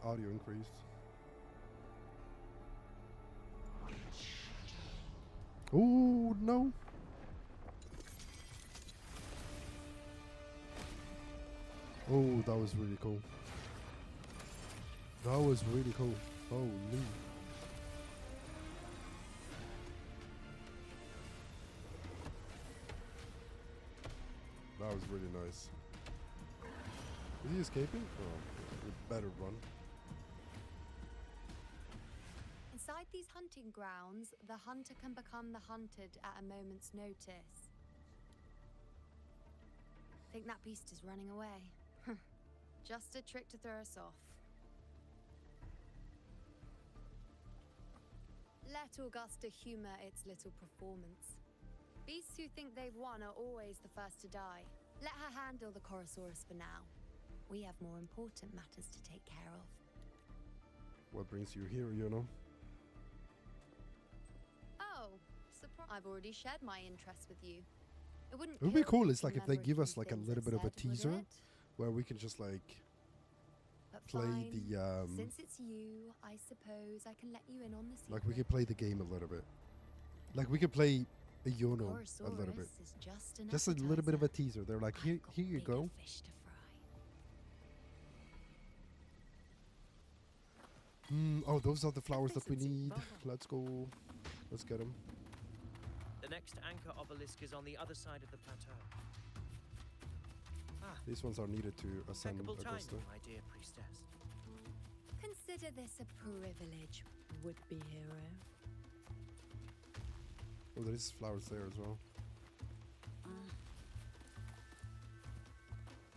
audio increased. Oh no! Oh, that was really cool. That was really cool. Holy. That was really nice. Is he escaping? Oh, we better run. Inside these hunting grounds, the hunter can become the hunted at a moment's notice. Think that beast is running away. Just a trick to throw us off. Let Augusta humor its little performance. Beasts who think they've won are always the first to die. Let her handle the Chorosaurus for now. We have more important matters to take care of. What brings you here, you know? Oh, surprise. I've already shared my interest with you. It wouldn't It would be kill cool. to It's like if they remember give few us like a things little I bit of a said, would teaser it? where we can just like But play fine. the Since it's you, I suppose I can let you in on the secret. like we could play the game a little bit. Like we could play a Yono a little bit. Chorosaurus is just an Just a little bit of a appetizer. teaser. They're like, here you Bigger go. fish to fry. Oh, those are the flowers that we need. Let's go. Let's get them. The next anchor obelisk is on the other side of the plateau. Ah, These ones are needed to ascend impeccable Augusta. timing, my dear priestess. Consider this a privilege, would-be hero. Oh, there's flowers there as well.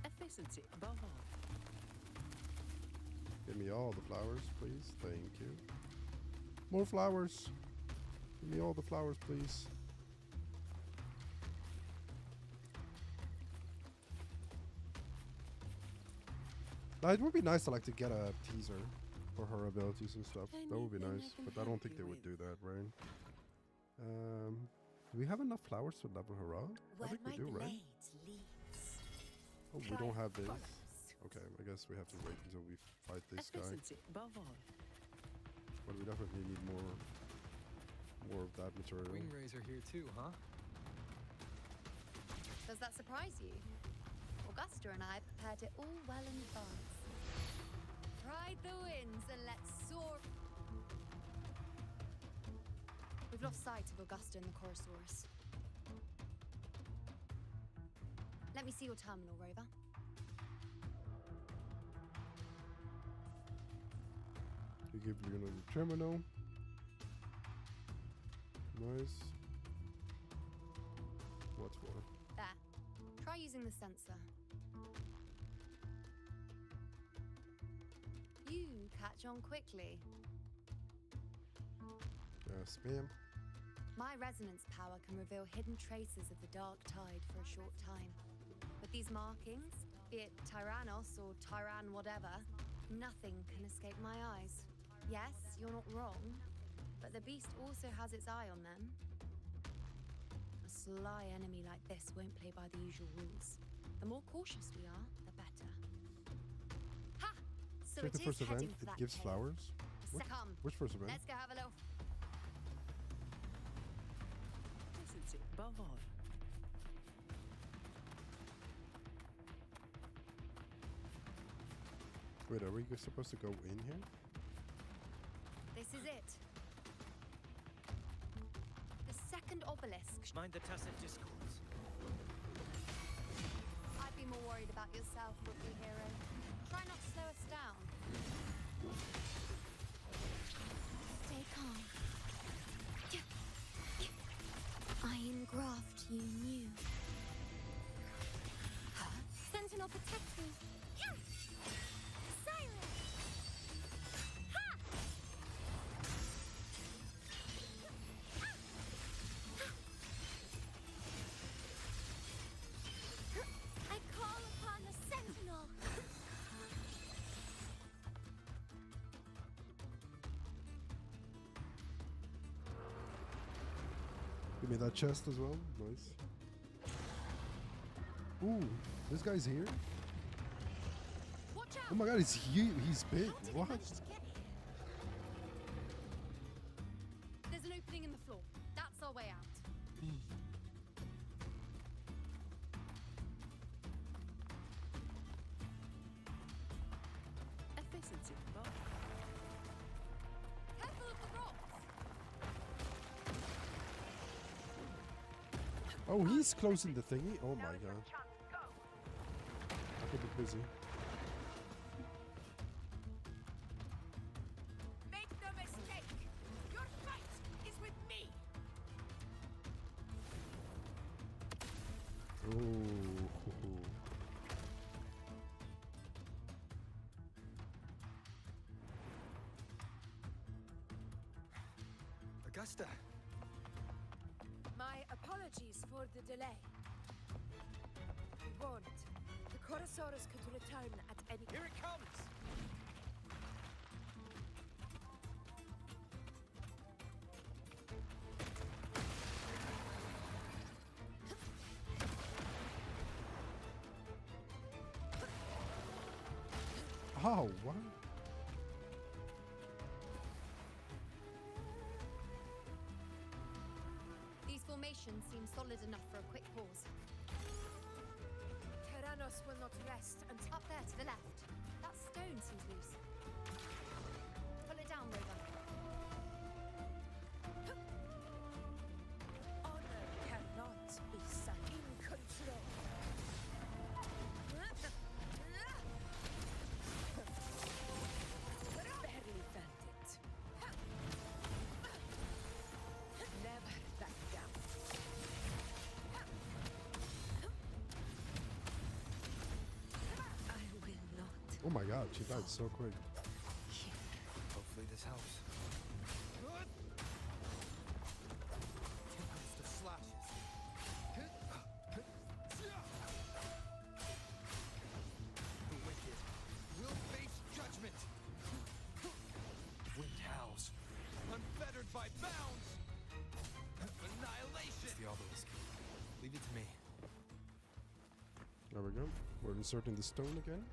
Efficiency above all. Give me all the flowers, please. Thank you. More flowers. Give me all the flowers, please. Now, it would be nice to like to get a teaser for her abilities and stuff. That would be nice, but I don't think they would do that, right? Do we have enough flowers to level her up? I think we do, right? Oh, we don't have this. Okay, I guess we have to wait until we fight this guy. Efficiency above all. But we definitely need more of that material. Wing Razor here too, huh? Does that surprise you? Augusta and I prepared it all well in advance. Ride the winds and let's soar. We've lost sight of Augusta and the Chorosaurus. Let me see your terminal, Rover. You give Luna the terminal. Nice. What for? There. Try using the sensor. You catch on quickly. Yes, ma'am. My resonance power can reveal hidden traces of the dark tide for a short time. With these markings, be it Tyrannos or Tyran whatever, nothing can escape my eyes. Yes, you're not wrong, but the beast also has its eye on them. A sly enemy like this won't play by the usual rules. The more cautious we are, the better. Ha! So Check the it first is event. heading for It that gives cave. flowers. Come. Which first event? Let's go have a little. Efficiency above all. Wait, are we supposed to go in here? This is it. The second obelisk. Mind the tacit discourse. I'd be more worried about yourself, would-be hero. Try not to slow us down. Stay calm. I engraft you new. Sentinel, protect me. Silence! Ha! I call upon the Sentinel. Give me that chest as well. Nice. Ooh, this guy's here. Watch out! Oh my god, he's huge. He's big. What? There's an opening in the floor. That's our way out. Efficiency above all. Oh, he's closing the thingy. Oh my god. I could be busy. Make no mistake. Your fight is with me. Ooh. Augusta. My apologies for the delay. We warned. The Chorosaurus could return at any... Here it comes! Oh, what? These formations seem solid enough for a quick pause. Tyrannos will not rest until... Up there to the left. That stone seems loose. Pull it down, Rover. Honor cannot be sunk in control. Barely felt it. Never back down. I will not. Oh my god, she died so quick. Hopefully this helps. Tempest of slashes. The wicked will face judgment. Wind howls, unfettered by bounds. Annihilation. It's the obelisk. Leave it to me. There we go. We're inserting the stone again.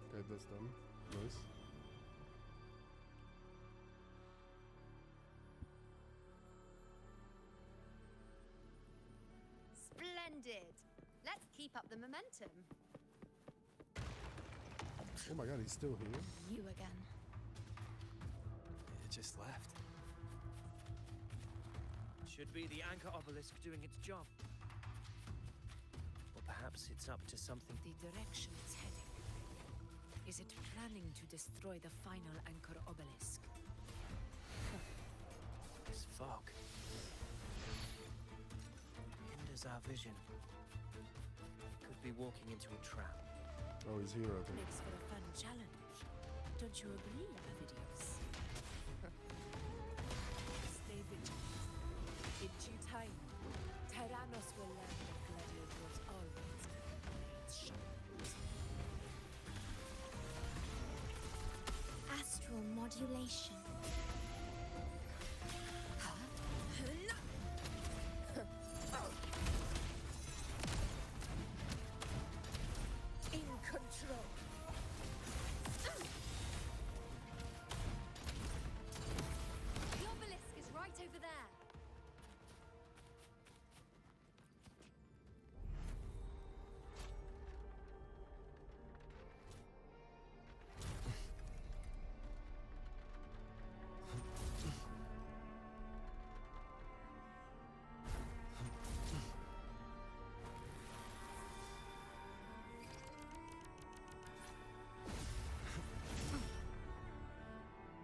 Okay, that's done. Nice. Splendid. Let's keep up the momentum. Oh my god, he's still here. You again. It just left. Should be the anchor obelisk doing its job. Or perhaps it's up to something. The direction it's heading. Is it planning to destroy the final anchor obelisk? This fog hinders our vision. Could be walking into a trap. Oh, he's here, I think. Makes for a fun challenge. Don't you agree, Avidios? Stay vigilant. In due time, Tyrannos will learn that gladiators always need shadows. Astral modulation. In control. The obelisk is right over there.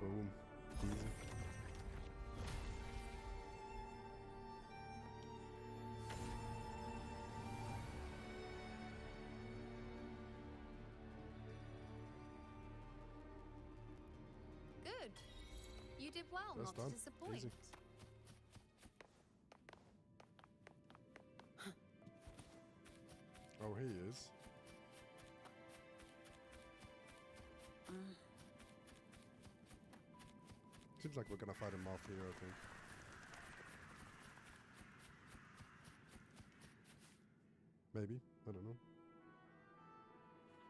Boom. Easy. Good. You did well That's not done. to disappoint. Easy. Oh, he is. Seems like we're gonna fight him off here, I think. Maybe. I don't know.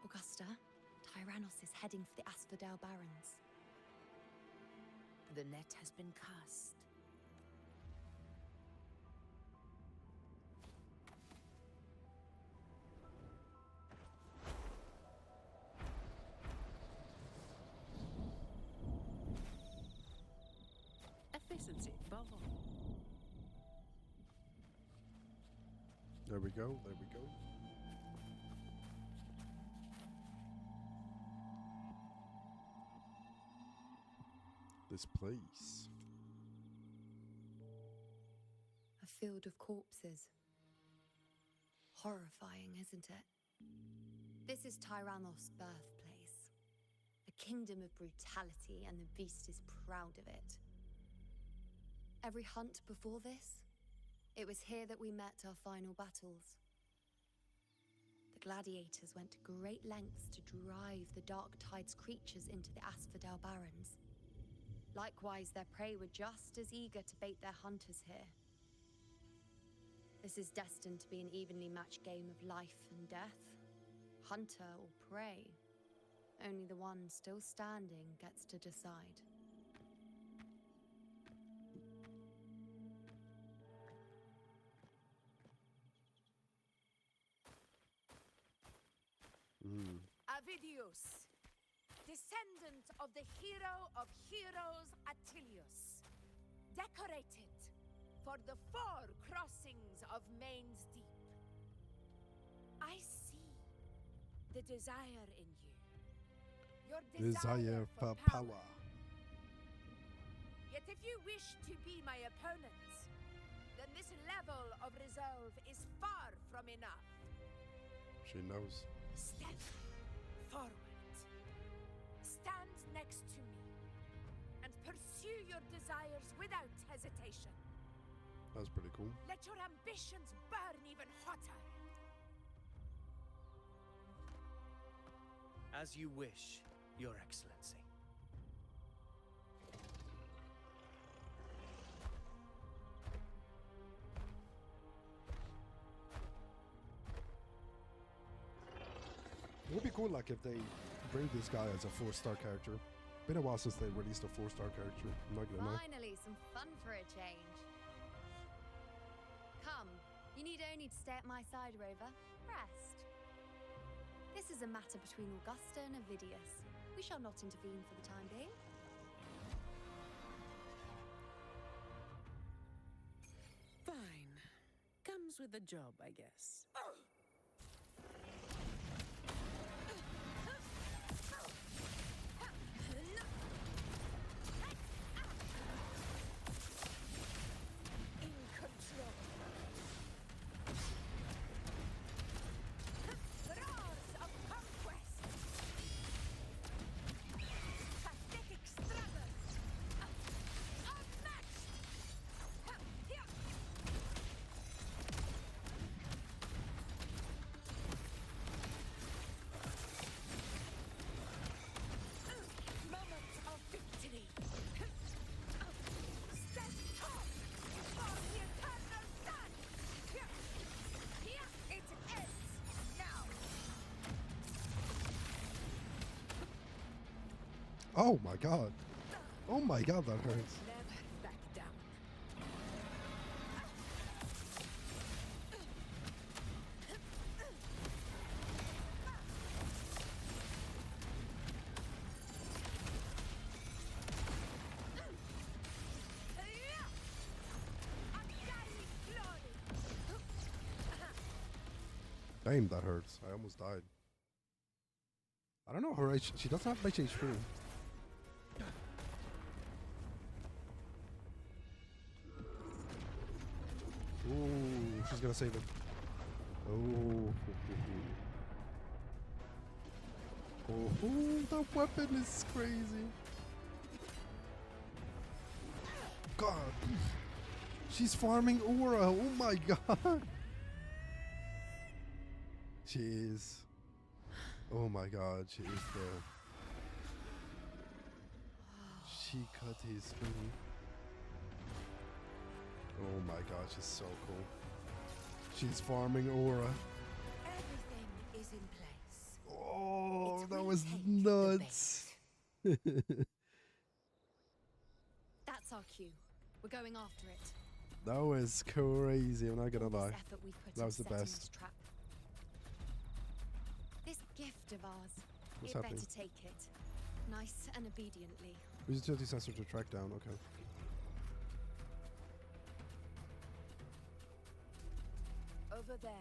Augusta, Tyrannos is heading for the Asphodel Barrens. The net has been cast. Efficiency, above all. There we go, there we go. This place. A field of corpses. Horrifying, isn't it? This is Tyrannos' birthplace. A kingdom of brutality, and the beast is proud of it. Every hunt before this, it was here that we met our final battles. The gladiators went to great lengths to drive the Dark Tide's creatures into the Asphodel Barrens. Likewise, their prey were just as eager to bait their hunters here. This is destined to be an evenly matched game of life and death. Hunter or prey. Only the one still standing gets to decide. Avidius, descendant of the hero of heroes Attilius, decorated for the 4 crossings of Main's Deep. I see the desire in you. Your desire for power. Yet if you wish to be my opponent, then this level of resolve is far from enough. She knows. Step forward. Stand next to me and pursue your desires without hesitation. That's pretty cool. Let your ambitions burn even hotter. As you wish, Your Excellency. It would be cool, like, if they bring this guy as a 4-star character. Been a while since they released a 4-star character. I'm not gonna lie. Finally, some fun for a change. Come, you need only to stay at my side, Rover. Rest. This is a matter between Augusta and Avidius. We shall not intervene for the time being. Fine. Comes with the job, I guess. Oh my god. Oh my god, that hurts. Never back down. Damn, that hurts. I almost died. I don't know her H. She doesn't have much HP. Ooh, she's gonna save it. Oh, oh, that weapon is crazy. God, she's farming aura. Oh my god. She is. Oh my god, she is the. She cut his spoon. Oh my god, she's so cool. She's farming aura. Everything is in place. Oh, that That was nuts. That's our cue. We're going after it. That was crazy, I'm not gonna lie. This effort we put That was the into setting best. this trap. This gift of ours. What's It happening? better take it. Nice and obediently. Use utility sensor to track down, okay. Over there.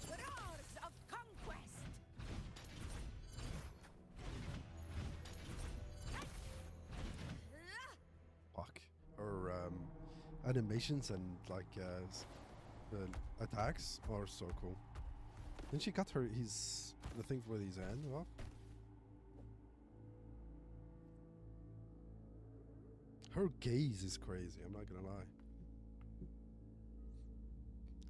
Roars of conquest. Fuck. Or animations and like attacks are so cool. Then she got the thing with his hand off. Her gaze is crazy, I'm not gonna lie.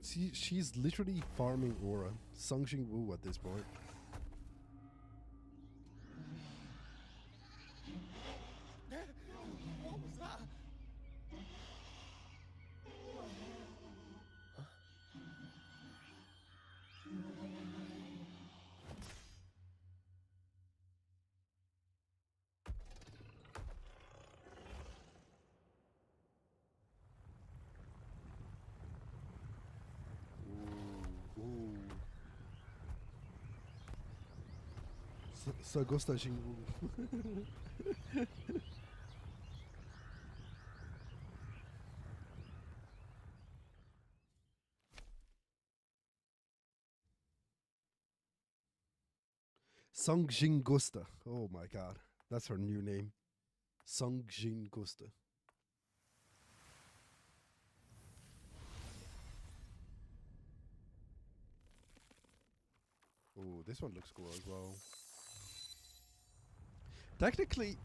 See, she's literally farming aura, Sungjin Wu at this point. What was that? Ooh. Augusta Shingu. Sungjin Gusta. Oh my god. That's her new name. Sungjin Gusta. Oh, this one looks cool as well. Technically,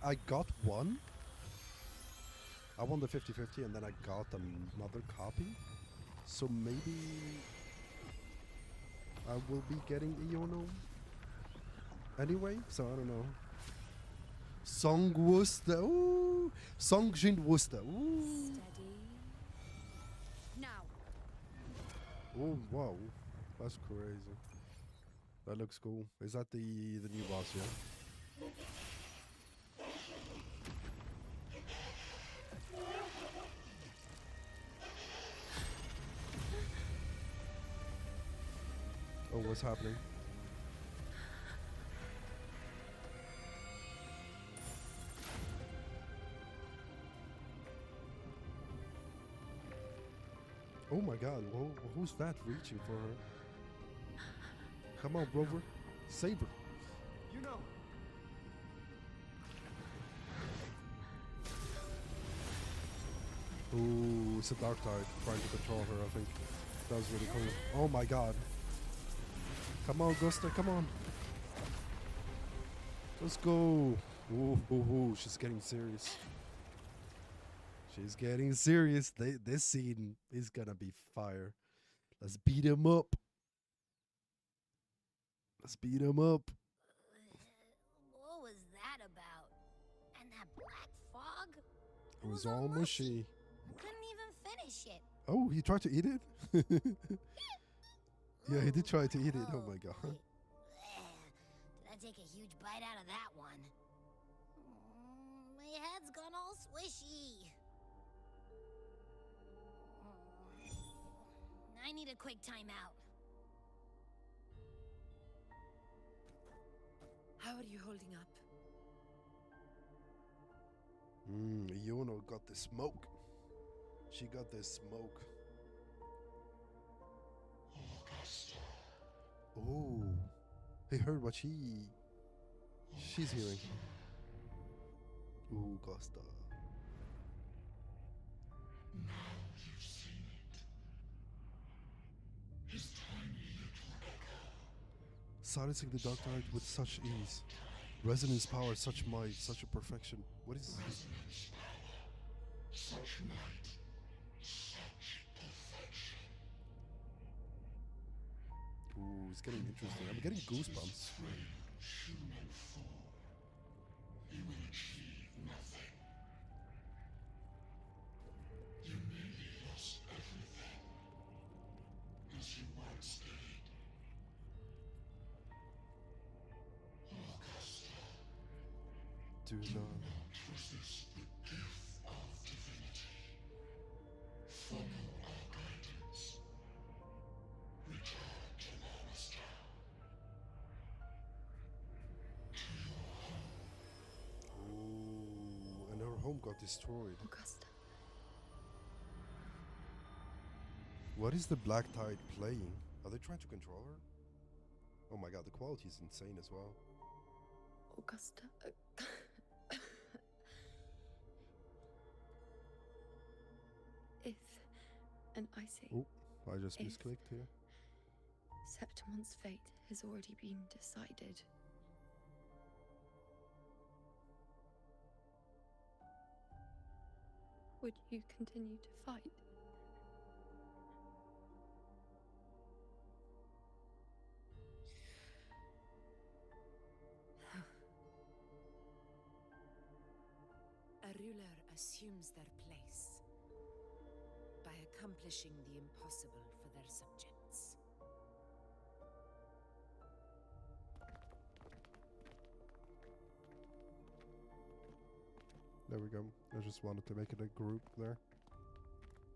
I got one. I won the 50-50 and then I got another copy. So maybe I will be getting Iono anyway, so I don't know. Song Worcester. Ooh. Songjin Worcester. Ooh. Steady. Now. Oh, wow. That's crazy. That looks cool. Is that the new boss, yeah? Oh, what's happening? Oh my god, who's that reaching for her? Come on, Rover. Save her. You know. Ooh, it's a Dark Tide trying to control her, I think. That was really cool. Oh my god. Come on, Augusta, come on. Let's go. Ooh, ooh, ooh, she's getting serious. She's getting serious. This scene is gonna be fire. Let's beat him up. Let's beat him up. What was that about? And that black fog? It was all mushy. I couldn't even finish it. Oh, he tried to eat it? Yeah, he did try to eat it. Oh my god. Did I take a huge bite out of that one? My head's gone all swishy. I need a quick timeout. How are you holding up? Iono got the smoke. She got the smoke. Augusta. Oh, he heard what she's hearing. Ooh, Augusta. Now you've seen it. His tiny little echo. Silencing the Dark Tide with such ease. Resonance power, such might, such a perfection. What is this? Resonance power. Such might. Such perfection. Ooh, it's getting interesting. I'm getting goosebumps. He will achieve nothing. You nearly lost everything, as you once did. Augusta, Do not resist the gift of divinity. Follow our guidance. Return to Augusta. To your home. Ooh, and her home got destroyed. Augusta. What is the Black Tide playing? Are they trying to control her? Oh my god, the quality is insane as well. Augusta. If, and I say, Oh, I just if misclicked here. Septimon's fate has already been decided. Would you continue to fight? A ruler assumes their place by accomplishing the impossible for their subjects. There we go. I just wanted to make it a group there.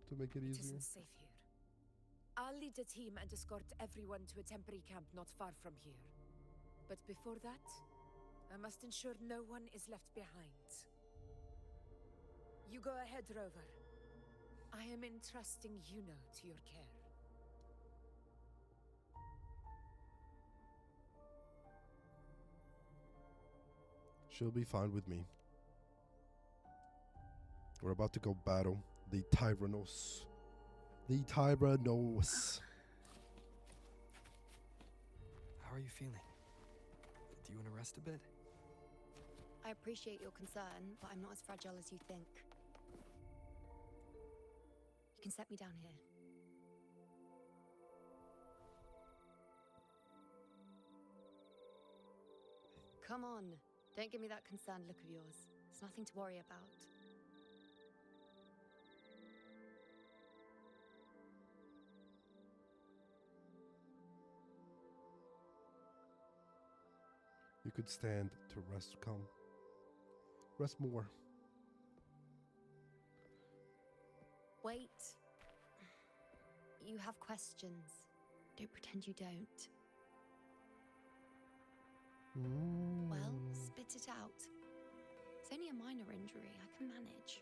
To make it It easier. isn't safe here. I'll lead a team and escort everyone to a temporary camp not far from here. But before that, I must ensure no one is left behind. You go ahead, Rover. I am entrusting Yuno to your care. She'll be fine with me. We're about to go battle the Tyrannos. The Tyrannos. How are you feeling? Do you want to rest a bit? I appreciate your concern, but I'm not as fragile as you think. You can set me down here. Come on, don't give me that concerned look of yours. There's nothing to worry about. You could stand to rest. Come. Rest more. Wait. You have questions. Don't pretend you don't. Well, spit it out. It's only a minor injury. I can manage.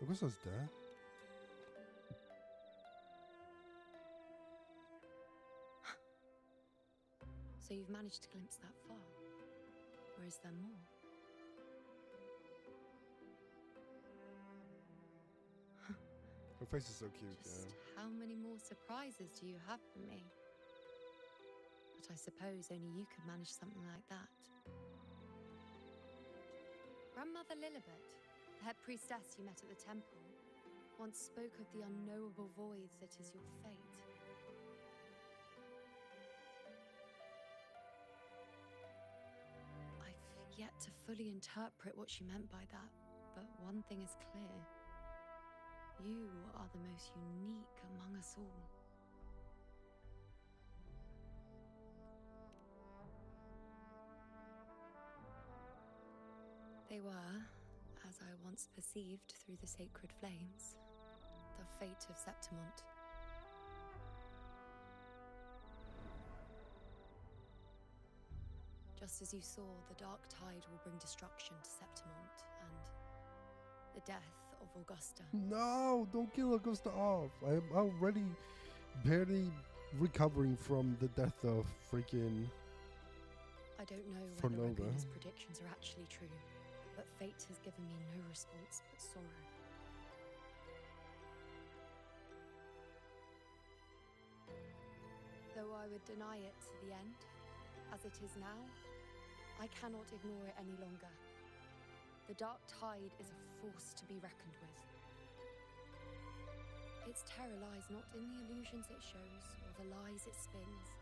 Augusta's dead. So you've managed to glimpse that far? Or is there more? Her face is so cute, Just how many more surprises do you have for me? But I suppose only you could manage something like that. Grandmother Lilibet, the head priestess you met at the temple, once spoke of the unknowable void that is your fate. I've yet to fully interpret what she meant by that, but one thing is clear. You are the most unique among us all. They were, as I once perceived through the sacred flames, the fate of Septimont. Just as you saw, the dark tide will bring destruction to Septimont and the death of Augusta. No, don't kill Augusta off. I'm already barely recovering from the death of freaking I don't know For whether Nova. Raguna's predictions are actually true, but fate has given me no response but sorrow. Though I would deny it to the end, as it is now, I cannot ignore it any longer. The dark tide is a force to be reckoned with. Its terror lies not in the illusions it shows or the lies it spins.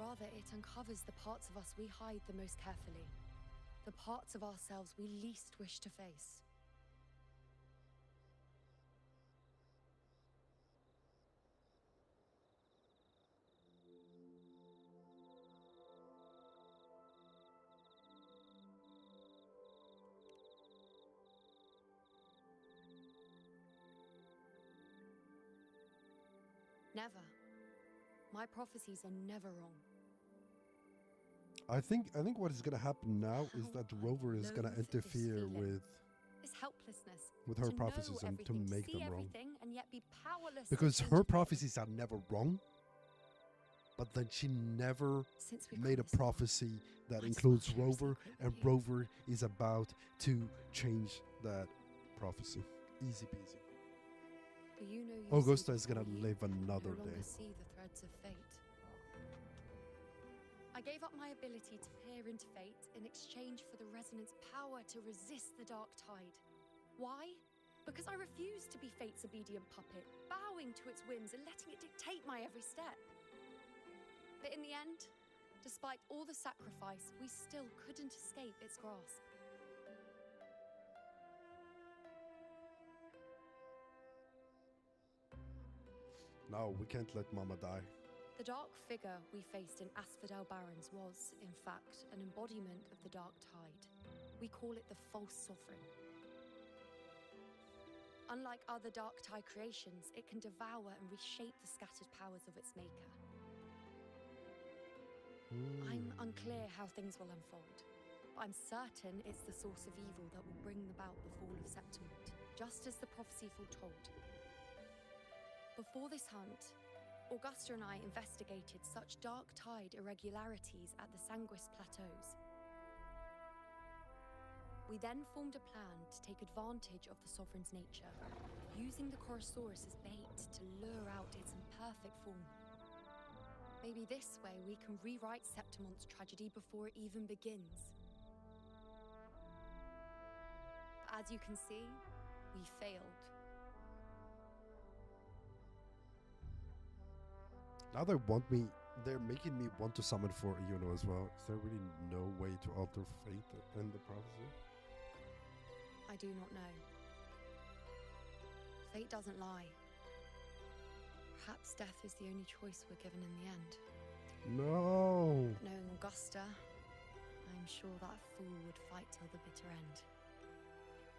Rather, it uncovers the parts of us we hide the most carefully, the parts of ourselves we least wish to face. Never. My prophecies are never wrong. I think what is gonna happen now is that Rover is gonna interfere with This helplessness. her to prophecies know and to everything, make see them wrong. everything, and yet be powerless to Because change her a thing. prophecies are never wrong, but then she never Since we made a got this far, prophecy that might as well includes share a Rover, secret and with you. Rover is about to change that prophecy. Easy peasy. Do you know you Augusta see is gonna before you live another no longer day. see the threads of fate. I gave up my ability to peer into fate in exchange for the resonance power to resist the dark tide. Why? Because I refused to be fate's obedient puppet, bowing to its whims and letting it dictate my every step. But in the end, despite all the sacrifice, we still couldn't escape its grasp. No, we can't let Mama die. The dark figure we faced in Asphodel Barrens was, in fact, an embodiment of the dark tide. We call it the false sovereign. Unlike other dark tide creations, it can devour and reshape the scattered powers of its maker. I'm unclear how things will unfold, but I'm certain it's the source of evil that will bring about the fall of Septimont, just as the prophecy foretold. Before this hunt, Augusta and I investigated such dark tide irregularities at the Sanguis Plateaus. We then formed a plan to take advantage of the Sovereign's nature, using the Chorosaurus as bait to lure out its imperfect form. Maybe this way we can rewrite Septimont's tragedy before it even begins. But as you can see, we failed. Now they're making me want to summon for Iono as well. Is there really no way to alter fate and the prophecy? I do not know. Fate doesn't lie. Perhaps death is the only choice we're given in the end. No! Knowing Augusta, I'm sure that fool would fight till the bitter end.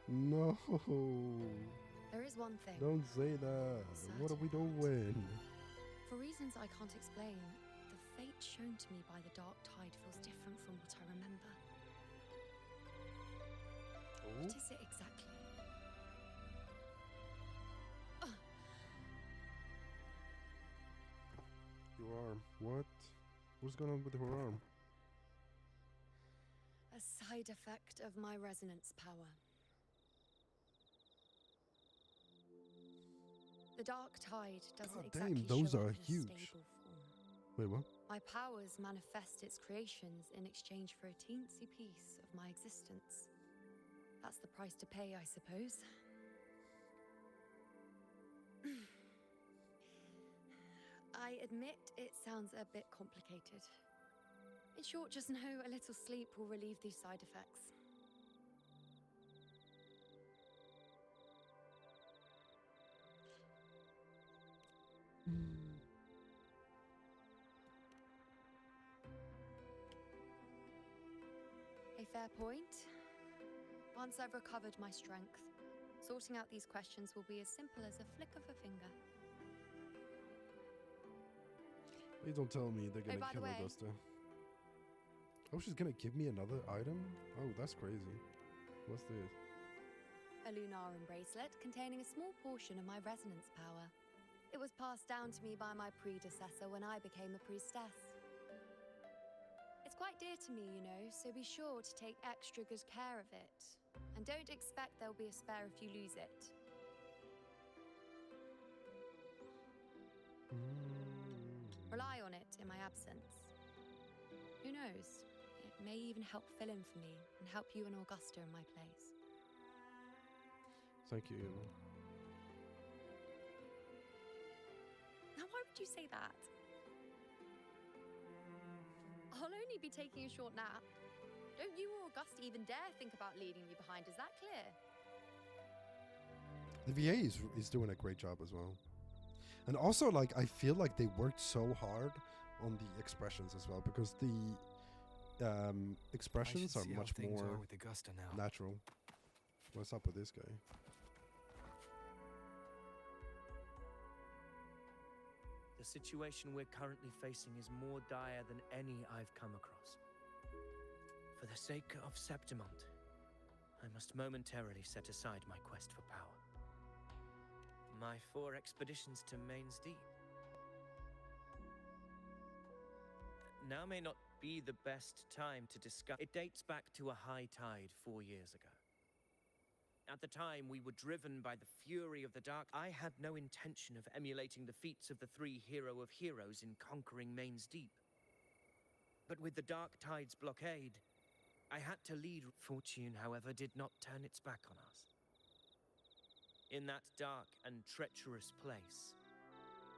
No! There is one thing. Don't say that. What are we doing? For reasons I can't explain, the fate shown to me by the dark tide feels different from what I remember. What is it exactly? Your arm. What? What's going on with her arm? A side effect of my resonance power. The dark tide doesn't exactly those show are up in a huge. stable form. Wait, what? My powers manifest its creations in exchange for a teensy piece of my existence. That's the price to pay, I suppose. I admit it sounds a bit complicated. In short, just know a little sleep will relieve these side effects. A fair point. Once I've recovered my strength, sorting out these questions will be as simple as a flick of a finger. Please don't tell me they're Oh, gonna by the kill way. Augusta. Oh, she's gonna give me another item? Oh, that's crazy. What's this? A Lunarum bracelet containing a small portion of my resonance power. It was passed down to me by my predecessor when I became a priestess. It's quite dear to me, you know, so be sure to take extra good care of it. And don't expect there'll be a spare if you lose it. Rely on it in my absence. Who knows? It may even help fill in for me and help you and Augusta in my place. Thank you. Now, why would you say that? I'll only be taking a short nap. Don't you or Augusta even dare think about leaving me behind, is that clear? The VA is doing a great job as well. And also, like, I feel like they worked so hard on the expressions as well, because the expressions are much more with Augusta now. natural. What's up with this guy? The situation we're currently facing is more dire than any I've come across. For the sake of Septimont, I must momentarily set aside my quest for power. My 4 expeditions to Main's Deep. Now may not be the best time to discuss. It dates back to a high tide 4 years ago. At the time, we were driven by the fury of the dark. I had no intention of emulating the feats of the 3 hero of heroes in conquering Main's Deep. But with the dark tide's blockade, I had to lead. Fortune, however, did not turn its back on us. In that dark and treacherous place,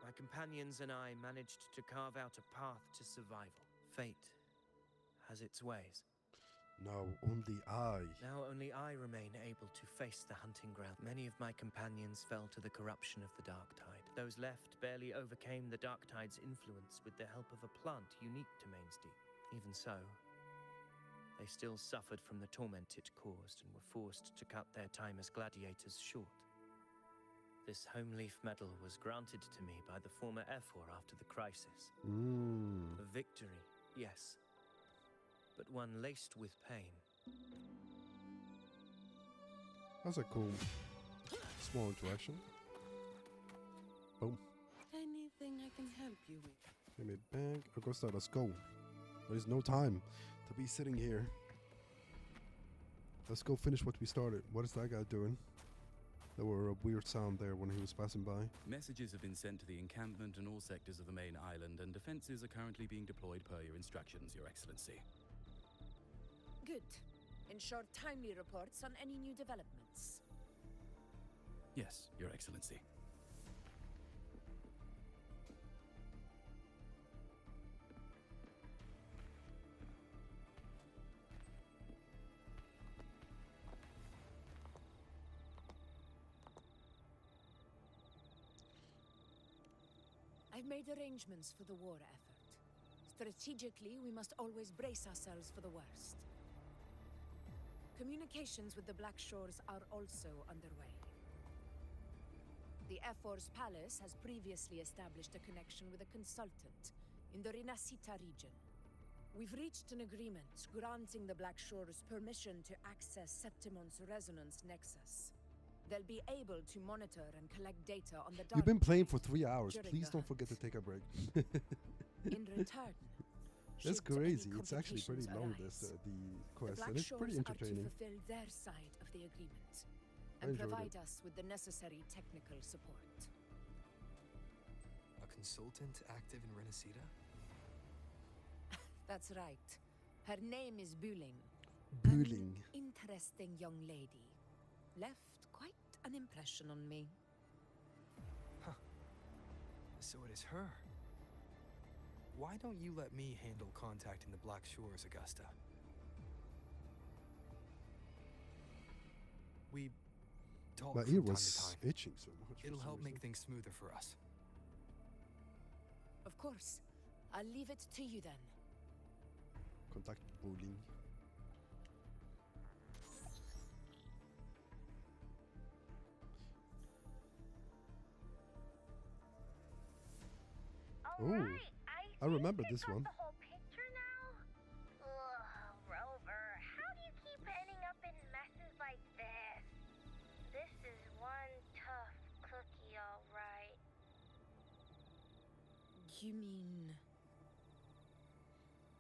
my companions and I managed to carve out a path to survival. Fate has its ways. No, only I. Now only I remain able to face the hunting ground. Many of my companions fell to the corruption of the Dark Tide. Those left barely overcame the Dark Tide's influence with the help of a plant unique to Main's Deep. Even so, they still suffered from the torment it caused and were forced to cut their time as gladiators short. This home leaf medal was granted to me by the former Ephor after the crisis. A victory, yes, but one laced with pain. That's a cool small interaction. Boom. Anything I can help you with? Give me a bag. Augusta, let's go. There's no time to be sitting here. Let's go finish what we started. What is that guy doing? There were a weird sound there when he was passing by. Messages have been sent to the encampment and all sectors of the main island, and defenses are currently being deployed per your instructions, Your Excellency. Good. Ensure timely reports on any new developments. Yes, Your Excellency. I've made arrangements for the war effort. Strategically, we must always brace ourselves for the worst. Communications with the Black Shores are also underway. The Ephor's palace has previously established a connection with a consultant in the Rinascita region. We've reached an agreement granting the Black Shores permission to access Septimon's resonance nexus. They'll be able to monitor and collect data on the dark. You've been playing for 3 hours. during Please the don't forget to take a break. In return, That's should any crazy. It's actually pretty long, complications this the the quest, Black and it's pretty Shores are entertaining. to fulfill their side of the agreement I and enjoyed provide it. us with the necessary technical support. A consultant active in Renacida? That's right. Her name is Buling. Buling. Interesting young lady. Left quite an impression on me. So it is her. Why don't you let me handle contacting the Black Shores, Augusta? We talk My from ear time was to time. itching so much. for It'll some help make reason. things smoother for us. Of course. I'll leave it to you then. Contact Buling. Oh, I remember this one. The whole picture now? Ugh, Rover, how do you keep ending up in messes like this? This is one tough cookie, all right. You mean...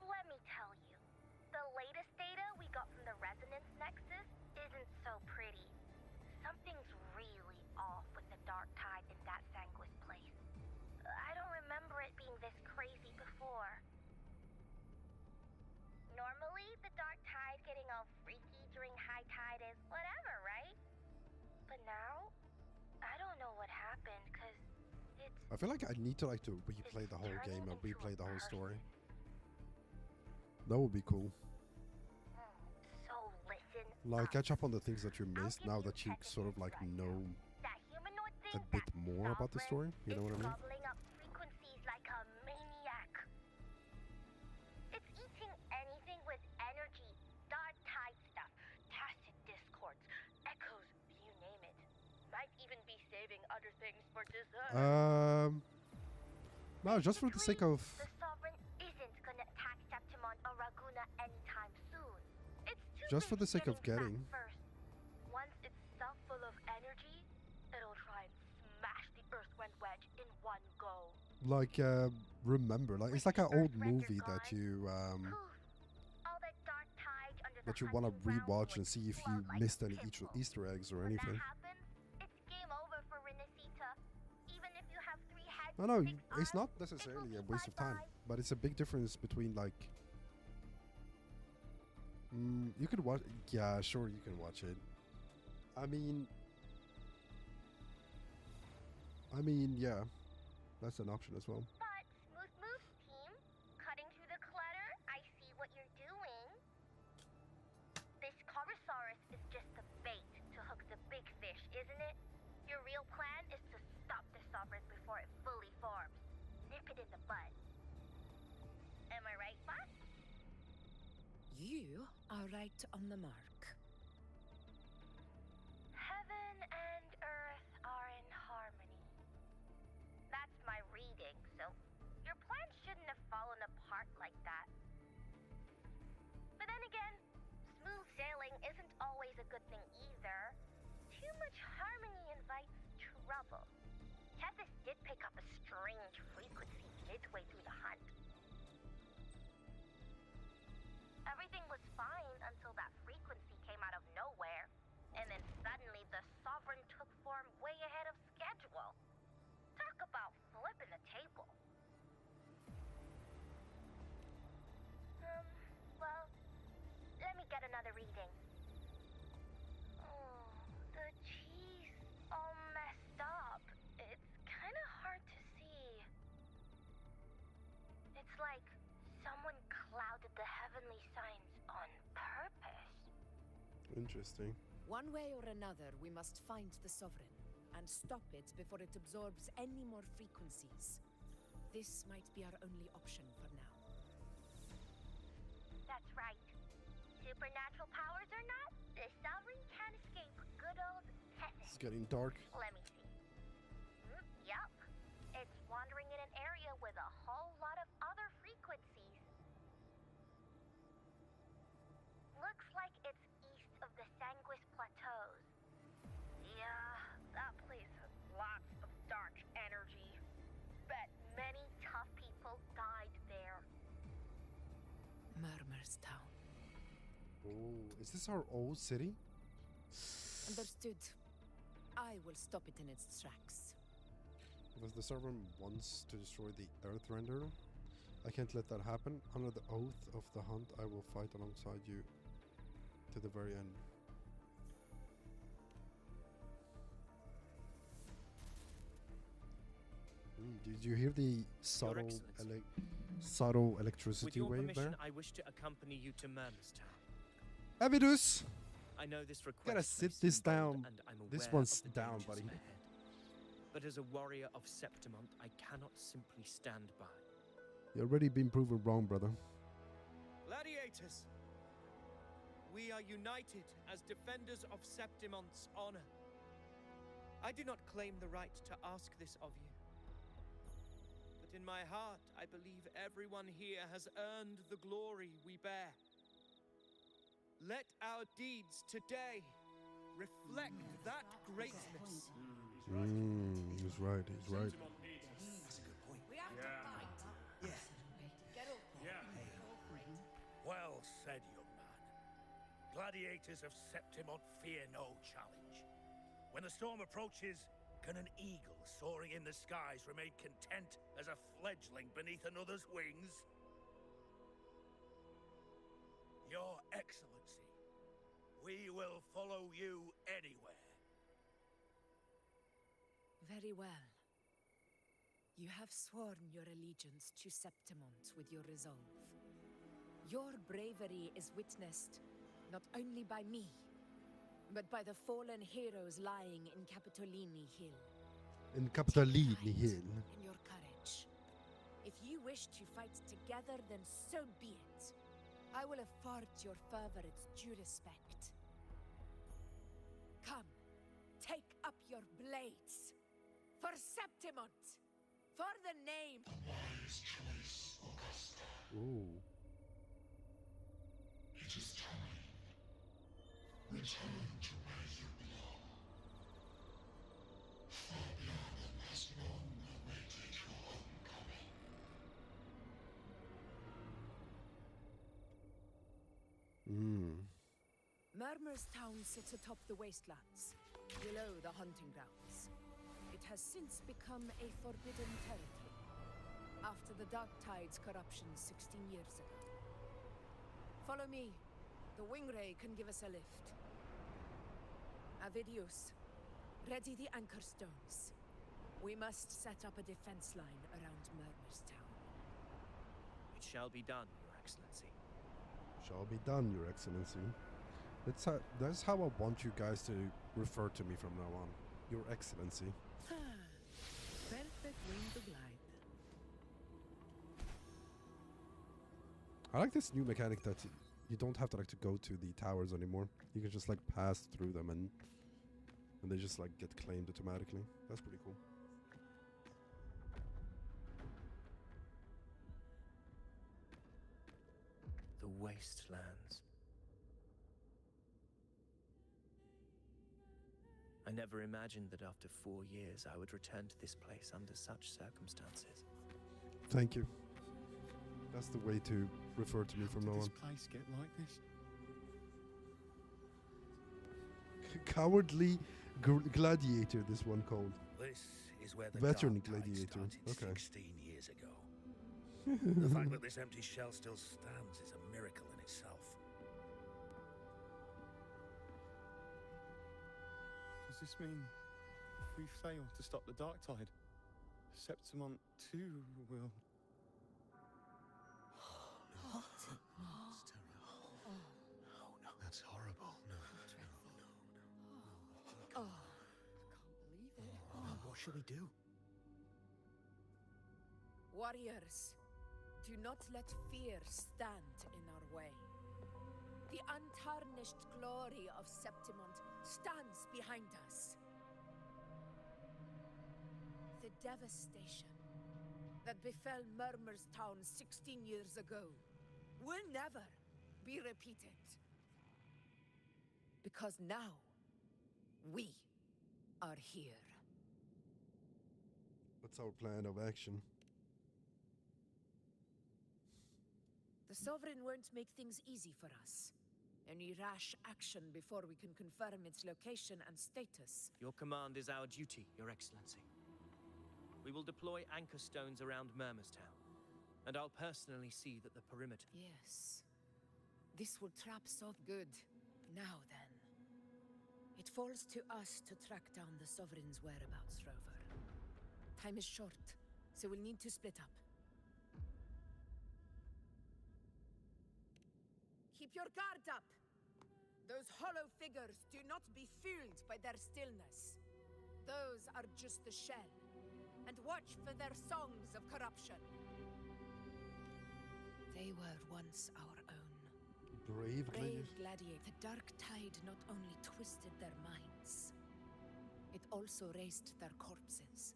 Let me tell you, the latest data we got from the Resonance Nexus isn't so pretty. Something's really off with the Dark Tide in that Sanguis place. I don't remember it being this crazy before. Normally, the dark tide getting all freaky during high tide is whatever, right? But now, I don't know what happened, because it's... I feel like I need to replay the whole game and replay the whole story. That would be cool. So listen Like catch up on the things that you missed now that you sort of like know a bit more about the story. You know what I mean? Gobbling up frequencies like a maniac. It's eating anything with energy, dark tide stuff, tacit discords, echoes, you name it. Might even be saving other things for dessert. No, just for the sake of... The Sovereign isn't gonna attack Septimon or Raguna anytime soon. It's too Just for the busy sake of getting... first. Once it's stuck full of energy, it'll try and smash the Earthwind Wedge in one go. Like, remember, like it's like an old movie that you that you want to rewatch and see if you missed any Easter eggs or anything. It's game over for Renacita. Even if you have 3 heads. No, it's not necessarily a waste of time, but it's a big difference between like. You could watch. Yeah, sure, you can watch it. I mean, yeah, that's an option as well. But smooth moves, team. Cutting through the clutter, I see what you're doing. This Corosaurus is just the bait to hook the big fish, isn't it? Your real plan is to stop the Sovereign before it fully forms. Nip it in the bud. Am I right, boss? You are right on the mark. Heaven and Earth are in harmony. That's my reading, so your plan shouldn't have fallen apart like that. But then again, smooth sailing isn't always a good thing either. Too much harmony invites trouble. Tethys did pick up a strange frequency midway through the hunt. Everything was fine until that frequency came out of nowhere, and then suddenly the Sovereign took form way ahead of schedule. Talk about flipping the table. Well, let me get another reading. Oh, the cheese all messed up. It's kind of hard to see. It's like someone clouded the heavenly signs on purpose. Interesting. One way or another, we must find the Sovereign and stop it before it absorbs any more frequencies. This might be our only option for now. That's right. Supernatural powers or not, the Sovereign can't escape good old Tethys. It's getting dark. Let me see. Yup. It's wandering in an area with a whole lot of other frequencies. Looks like it's east of the Sanguis Plateaus. Yeah, that place has lots of dark energy. Bet many tough people died there. Murmur's Town. Oh, is this our old city? Understood. I will stop it in its tracks. Because the Sovereign wants to destroy the Earth Renderer. I can't let that happen. Under the oath of the hunt, I will fight alongside you to the very end. Did you hear the subtle electricity With your wave permission, there? I wish to accompany you to Murmur's Town. Avidus! I know this request Gotta may sit seem this bold, down. and I'm This aware one's of the down, dangers buddy. ahead. But as a warrior of Septimont, I cannot simply stand by. You've already been proven wrong, brother. Gladiators, we are united as defenders of Septimont's honor. I do not claim the right to ask this of you. But in my heart, I believe everyone here has earned the glory we bear. Let our deeds today reflect that greatness. He's right, he's right. That's a good point. We have to fight. Yeah. Get over. Well said, young man. Gladiators of Septimont fear no challenge. When the storm approaches, Can an eagle soaring in the skies remain content as a fledgling beneath another's wings? Your Excellency, we will follow you anywhere. Very well. You have sworn your allegiance to Septimont with your resolve. Your bravery is witnessed not only by me, but by the fallen heroes lying in Capitolini Hill. In Capitolini Hill. In your courage. If you wish to fight together, then so be it. I will afford your fervor its due respect. Come, take up your blades. For Septimont! For the name! The wise choice, Augusta. Ooh. It is time. Return to where you belong. Fabian has long awaited your homecoming. Murmur's town sits atop the wastelands, below the hunting grounds. It has since become a forbidden territory, after the Dark Tide's corruption 16 years ago. Follow me. The Wingray can give us a lift. Avidius, ready the anchor stones. We must set up a defense line around Murmur's town. It shall be done, Your Excellency. Shall be done, Your Excellency. That's how I want you guys to refer to me from now on. Your Excellency. Perfect wing to glide. I like this new mechanic that you don't have to like to go to the towers anymore. You can just like pass through them and they just like get claimed automatically. That's pretty cool. The wastelands. I never imagined that after 4 years I would return to this place under such circumstances. Thank you. That's the way to refer to me from now on. This place get like this? Cowardly gladiator, this one called. This is where the Veteran Dark Tide gladiator. started Okay. 16 years ago. The fact that this empty shell still stands is a miracle in itself. Does this mean if we fail to stop the Dark Tide, Septimont too will... What? It's terrible. No, no. That's horrible. No, no, no. Oh, I can't believe it. What should we do? Warriors, do not let fear stand in our way. The untarnished glory of Septimont stands behind us. The devastation that befell Murmur's town 16 years ago will never be repeated. Because now, we are here. What's our plan of action? The Sovereign won't make things easy for us. Any rash action before we can confirm its location and status. Your command is our duty, Your Excellency. We will deploy anchor stones around Murmur's town, and I'll personally see that the perimeter... Yes. This will trap Sov good. Now then. It falls to us to track down the Sovereign's whereabouts, Rover. Time is short, so we'll need to split up. Keep your guard up! Those hollow figures, do not be fooled by their stillness. Those are just the shell. And watch for their songs of corruption. They were once our own. Brave gladiator. The Dark Tide not only twisted their minds, it also raised their corpses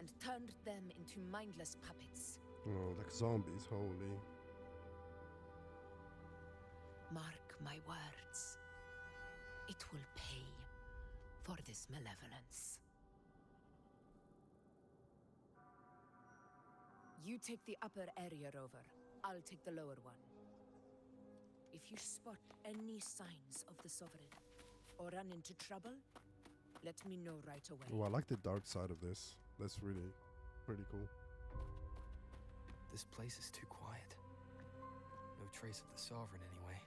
and turned them into mindless puppets. Oh, like zombies, holy. Mark my words. It will pay for this malevolence. You take the upper area, Rover. I'll take the lower one. If you spot any signs of the Sovereign, or run into trouble, Let me know right away. Oh, I like the dark side of this. That's really pretty cool. This place is too quiet. No trace of the Sovereign, anyway.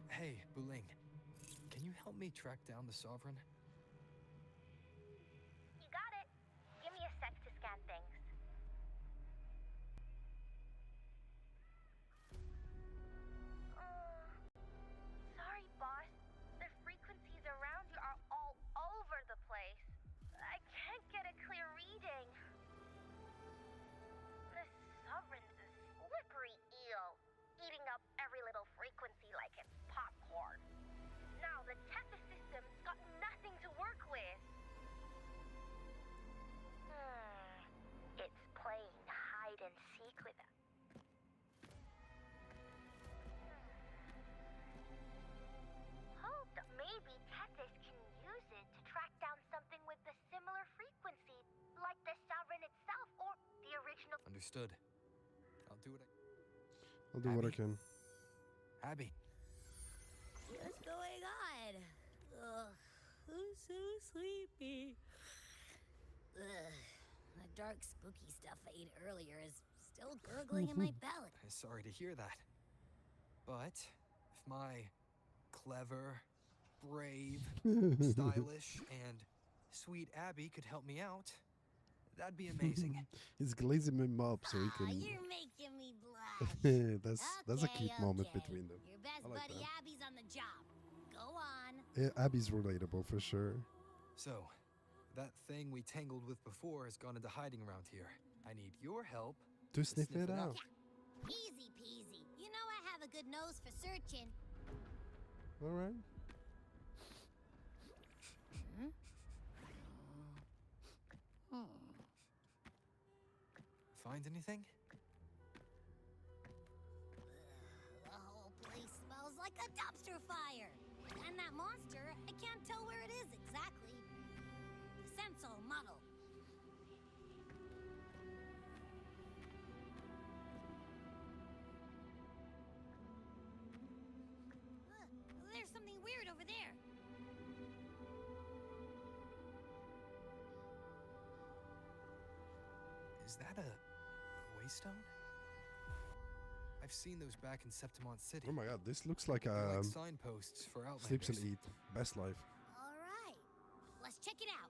Hey, Buling. Can you help me track down the Sovereign? You got it. Give me a sec to scan things. Sorry, boss. The frequencies around you are all over the place. I can't get a clear reading. The Sovereign's a slippery eel, eating up every little frequency like it's popcorn. Now the Tethys system's got nothing to work with. It's playing hide and seek with us. Hope that maybe Tethys can use it to track down something with a similar frequency, like the Sovereign itself or the original. Understood. I'll do it. I'll do what I can. Abby. What's going on? Ugh, I'm so sleepy. Ugh, the dark, spooky stuff I ate earlier is still gurgling in my belly. I'm sorry to hear that. But if my clever, brave, stylish, and sweet Abby could help me out, that'd be amazing. He's glazing him up so he can. You're making me blush. that's a cute moment between them. Your best I like buddy that. Abby's on the job. Go on. Yeah, Abby's relatable for sure. So, that thing we tangled with before has gone into hiding around here. I need your help To sniff it out. Easy peasy. You know I have a good nose for searching. All right. Find anything? The whole place smells like a dumpster fire. And that monster, I can't tell where it is exactly. The scent's all muddled. There's something weird over there. Is that a waystone? I've seen those back in Septimont City. Oh my god, this looks like They're like signposts for outlanders. Sleeps and Eat. Best life. All right, let's check it out.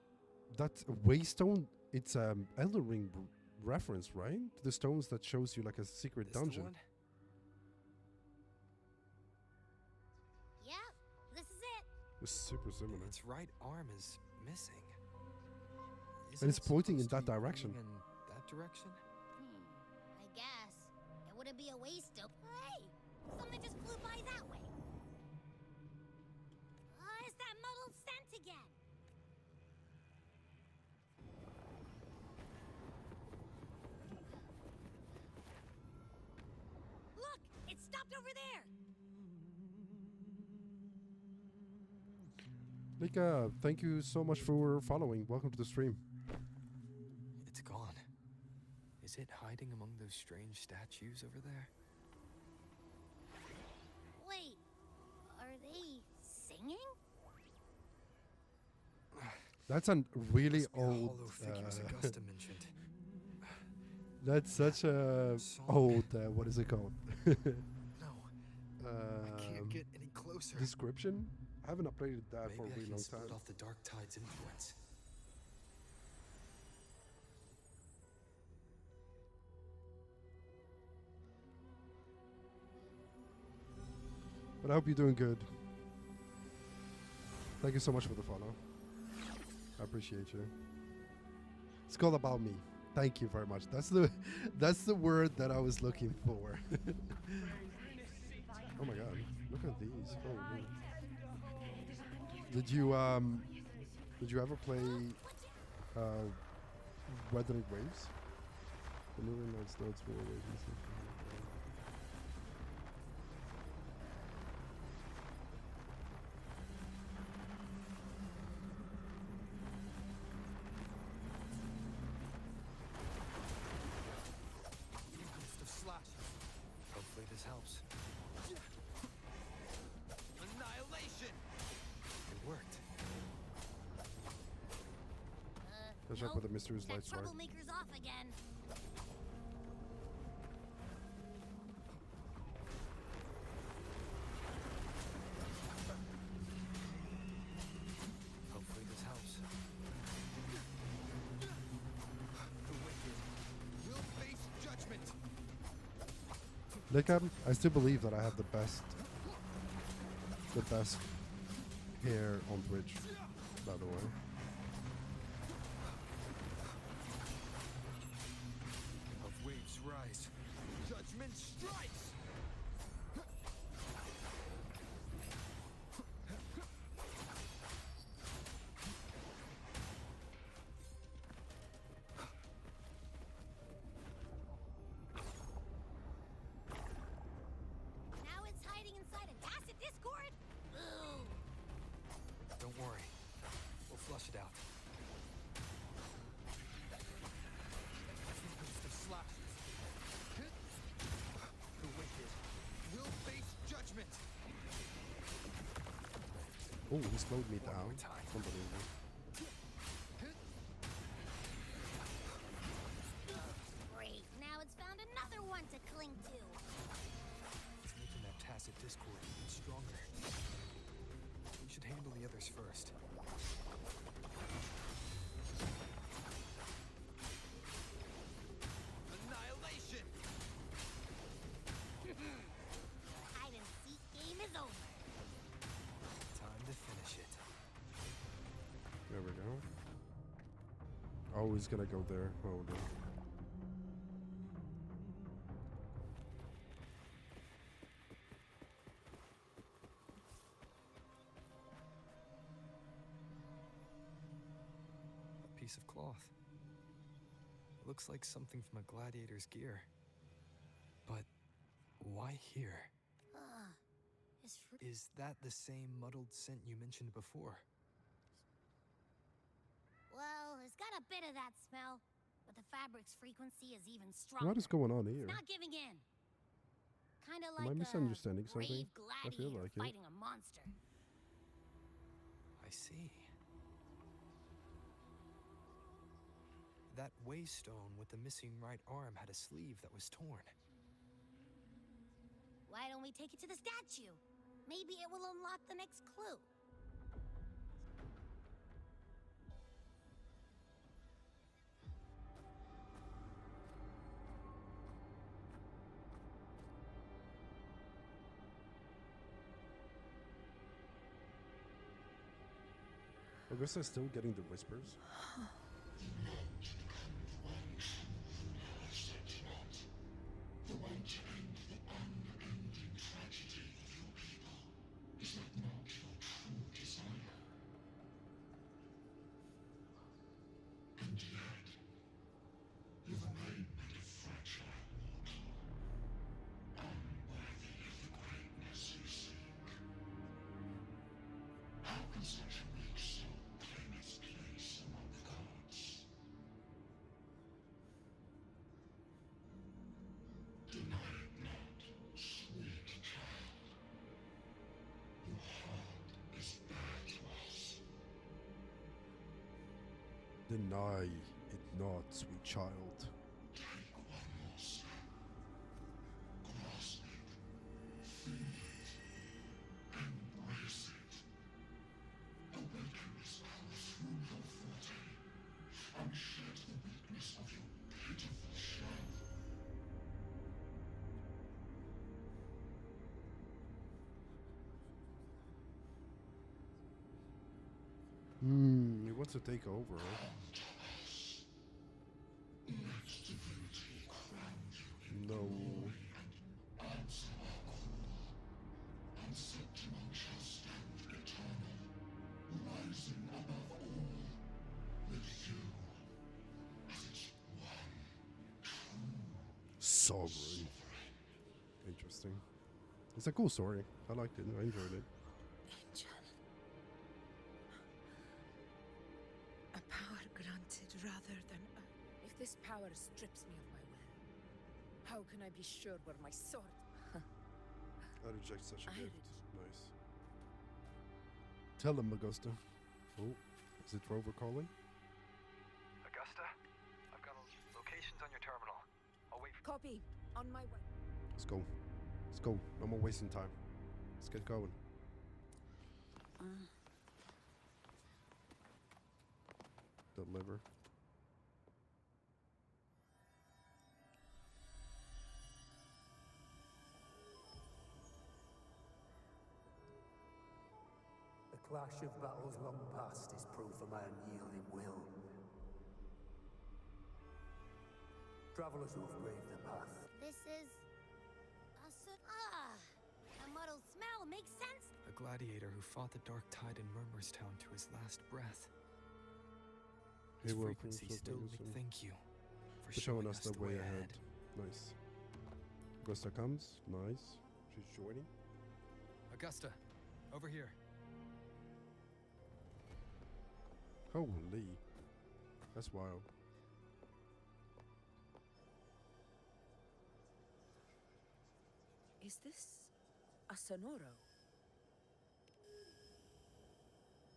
That waystone, it's Elden Ring reference, right? The stones that shows you like a secret This the dungeon. one? Yep, this is it. It's super similar. Its right arm is missing. And it's Isn't it pointing in supposed that to be direction. pointing in that direction? I guess. It wouldn't be a waste of. Hey! Something just flew by that way. It's that muddled scent again. Look! It stopped over there! Lika, thank you so much for following. Welcome to the stream. It's gone. Is it hiding among those strange statues over there? Wait, are they singing? That's a really Must be the old. hollow figures Augusta mentioned. That's such a old. What is it called? No, I can't get any closer. Description? I haven't updated that for a Maybe I really can long split time. off the Dark Tide's influence. But I hope you're doing good. Thank you so much for the follow. I appreciate you. It's called About Me. Thank you very much. That's the word that I was looking for. Oh my god. Look at these. Holy. Did you ever play Wuthering Waves? The Northern Lights notes for waves. Hopefully this helps. Catch up with the mysterious that lights, right? troublemaker's off again. Hopefully this helps. The wicked will face judgment. Like I still believe that I have the best hair on Twitch, by the way. Of waves rise. Judgment strikes. Now it's hiding inside a tacit discord? Ooh. Don't worry. We'll flush it out. Tempest of slashes. The wicked will face judgment. Oh, he slowed me One down. more time. Unbelievable. Great. Now it's found another one to cling to. It's making that tacit discord even stronger. We should handle the others first. Annihilation! Hide and seek game is over. Time to finish it. There we go. Oh, he's gonna go there. Oh no. A piece of cloth. It looks like something from a gladiator's gear. But why here? It's Is that the same muddled scent you mentioned before? Well, it's got a bit of that smell, but the fabric's frequency is even stronger. What is going on here? It's not giving in. Kind of Am like I misunderstanding a brave something? I feel gladiator like it. fighting a monster. I see. That waystone with the missing right arm had a sleeve that was torn. Why don't we take it to the statue? Maybe it will unlock the next clue. Augusta's still getting the whispers. The one to end the unending tragedy of your people. Is that not your true desire? And yet, you remain but a fragile mortal, unworthy of the greatness you seek. How can such a weak soul claim its place among the gods? Deny it not, sweet child. Your heart is bare to us. Deny it not, sweet child. Take one more step. Grasp it. Feel it. Embrace it. Awaken this power through your forte, and shed the weakness of your pitiful shell. He wants to take over. Let divinity crown you in No. glory and answer our call. And Septimum shall stand eternal, rising above all, with you as its one true Sovereign. Interesting. It's a cool story. I liked it. I enjoyed it. Angel. A power granted rather than If this power strips me of my will, how can I be sure where my sword? I reject such a I gift. Nice. Tell him, Augusta. Oh, is it Rover calling? Copy. On my way. Let's go. Let's go. No more wasting time. Let's get going. Deliver. The clash of battles long past is proof of my unyielding will. Travelers who have braved the path. This is... a muddled smell makes sense. A gladiator who fought the dark tide in Murmurstown to his last breath. His frequency still thank you for showing us the way ahead. Nice. Augusta comes. Nice. She's joining. Augusta, over here. Holy. That's wild. Is this a Sonoro?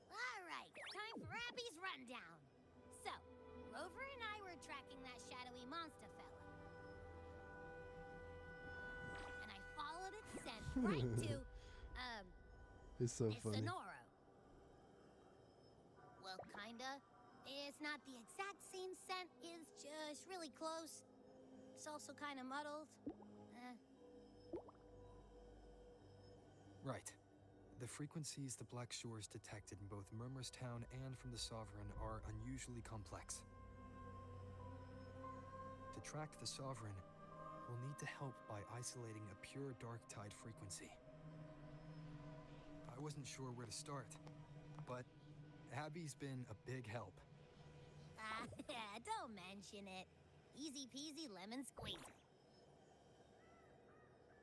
All right, time for Abby's rundown. So, Rover and I were tracking that shadowy monster fella. And I followed its scent right to, It's so funny. Sonoro. Well, kinda. It's not the exact same scent, it's just really close. It's also kinda muddled. Right. The frequencies the Black Shores detected in both Murmurstown and from the Sovereign are unusually complex. To track the Sovereign, we'll need to help by isolating a pure dark tide frequency. I wasn't sure where to start, but Abby's been a big help. Don't mention it. Easy peasy lemon squeezy.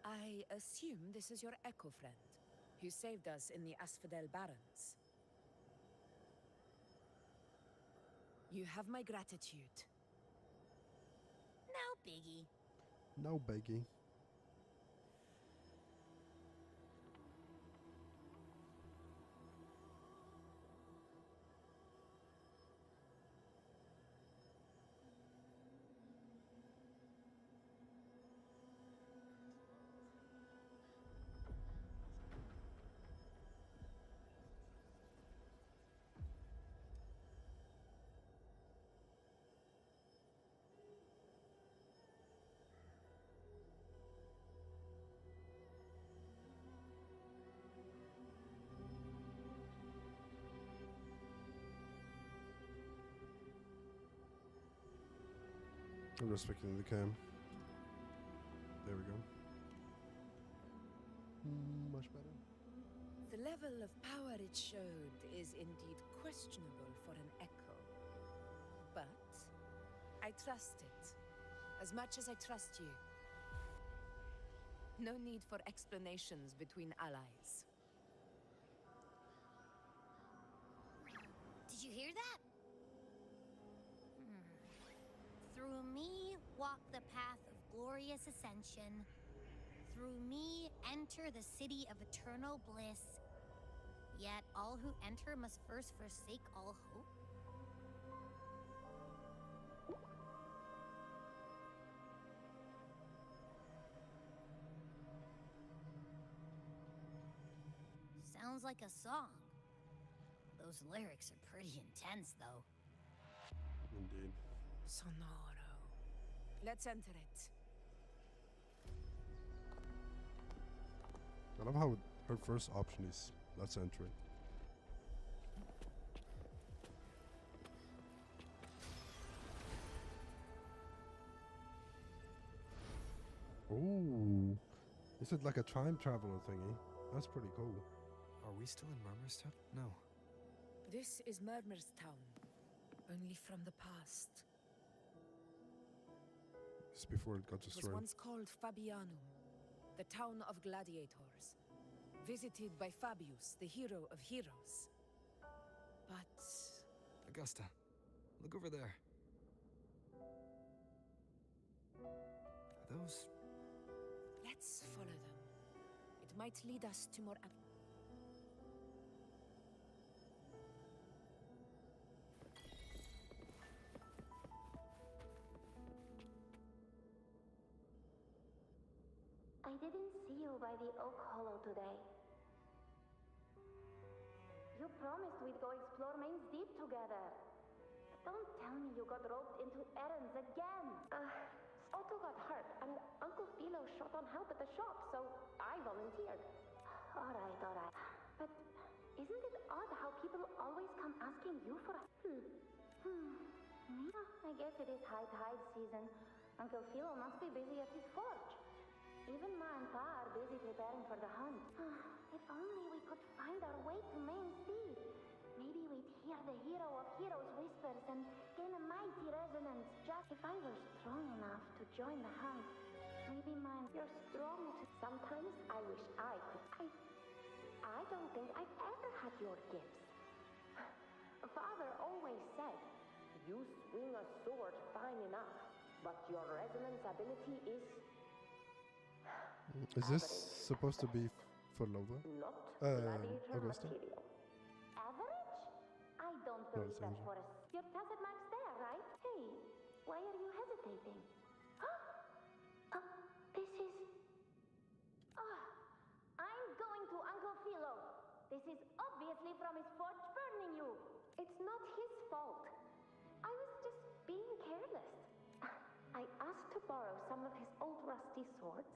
I assume this is your echo friend, who saved us in the Asphodel Barrens. You have my gratitude. No biggie. No biggie. I'm just looking at the cam. There we go. Much better. The level of power it showed is indeed questionable for an echo. But I trust it, as much as I trust you. No need for explanations between allies. Did you hear that? Through me walk the path of glorious ascension. Through me enter the city of eternal bliss. Yet all who enter must first forsake all hope. Sounds like a song. Those lyrics are pretty intense, though. Indeed. Sonoro. Let's enter it. I love how her first option is let's enter it. Oh, is it like a time traveler thingy? That's pretty cool. Are we still in Murmurstown? No. This is Murmurstown, only from the past. Just before it got It was destroyed. once called Fabianum, the town of gladiators, visited by Fabius, the hero of heroes. But Augusta, look over there. Are those... let's follow them. It might lead us to more... didn't see you by the Oak Hollow today. You promised we'd go explore Main's Deep together. Don't tell me you got roped into errands again. Otto got hurt, and Uncle Philo short on help at the shop, so I volunteered. All right. But isn't it odd how people always come asking you for a... I guess it is high tide season. Uncle Philo must be busy at his forge. Even Ma and Pa are busy preparing for the hunt. If only we could find our way to Main's Deep. Maybe we'd hear the hero of heroes whispers and gain a mighty resonance. Just if I were strong enough to join the hunt, maybe mine. You're strong. Sometimes I wish I could. I don't think I've ever had your gifts. Father always said, you swing a sword fine enough, but your resonance ability is... Is this supposed to be for Lova? Not gladiator Augusta? material. Average? I don't believe that for a... Your tacit mark's there, right? Hey, why are you hesitating? This is... I'm going to Uncle Philo. This is obviously from his forge burning you. It's not his fault. I was just being careless. I asked to borrow some of his old rusty swords,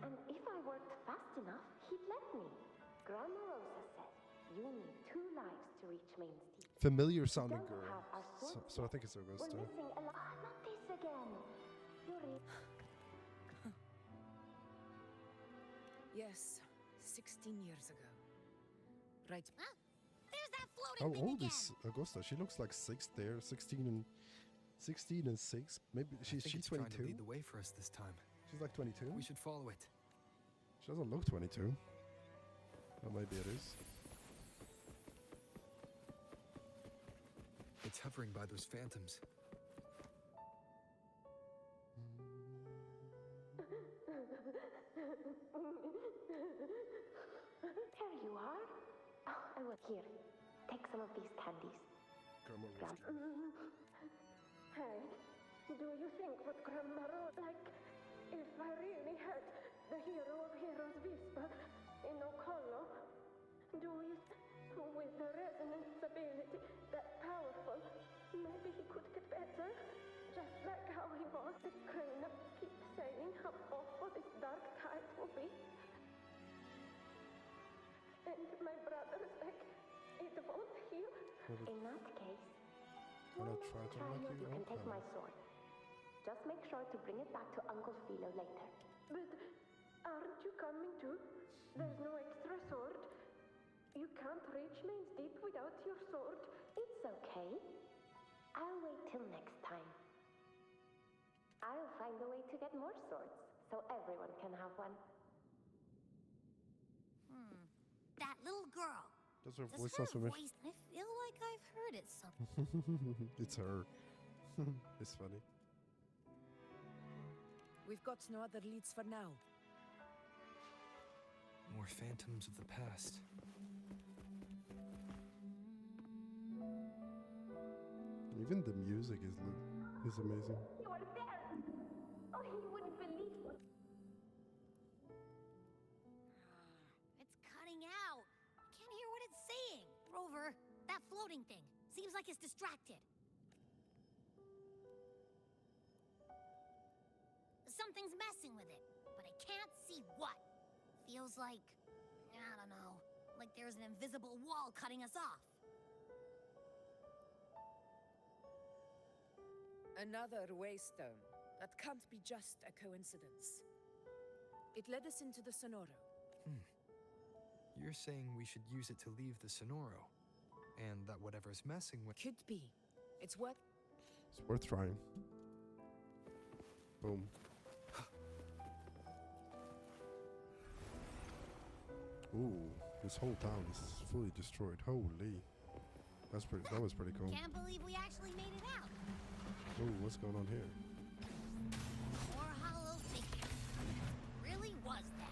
and if I worked fast enough, he'd let me. Grandma Rosa said you need 2 lives to reach Main's Deep. Familiar sounding girl. So I think it's Augusta. We're missing a lot. Not this again. Yes, 16 years ago. Right. There's that floating How thing old again. is Augusta? She looks like 6 there, 16 and 6. Maybe she's it's trying to 22. lead the way for us this time. She's like 22. We should follow it. She doesn't look 22. Well, maybe it is. It's hovering by those phantoms. There you are. I will. Here, take some of these candies. Hey, do you think what Grandma wrote, like, if I really had the hero of heroes whisper in Okolo, do you, with the resonance ability that powerful, maybe he could get better? Just like how he was. The crane keeps saying how awful this dark tide will be. And my brother's like, it won't heal. In that case, Wanna try to knock you you can out? take my sword. Just make sure to bring it back to Uncle Philo later. But aren't you coming too? There's no extra sword. You can't reach Main's Deep without your sword. It's okay. I'll wait till next time. I'll find a way to get more swords, so everyone can have one. That little girl. Does her Does voice her sound familiar? voice... I feel like I've heard it somewhere. It's her. It's funny. We've got no other leads for now. More phantoms of the past. Even the music is amazing. You are there! Oh, you wouldn't believe what... It's cutting out. Can't hear what it's saying. Rover, that floating thing. Seems like it's distracted. Something's messing with it, but I can't see what. Feels like, I don't know, like there's an invisible wall cutting us off. Another waystone. That can't be just a coincidence. It led us into the Sonoro. You're saying we should use it to leave the Sonoro, and that whatever's messing with... Could be. It's what... It's worth trying. Boom. Ooh, this whole town is fully destroyed. Holy. That was pretty cool. Can't believe we actually made it out. Ooh, what's going on here? More hollow thinking. Really was that.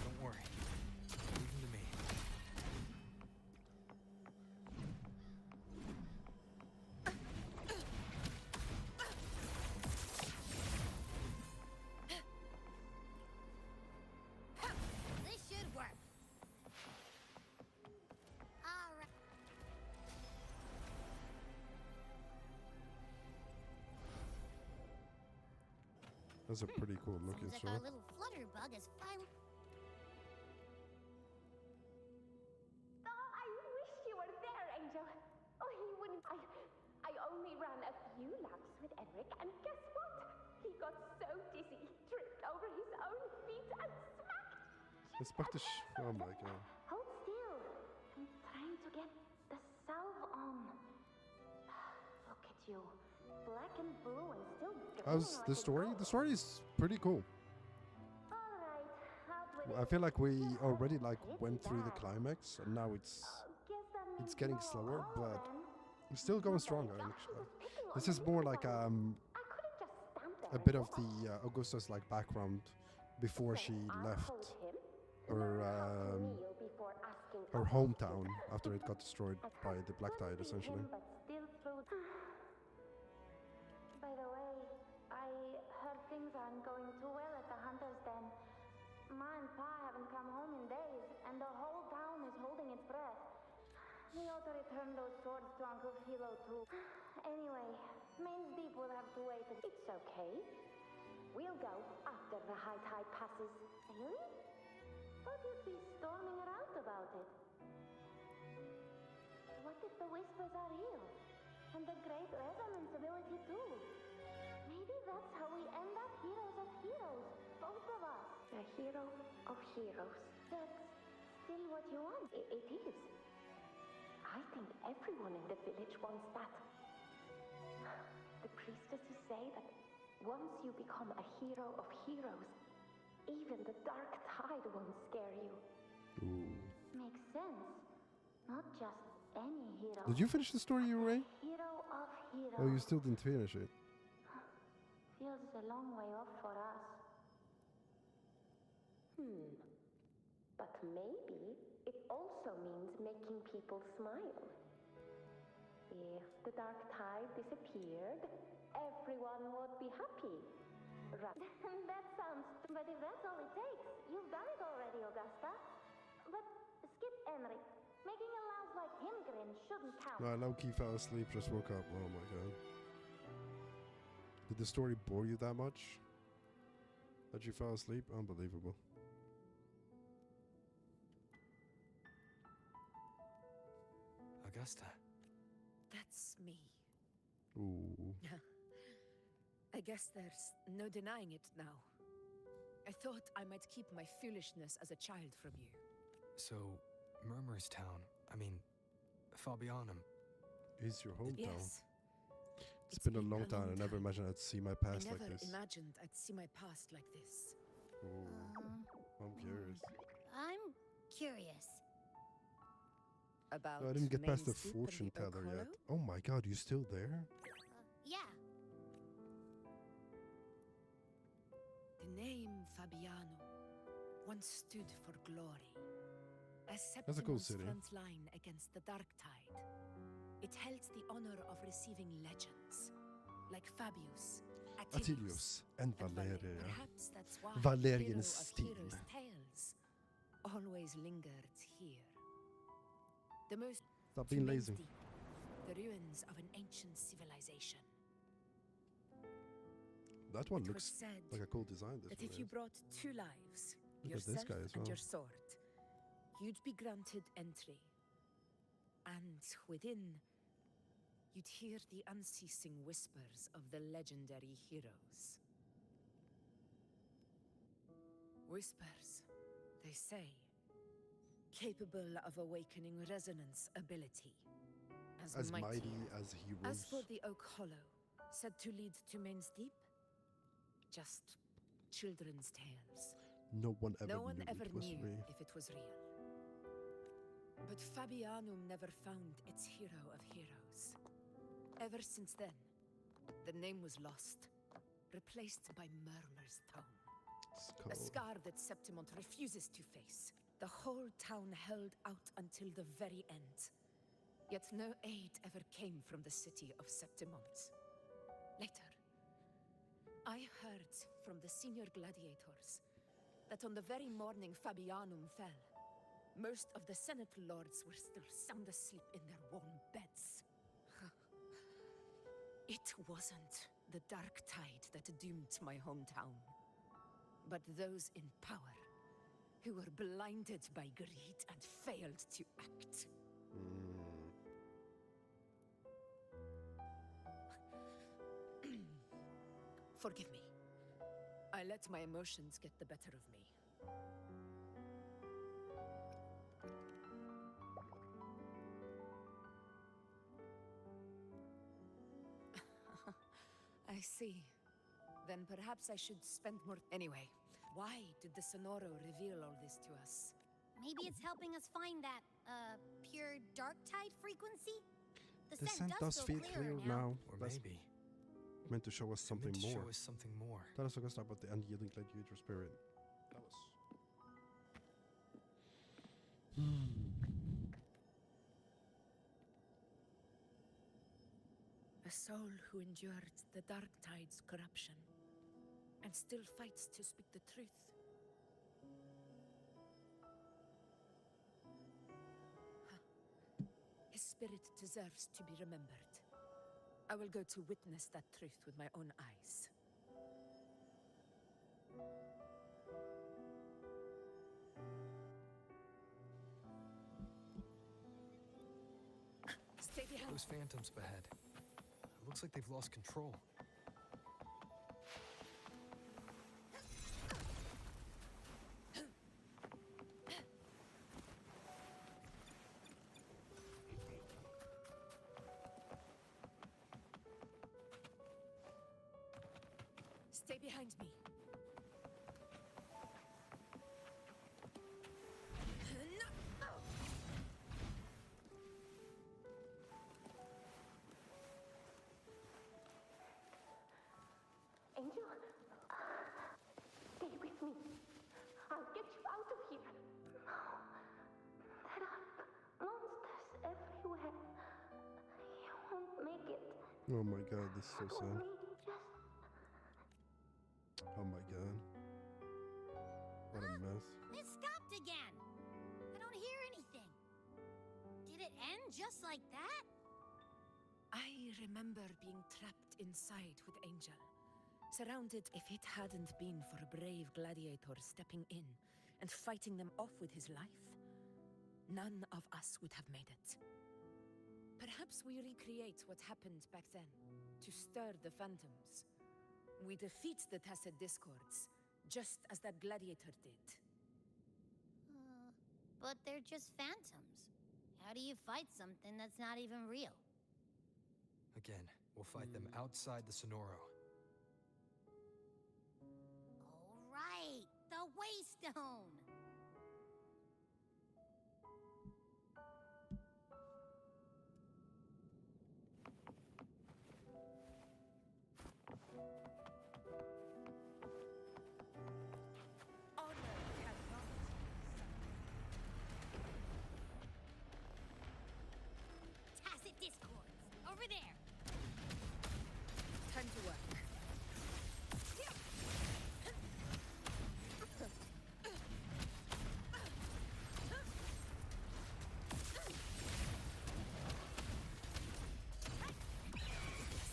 Don't worry. Leave him to me. That's a pretty cool looking Sounds like our sword. little flutterbug is finally. Oh, I wish you were there, Angel. Oh, he wouldn't. I only ran a few laps with Eric, and guess what? He got so dizzy, he tripped over his own feet and smacked. It's back to oh my god. Hold still. I'm trying to get the salve on. Look at you. Black and blue and still How's the story? The story is pretty cool. I feel like we already like went through the climax, and now it's getting slower, but it's still going stronger. This is more like a bit of the Augusta's like background before she left her hometown after it got destroyed by the Black Tide, essentially. By the way, I heard things aren't going too well at the Hunter's Den. Ma and Pa haven't come home in days, and the whole town is holding its breath. We ought to return those swords to Uncle Philo, too. Anyway, Main's Deep will have to wait. It's okay. We'll go after the high tide passes. Really? Thought you'd be storming around about it. What if the whispers are real? And the great resonance ability, too? Maybe that's how we end up heroes of heroes. Both of us. A hero of heroes. That's still what you want. It is. I think everyone in the village wants that. The priestesses say that once you become a hero of heroes, even the dark tide won't scare you. Ooh. Makes sense. Not just any hero. Did you finish the story, Ray? Hero of heroes. Oh, you still didn't finish it. Feels a long way off for us. But maybe it also means making people smile. If the dark tide disappeared, everyone would be happy. Right. That sounds... But if that's all it takes, you've done it already, Augusta. But skip Enric. Making a louse like him grin shouldn't count. No, I low-key fell asleep, just woke up. Oh my god. Did the story bore you that much? That you fell asleep? Unbelievable. Augusta. That's me. Ooh. I guess there's no denying it now. I thought I might keep my foolishness as a child from you. So, Murmur's town, I mean, Fabianum. Is your hometown? Yes. It's been a long time. I never imagined I'd see my past I like never this. imagined I'd see my past like this. Ooh. I'm curious. I'm curious. About No, I didn't get past the Main's Deep and fortune the Oak teller yet. Hollow? Oh my god, you still there? Yeah. The name Fabiano once stood for glory. As That's a cool Septimon's city. front line against the Dark Tide, it held the honor of receiving legends like Fabius, Attilius and Valeria. Perhaps that's why Valerian Hero of Steam. Heroes' tales always lingered here. The most Stop being to Main's lazy. Deep, the ruins of an ancient civilization. That one It was looks said like a cool design. This that one if you is. brought two lives, Look at this yourself guy as and well. your sword, you'd be granted entry. And within, you'd hear the unceasing whispers of the legendary heroes. Whispers, they say, capable of awakening resonance ability. As mighty as heroes. As for the Oak Hollow, said to lead to Main's Deep, just children's tales. No one ever No one knew ever it was knew real. if it was real. But Fabianum never found its hero of heroes. Ever since then, the name was lost, replaced by Murmur's Tome. A scar that Septimont refuses to face. The whole town held out until the very end. Yet no aid ever came from the city of Septimont. Later, I heard from the senior gladiators that on the very morning Fabianum fell, most of the Senate lords were still sound asleep in their warm beds. It wasn't the dark tide that doomed my hometown, but those in power who were blinded by greed and failed to act. Forgive me. I let my emotions get the better of me. I see. Then perhaps I should spend more... Anyway, why did the Sonoro reveal all this to us? Maybe it's helping us find that, pure dark tide frequency? The scent does feel clear now. Or That's maybe meant to show us something meant to more. show us something more. Tell us, Augusta, about the unyielding gladiator spirit. Tell us. A soul who endured the dark tide's corruption and still fights to speak the truth. His spirit deserves to be remembered. I will go to witness that truth with my own eyes. Stay behind. Those phantoms ahead. It looks like they've lost control. Stay behind me. Angel, stay with me. I'll get you out of here. There are monsters everywhere. You won't make it. Oh my god, this is so Follow sad. me. Just Oh my god. What a mess. It stopped again! I don't hear anything. Did it end just like that? I remember being trapped inside with Angel. Surrounded. If it hadn't been for a brave gladiator stepping in and fighting them off with his life, none of us would have made it. Perhaps we recreate what happened back then, to stir the phantoms. We defeat the Tacet Discords, just as that gladiator did. But they're just phantoms. How do you fight something that's not even real? Again, we'll fight them outside the Sonoro. All right, the Waystone! Tacet Discords, over there! Time to work.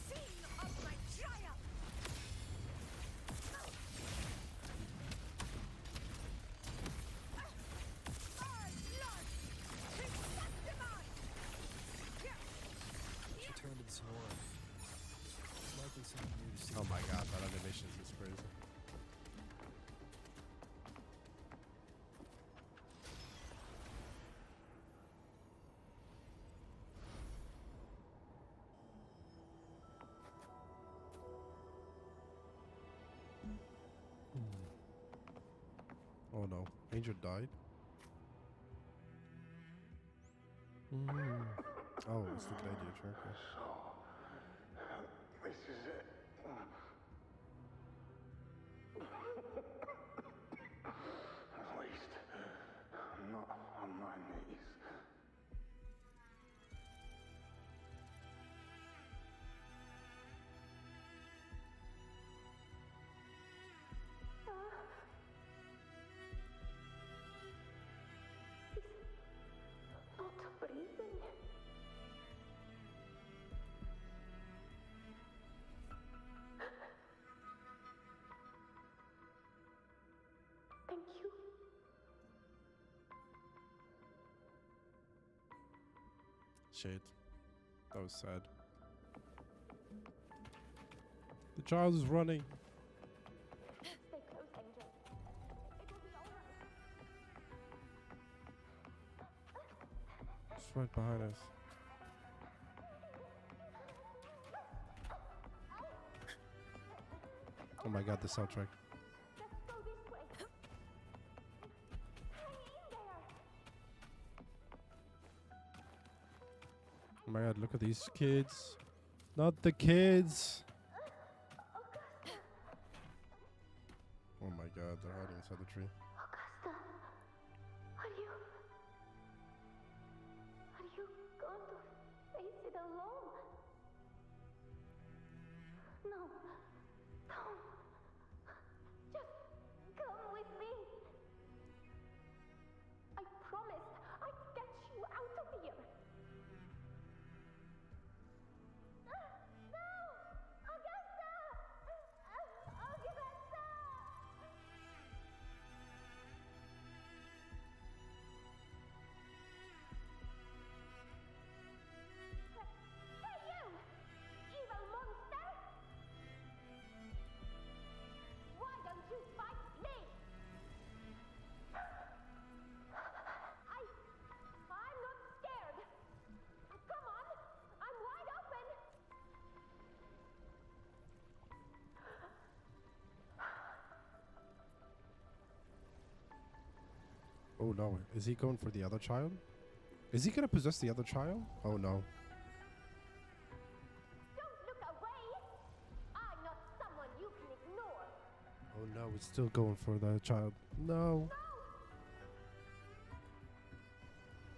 Scene of my triumph! Return to the Sonora. There's likely something new to see. Oh my god, that animation is crazy. Oh no, Angel died? Oh, it's the gladiator. Okay. This is it. At least, I'm not on my knees. not breathing. Shit. That was sad. The child is running. Stay close, Angel. It will be all right. It's right behind us. Oh my god, the soundtrack. Let's go this way. Hang in there. Oh my god, look at these kids. Not the kids. Oh my god, they're hiding inside the tree. Augusta, are you going to face it alone? No, don't. Just come with me. I promised I'd get you out of here. No! Augusta! Augusta! Hey you! Evil monster! Why don't you fight me? I'm not scared. Come on, I'm wide open. Oh no, is he going for the other child? Is he gonna possess the other child? Oh no. Don't look away. I'm not someone you can ignore. Oh no, it's still going for the child. No.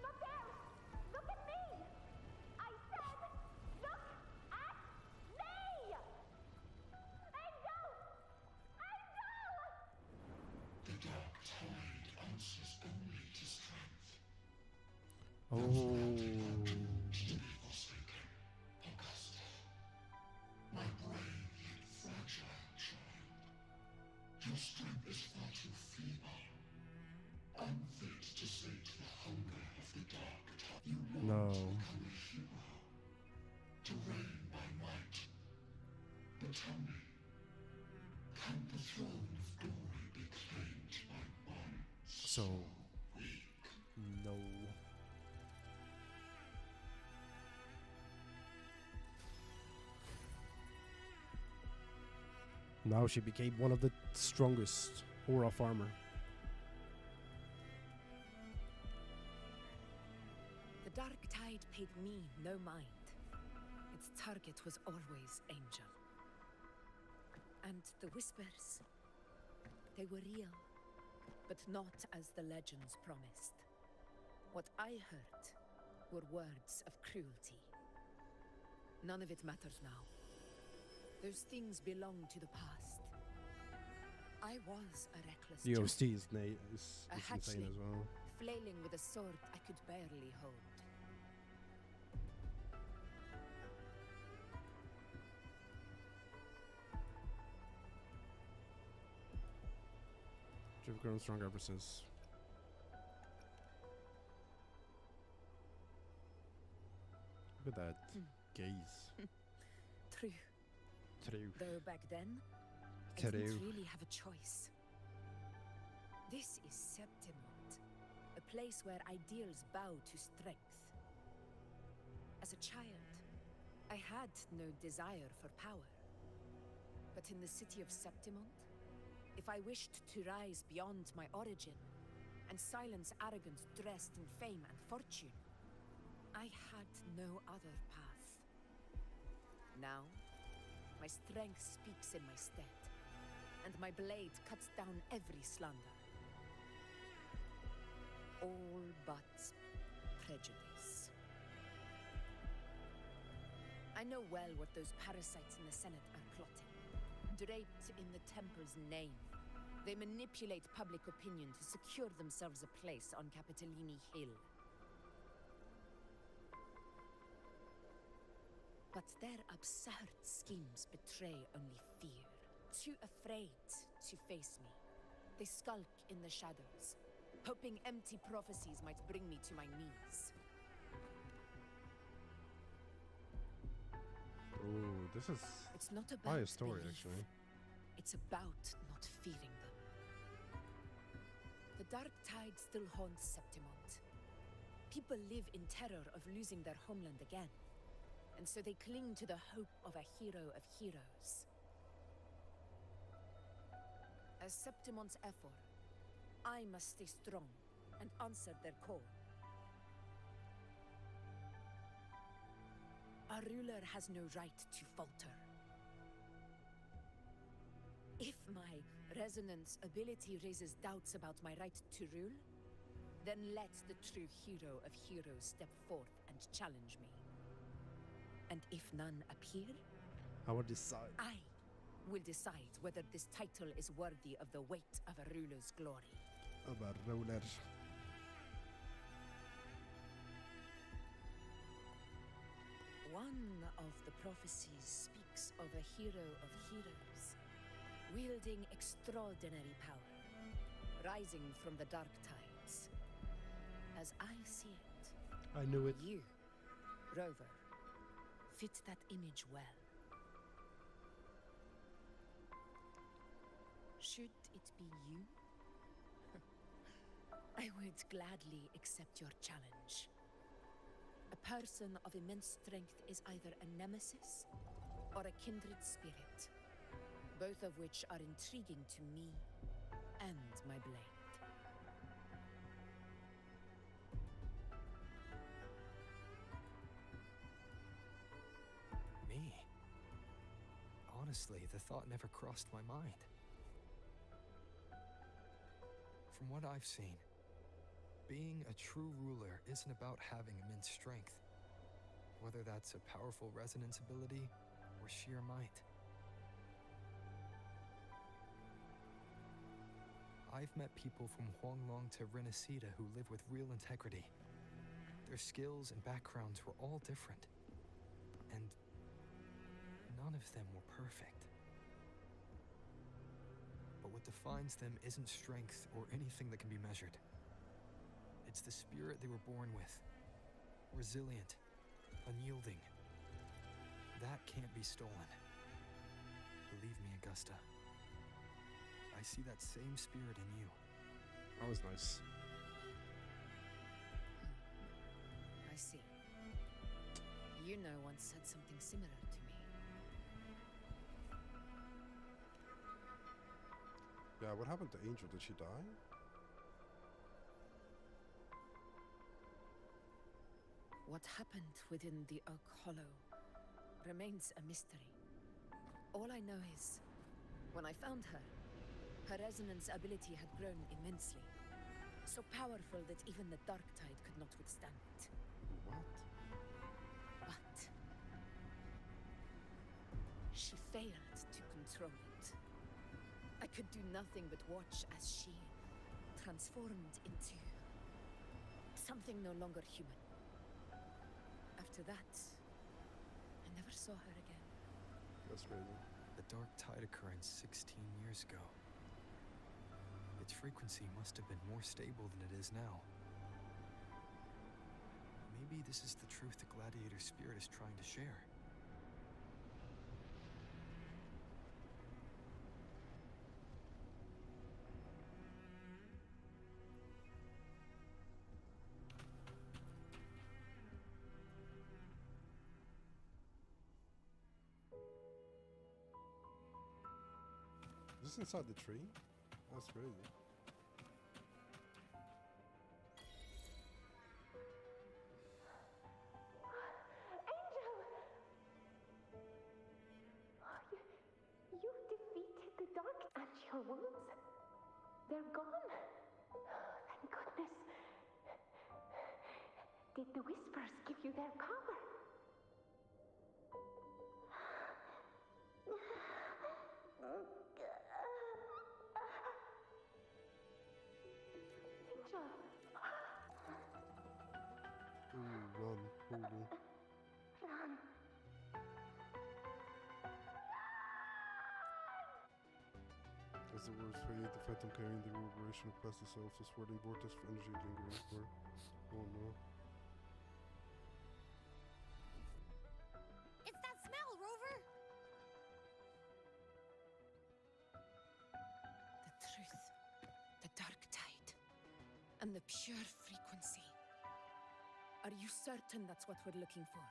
Not there. Look at me. I said, look at me. Angel! Angel! The dark tide answers only to strength. Oh. Augusta, my brave yet fragile child. Your strength is far too feeble, unfit to sate the hunger of the dark tide. You long to become a hero, to reign by might. But tell me, can the throne of glory be claimed by one So no. Now she became one of the strongest Aura farmer. The dark tide paid me no mind. Its target was always Angel. And the whispers, they were real, but not as the legends promised. What I heard were words of cruelty. None of it matters now. Those things belong to the past. I was a reckless The child, OST is insane as hatchling, well. flailing with a sword I could barely hold. You've grown stronger ever since. Look at that gaze. True. True. Though back then, I True. didn't really have a choice. This is Septimont, a place where ideals bow to strength. As a child, I had no desire for power. But in the city of Septimont, if I wished to rise beyond my origin and silence arrogance dressed in fame and fortune, I had no other path. Now, my strength speaks in my stead, and my blade cuts down every slander. All but prejudice. I know well what those parasites in the Senate are plotting. Draped in the Temple's name, they manipulate public opinion to secure themselves a place on Capitolini Hill. But their absurd schemes betray only fear. Too afraid to face me, they skulk in the shadows, hoping empty prophecies might bring me to my knees. Oh, this is It's not quite about a story, belief. actually. It's about not fearing them. The dark tide still haunts Septimont. People live in terror of losing their homeland again. And so they cling to the hope of a hero of heroes. As Septimont's Ephor, I must stay strong and answer their call. Our ruler has no right to falter. If my resonance ability raises doubts about my right to rule, then let the true hero of heroes step forth and challenge me. And if none appear, I will decide. I will decide whether this title is worthy of the weight of a ruler's glory. About ruler. One of the prophecies speaks of a hero of heroes, wielding extraordinary power, rising from the dark tides. As I see it, I knew it. You, Rover, fit that image well. Should it be you? I would gladly accept your challenge. A person of immense strength is either a nemesis or a kindred spirit, both of which are intriguing to me and my blade. Me? Honestly, the thought never crossed my mind. From what I've seen, being a true ruler isn't about having immense strength, whether that's a powerful resonance ability or sheer might. I've met people from Huanglong to Renacida who live with real integrity. Their skills and backgrounds were all different, and none of them were perfect. But what defines them isn't strength or anything that can be measured. It's the spirit they were born with. Resilient, unyielding. That can't be stolen. Believe me, Augusta. I see that same spirit in you. That was nice. I see. You know once said something similar to me. Yeah, what happened to Angel? Did she die? What happened within the Oak Hollow remains a mystery. All I know is, when I found her, her resonance ability had grown immensely. So powerful that even the dark tide could not withstand it. What? But she failed to control it. I could do nothing but watch as she transformed into something no longer human. After that, I never saw her again. That's crazy. The dark tide occurrence 16 years ago. Its frequency must have been more stable than it is now. Maybe this is the truth the gladiator spirit is trying to share. Is this inside the tree? That's crazy. You defeated the dark and your wounds. They're gone. Thank goodness. Did the whispers give you their power? Angel. Ooh, run. Ooh. Run. As the words fade, the phantom carrying the reverberation past itself, a swirling vortex of energy lingering for. Oh no. It's that smell, Rover! And the pure frequency. Are you certain that's what we're looking for?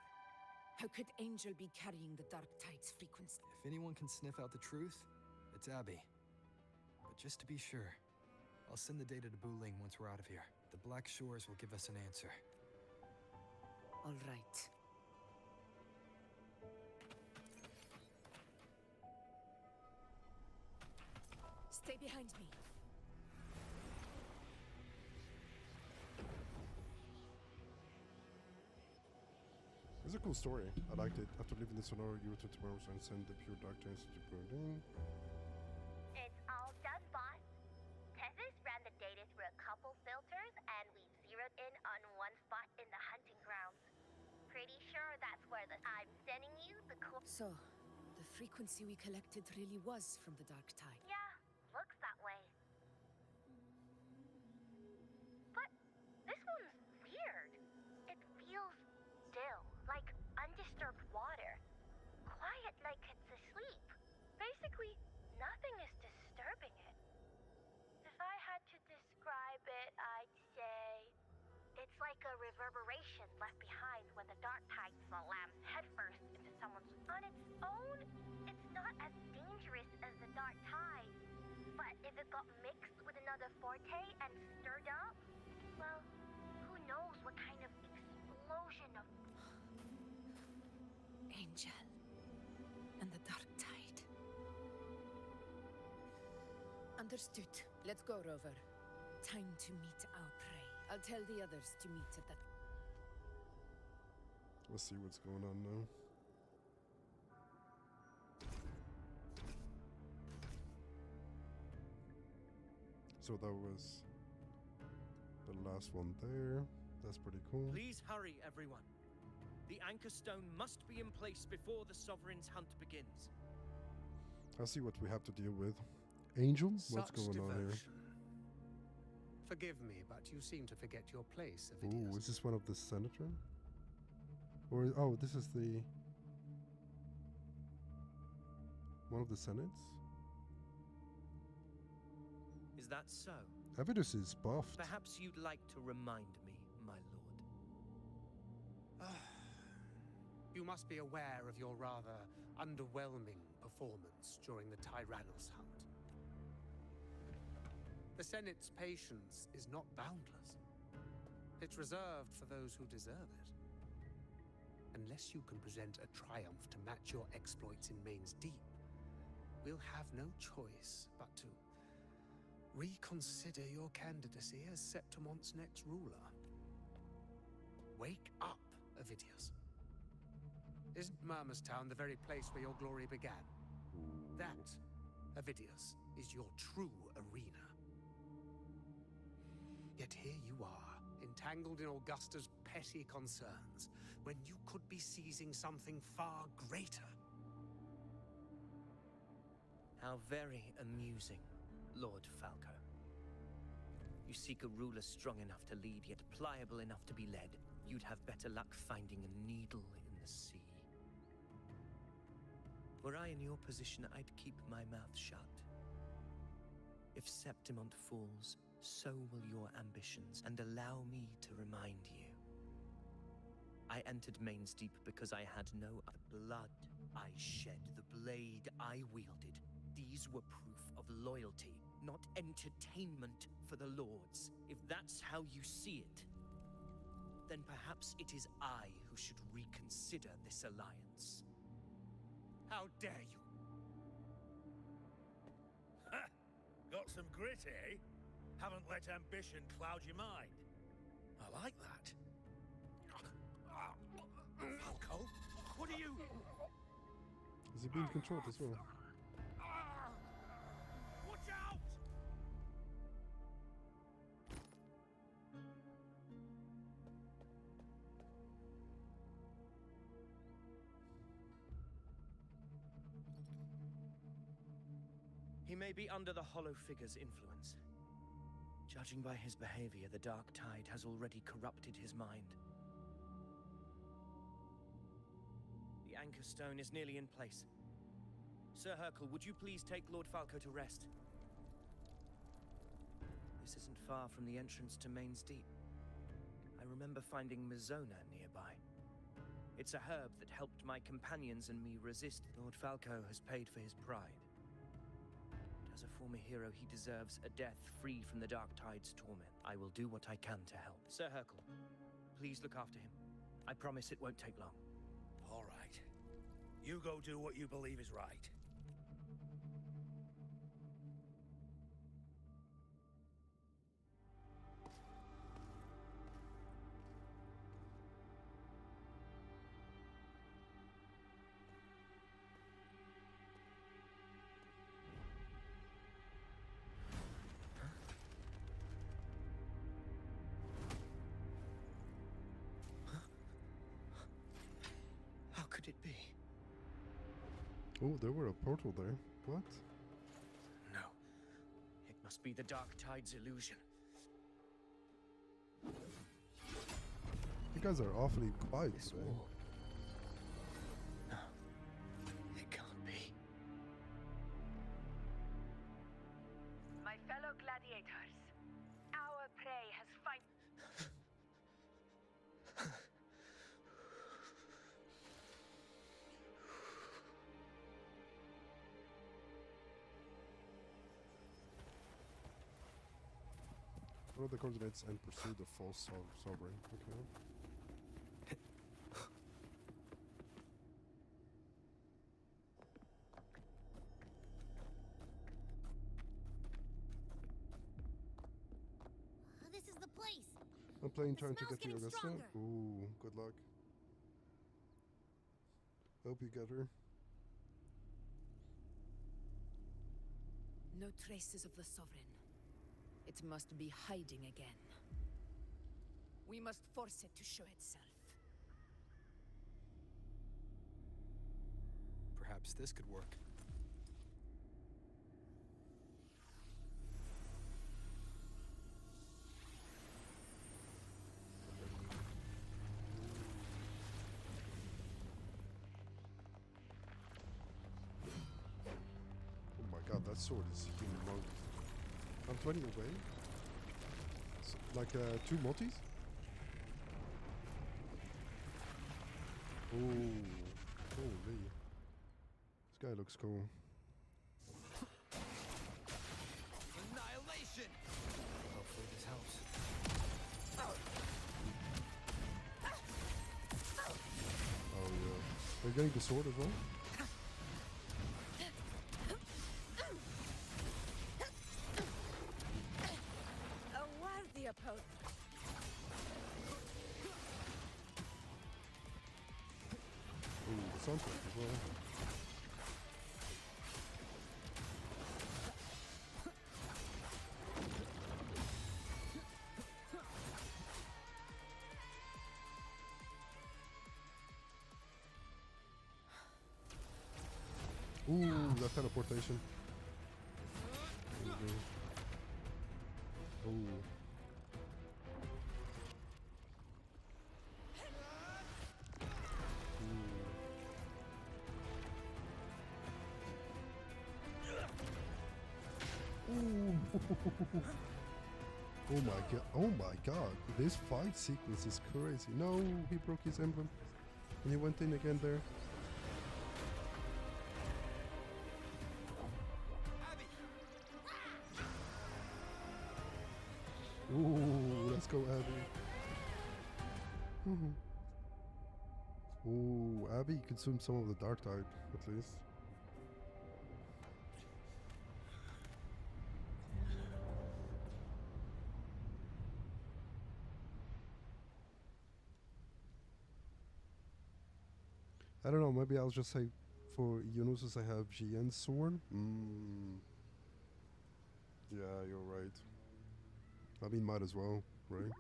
How could Angel be carrying the Dark Tide's frequency? If anyone can sniff out the truth, it's Abby. But just to be sure, I'll send the data to Buling once we're out of here. The Black Shores will give us an answer. All right. Stay behind me. It's a cool story. I liked it. After leaving the Sonora, you return to Mars and send the pure dark tides to Berlin. It's all done, boss. Tessus ran the data through a couple filters, and we've zeroed in on one spot in the hunting grounds. Pretty sure that's where I'm sending you the So, the frequency we collected really was from the Dark Tide. Yeah, looks that way. But this one's weird. It feels still, like undisturbed water. Quiet like it's asleep. Basically, nothing is disturbing it. If I had to describe it, I'd say it's like a reverberation left behind when the dark tide slams headfirst into someone's... On its own, it's not as dangerous as the dark tide. But if it got mixed with another forte and stirred up, well, who knows what kind of explosion of... Angel. And the Dark Tide. Understood. Let's go, Rover. Time to meet our prey. I'll tell the others to meet at that... Let's see what's going on now. So that was the last one there. That's pretty cool. Please hurry, everyone. The Anchor Stone must be in place before the Sovereign's hunt begins. I'll see what we have to deal with. Angel? What's Such going on here? devotion. Forgive me, but you seem to forget your place, Ooh, Avidius. is this one of the senator? Or, oh, this is the... one of the senates? Is that so? Avidus is buffed. Perhaps you'd like to remind me, my lord. You must be aware of your rather underwhelming performance during the Tyrannus hunt. The Senate's patience is not boundless. It's reserved for those who deserve it. Unless you can present a triumph to match your exploits in Main's Deep, we'll have no choice but to reconsider your candidacy as Septimont's next ruler. Wake up, Avidius. Isn't Murmustown the very place where your glory began? That, Avidius, is your true arena. Yet here you are, entangled in Augusta's petty concerns, when you could be seizing something far greater. How very amusing, Lord Falco. You seek a ruler strong enough to lead, yet pliable enough to be led. You'd have better luck finding a needle in the sea. Were I in your position, I'd keep my mouth shut. If Septimont falls, so will your ambitions, and allow me to remind you. I entered Main's Deep because I had no other blood. I shed the blade I wielded. These were proof of loyalty, not entertainment for the Lords. If that's how you see it, then perhaps it is I who should reconsider this alliance. How dare you! Ha! Got some grit, eh? Haven't let ambition cloud your mind. I like that. Falco, what are you... Is he being controlled as well? Watch out! He may be under the Hollow Figure's influence. Judging by his behavior, the Dark Tide has already corrupted his mind. The Anchor Stone is nearly in place. Sir Hercule, would you please take Lord Falco to rest? This isn't far from the entrance to Main's Deep. I remember finding Mizona nearby. It's a herb that helped my companions and me resist. Lord Falco has paid for his pride. As a former hero, he deserves a death free from the Dark Tide's torment. I will do what I can to help. Sir Hercule, please look after him. I promise it won't take long. All right. You go do what you believe is right. How could it be? Oh, there were a portal there. What? No. It must be the Dark Tide's illusion. You guys are awfully quiet today. No. It can't be. My fellow gladiators, our prey has fight. What are the coordinates and pursue the false sovereign? Okay. This is the place. I'm playing The trying to smell's get to getting Augusta. stronger. Ooh, good luck. Hope you get her. No traces of the Sovereign. It must be hiding again. We must force it to show itself. Perhaps this could work. Oh my god, that sword is humongous. I'm 20 away. So, like 2 multis? Ooh, holy. This guy looks cool. Annihilation! Hopefully this helps. Oh yeah. They're getting the sword as well? A worthy opponent. Ooh, the soundtrack as well. Ooh, that teleportation. Ooh. Ooh. Oh my god. Oh my god. This fight sequence is crazy. No, he broke his emblem. And he went in again there. Ooh, let's go, Abby. Ooh, Abby consumed some of the Dark Tide, at least. I don't know, maybe I'll just say for Yunusus I have GN's sword. Yeah, you're right. I mean, might as well, right?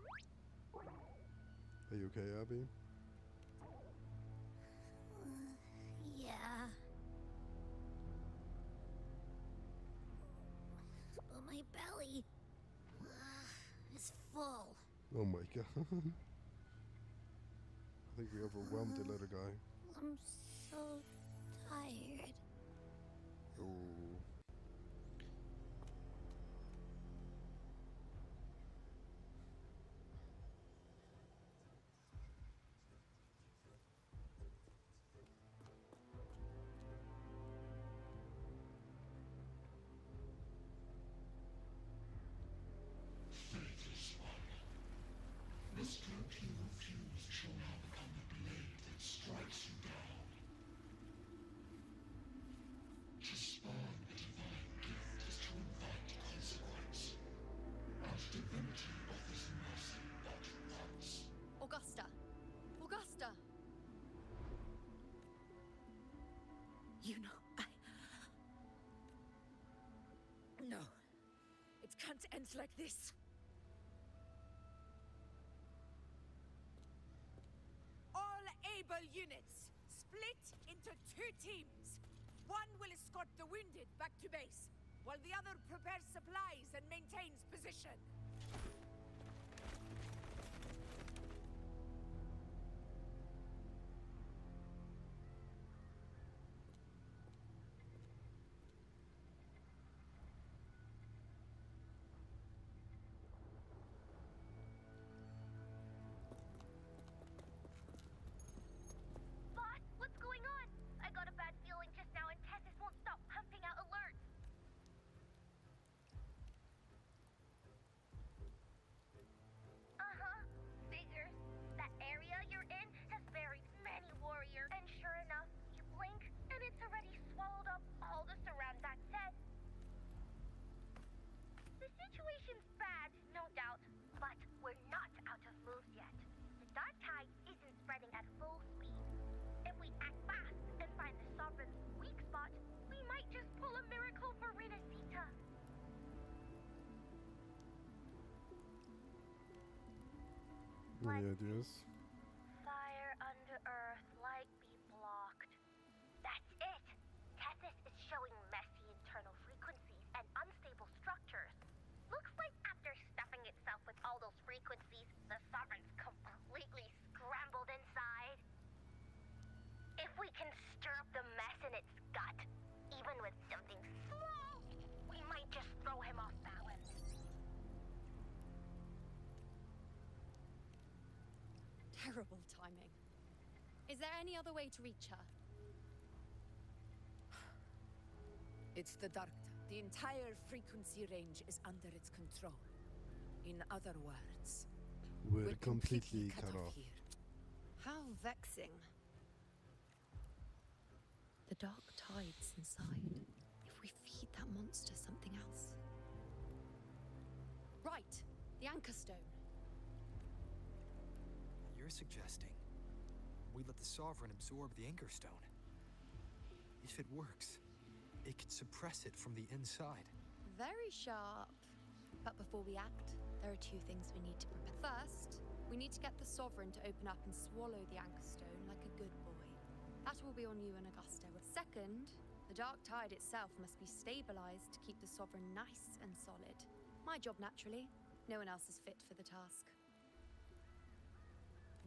Are you okay, Abby? Yeah. But my belly is full. Oh my god. I think we overwhelmed the little guy. I'm so tired. Ooh. can't end like this. All able units, split into 2 teams. One will escort the wounded back to base, while the other prepares supplies and maintains position. Boss, what's going on? I got a bad feeling just now and Tessus won't stop pumping out alerts. Uh-huh. Figures. That area you're in has buried many warriors. And sure enough, you blink and it's already swallowed up all the surround. That said, the situation's bad, no doubt, but we're not out of moves yet. The dark tide isn't spreading at full speed. If we act fast and find the Sovereign's weak spot, we might just pull a miracle for Renacita. Any ideas? Fire under earth, light be blocked. That's it! Tessus is showing messy internal frequencies and unstable structures. Looks like after stuffing itself with all those frequencies, the Sovereign's completely scrambled inside. If we can stir up the mess in its gut, even with something small, we might just throw him off balance. Terrible timing. Is there any other way to reach her? It's the Dark Tide. The entire frequency range is under its control. In other words, We're completely cut off. here. How vexing. The dark tide's inside. If we feed that monster something else. Right, the anchor stone. You're suggesting we let the Sovereign absorb the Anchor Stone. If it works, it could suppress it from the inside. Very sharp. But before we act, there are 2 things we need to prepare. First, we need to get the Sovereign to open up and swallow the Anchor Stone like a good boy. That will be on you and Augusta. Second, the dark tide itself must be stabilized to keep the Sovereign nice and solid. My job, naturally. No one else is fit for the task.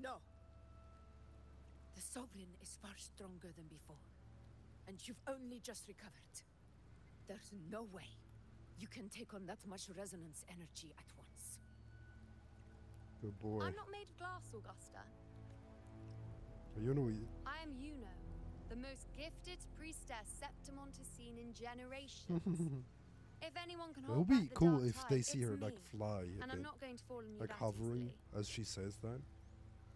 No. The Sovereign is far stronger than before. And you've only just recovered. There's no way you can take on that much resonance energy at once. Good boy. I'm not made of glass, Augusta. You know, I am Yuno, the most gifted priestess Septimont has seen in generations. If anyone can it hold would be back the cool dark if tide, they see it's her like me. fly a And bit, I'm not going to fall on you like that hovering easily. as she says that.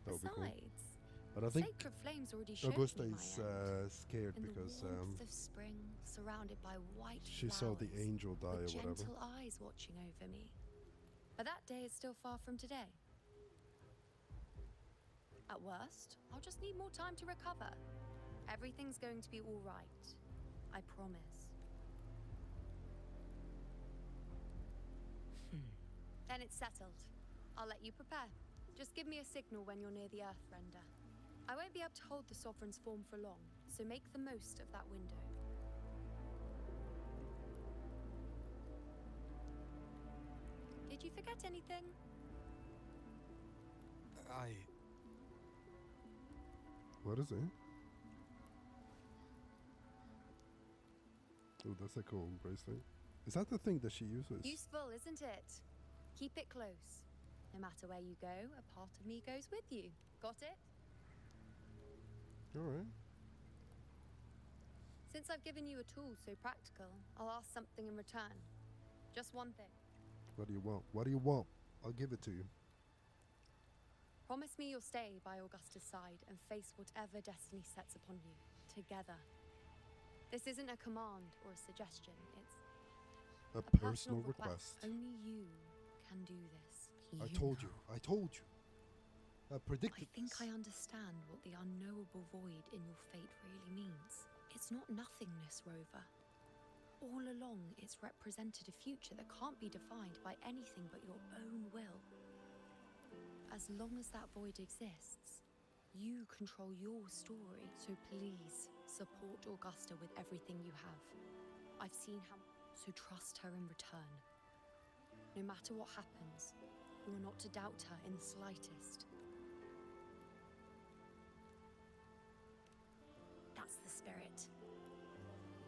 That would be cool. Besides, But I think sacred flames already showed Augusta me my is end. scared In because the warmth of spring, surrounded by white she saw the flowers, angel die with or whatever. gentle eyes watching over me. But that day is still far from today. At worst, I'll just need more time to recover. Everything's going to be all right. I promise. Then it's settled. I'll let you prepare. Just give me a signal when you're near the Earthrender. I won't be able to hold the Sovereign's form for long, so make the most of that window. Did you forget anything? What is it? Oh, that's a cool bracelet. Is that the thing that she uses? Useful, isn't it? Keep it close. No matter where you go, a part of me goes with you. Got it? Alright. Since I've given you a tool so practical, I'll ask something in return. Just one thing. What do you want? What do you want? I'll give it to you. Promise me you'll stay by Augusta's side and face whatever destiny sets upon you, together. This isn't a command or a suggestion, it's A personal request. Only you can do this. I told you. I told you. I predicted I think this. I understand what the unknowable void in your fate really means. It's not nothingness, Rover. All along, it's represented a future that can't be defined by anything but your own will. As long as that void exists, you control your story. So please, support Augusta with everything you have. I've seen how... So trust her in return. No matter what happens, you are not to doubt her in the slightest. That's the spirit.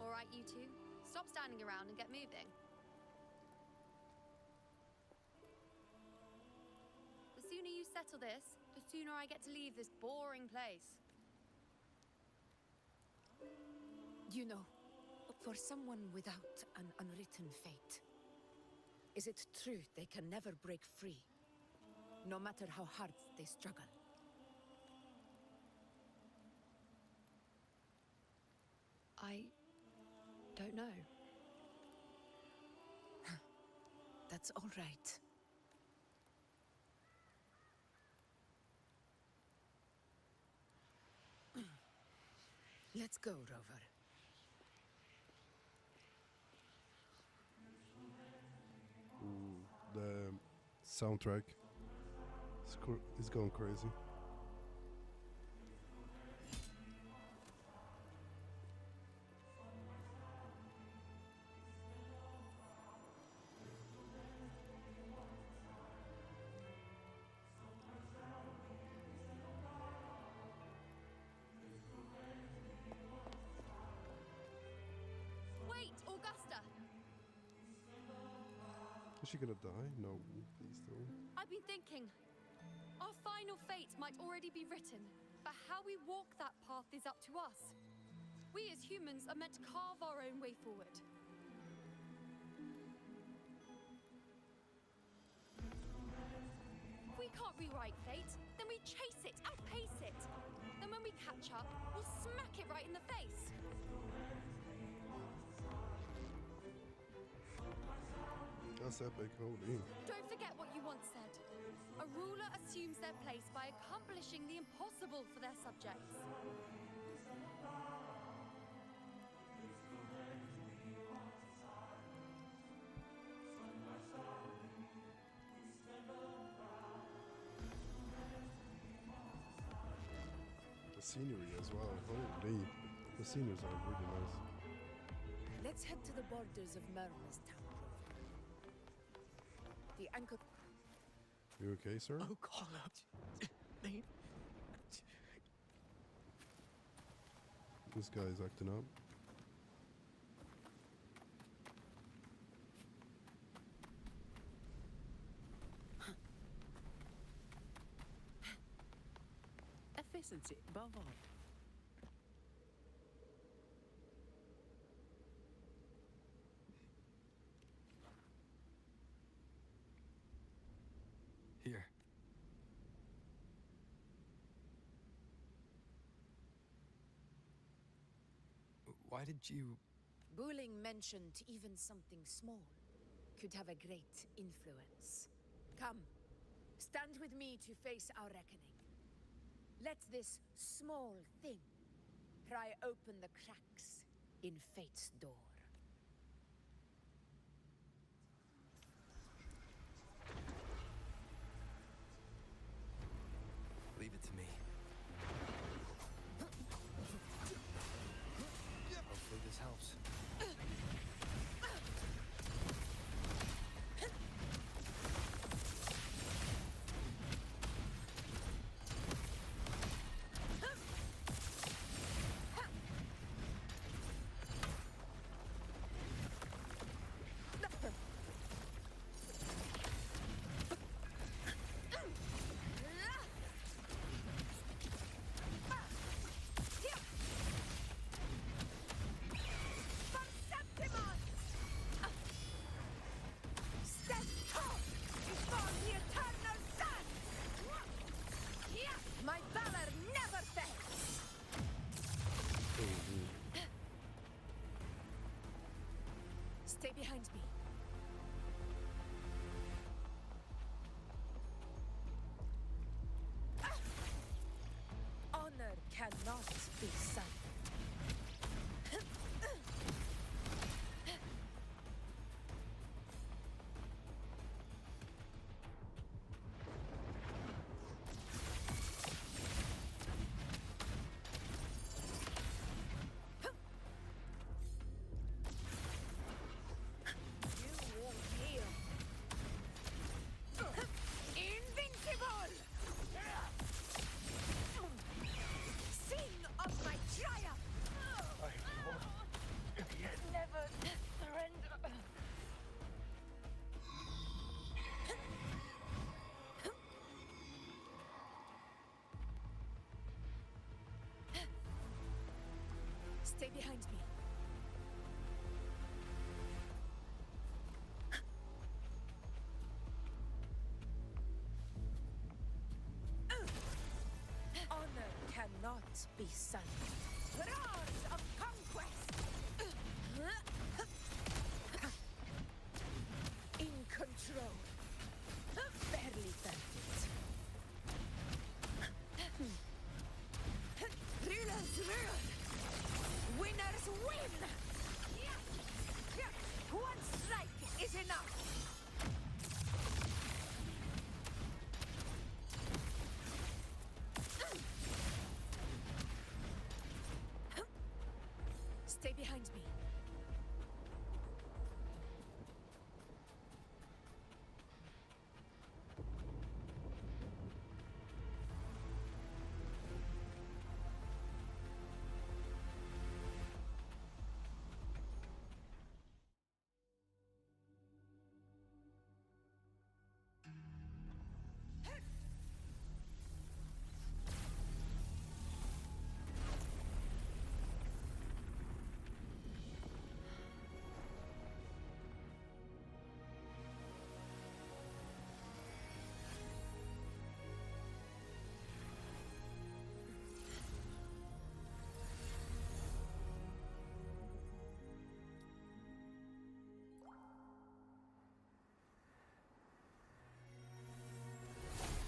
All right, you two. Stop standing around and get moving. The sooner you settle this, the sooner I get to leave this boring place. You know, for someone without an unwritten fate, is it true they can never break free, no matter how hard they struggle? I don't know. That's all right. Let's go, Rover. Ooh, the soundtrack is going crazy. Wait, Augusta! Is she gonna die? No, please don't. I've been thinking. Our final fate might already be written, but how we walk that path is up to us. We as humans are meant to carve our own way forward. If we can't rewrite fate, then we chase it, outpace it. Then when we catch up, we'll smack it right in the face. That's epic, holy. Don't forget what you once said. A ruler assumes their place by accomplishing the impossible for their subjects. The scenery as well, holy. The sceneries are really nice. Let's head to the borders of Myrna's town. The anchor... You okay, sir? Oh, Carla. This guy's acting up. Efficiency, above all. Here. Why did you... Bulling mentioned even something small could have a great influence. Come, stand with me to face our reckoning. Let this small thing pry open the cracks in fate's door. Leave it to me. Hopefully this helps. My valor never fails! Stay behind me. Honor cannot be silent. Stay behind me. Honor cannot be sullied. Roars of conquest! In control. Barely felt it. Rulers rule! Winners win! One strike is enough! Stay behind me.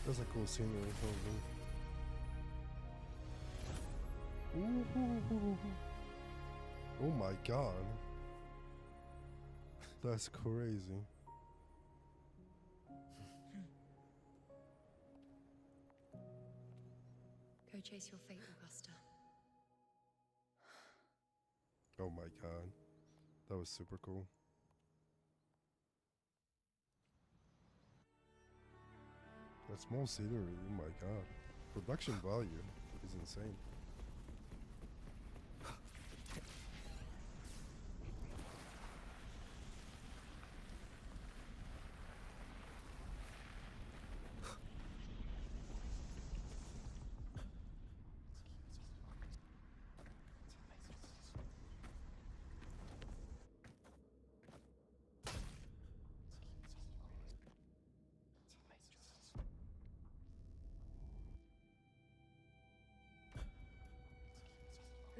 That's a cool scenery. Ooh. Oh my god. That's crazy. Go chase your fate, Augusta. Oh my god. That was super cool. That small scenery, oh my god. Production value is insane.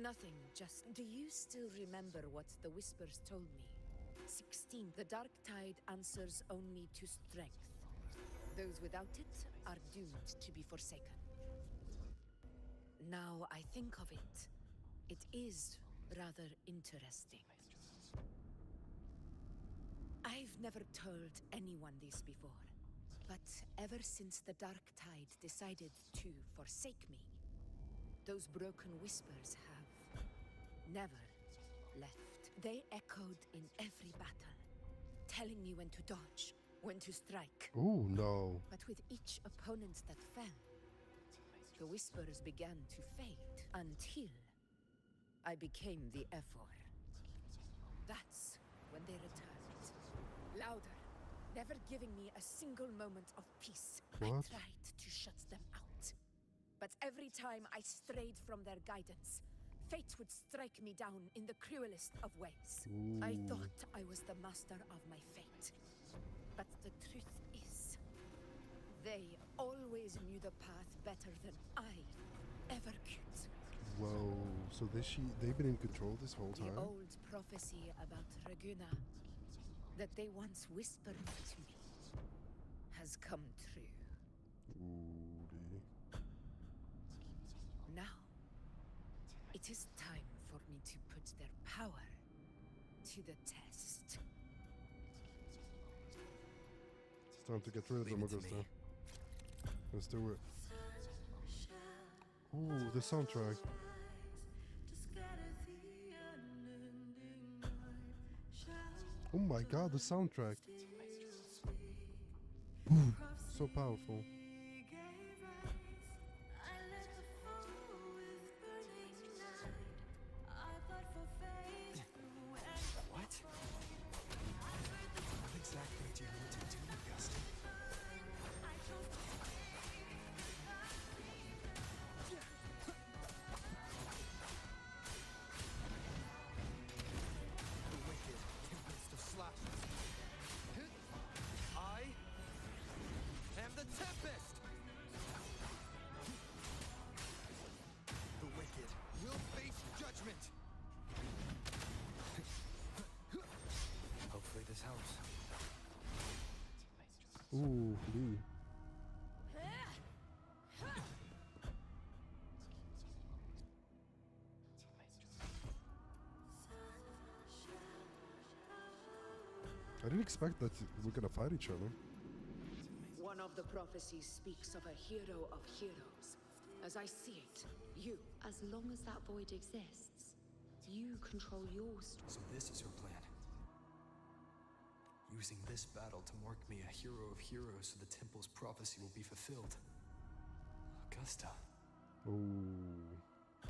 Nothing, just... Do you still remember what the Whispers told me? 16. The Dark Tide answers only to strength. Those without it are doomed to be forsaken. Now I think of it, it is rather interesting. I've never told anyone this before, but ever since the Dark Tide decided to forsake me, those broken whispers have never left. They echoed in every battle, telling me when to dodge, when to strike. Oh no. But with each opponent that fell, the whispers began to fade until I became the Ephor. That's when they returned. Louder, never giving me a single moment of peace. What? I tried to shut them out. But every time I strayed from their guidance, fate would strike me down in the cruelest of ways. Ooh. I thought I was the master of my fate. But the truth is, they always knew the path better than I ever could. Whoa, so they've been in control this whole time? The old prophecy about Raguna, that they once whispered to me, has come true. Ooh, Now, it is time for me to put their power to the test. it's time to get rid of them, Augusta. Let's do it. Ooh, the soundtrack. Oh my god, the soundtrack. Boom. So powerful. What? What exactly do you need to do, Augusta? blue. I didn't expect that we're gonna fight each other. One of the prophecies speaks of a hero of heroes. As I see it, you. As long as that void exists, you control yours. So this is her plan. Using this battle to mark me a hero of heroes so the temple's prophecy will be fulfilled. Augusta. Oh.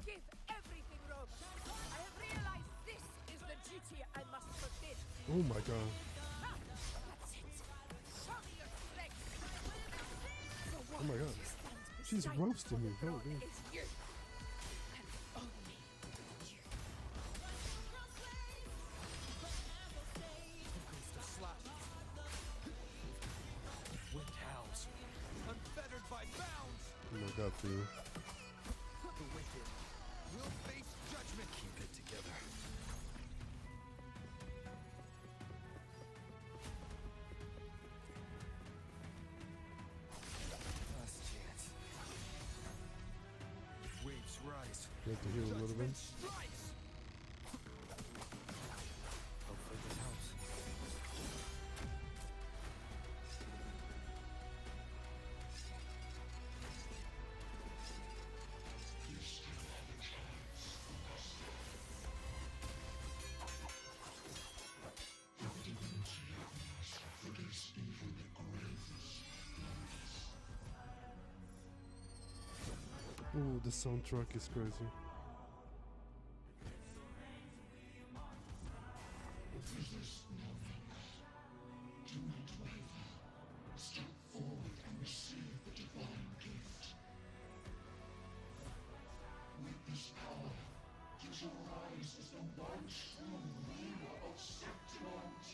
Give everything, Rob. I have realized this is the duty I must fulfill. Oh my god. That's it. Show me your strength. Oh my god. She's roasting me. Oh, dude. Is you. And only you. Augusta slashes. Wind howls. Unfettered by bounds. Oh my god, dude. The wicked will face judgment. Keep it together. Last chance. Waves rise. Get to heal a little bit. Strikes. Hopefully this helps. Oh, the soundtrack is crazy. Do not waver. Step forward and receive the divine gift. With this power, you shall rise as the one true ruler of Septimont.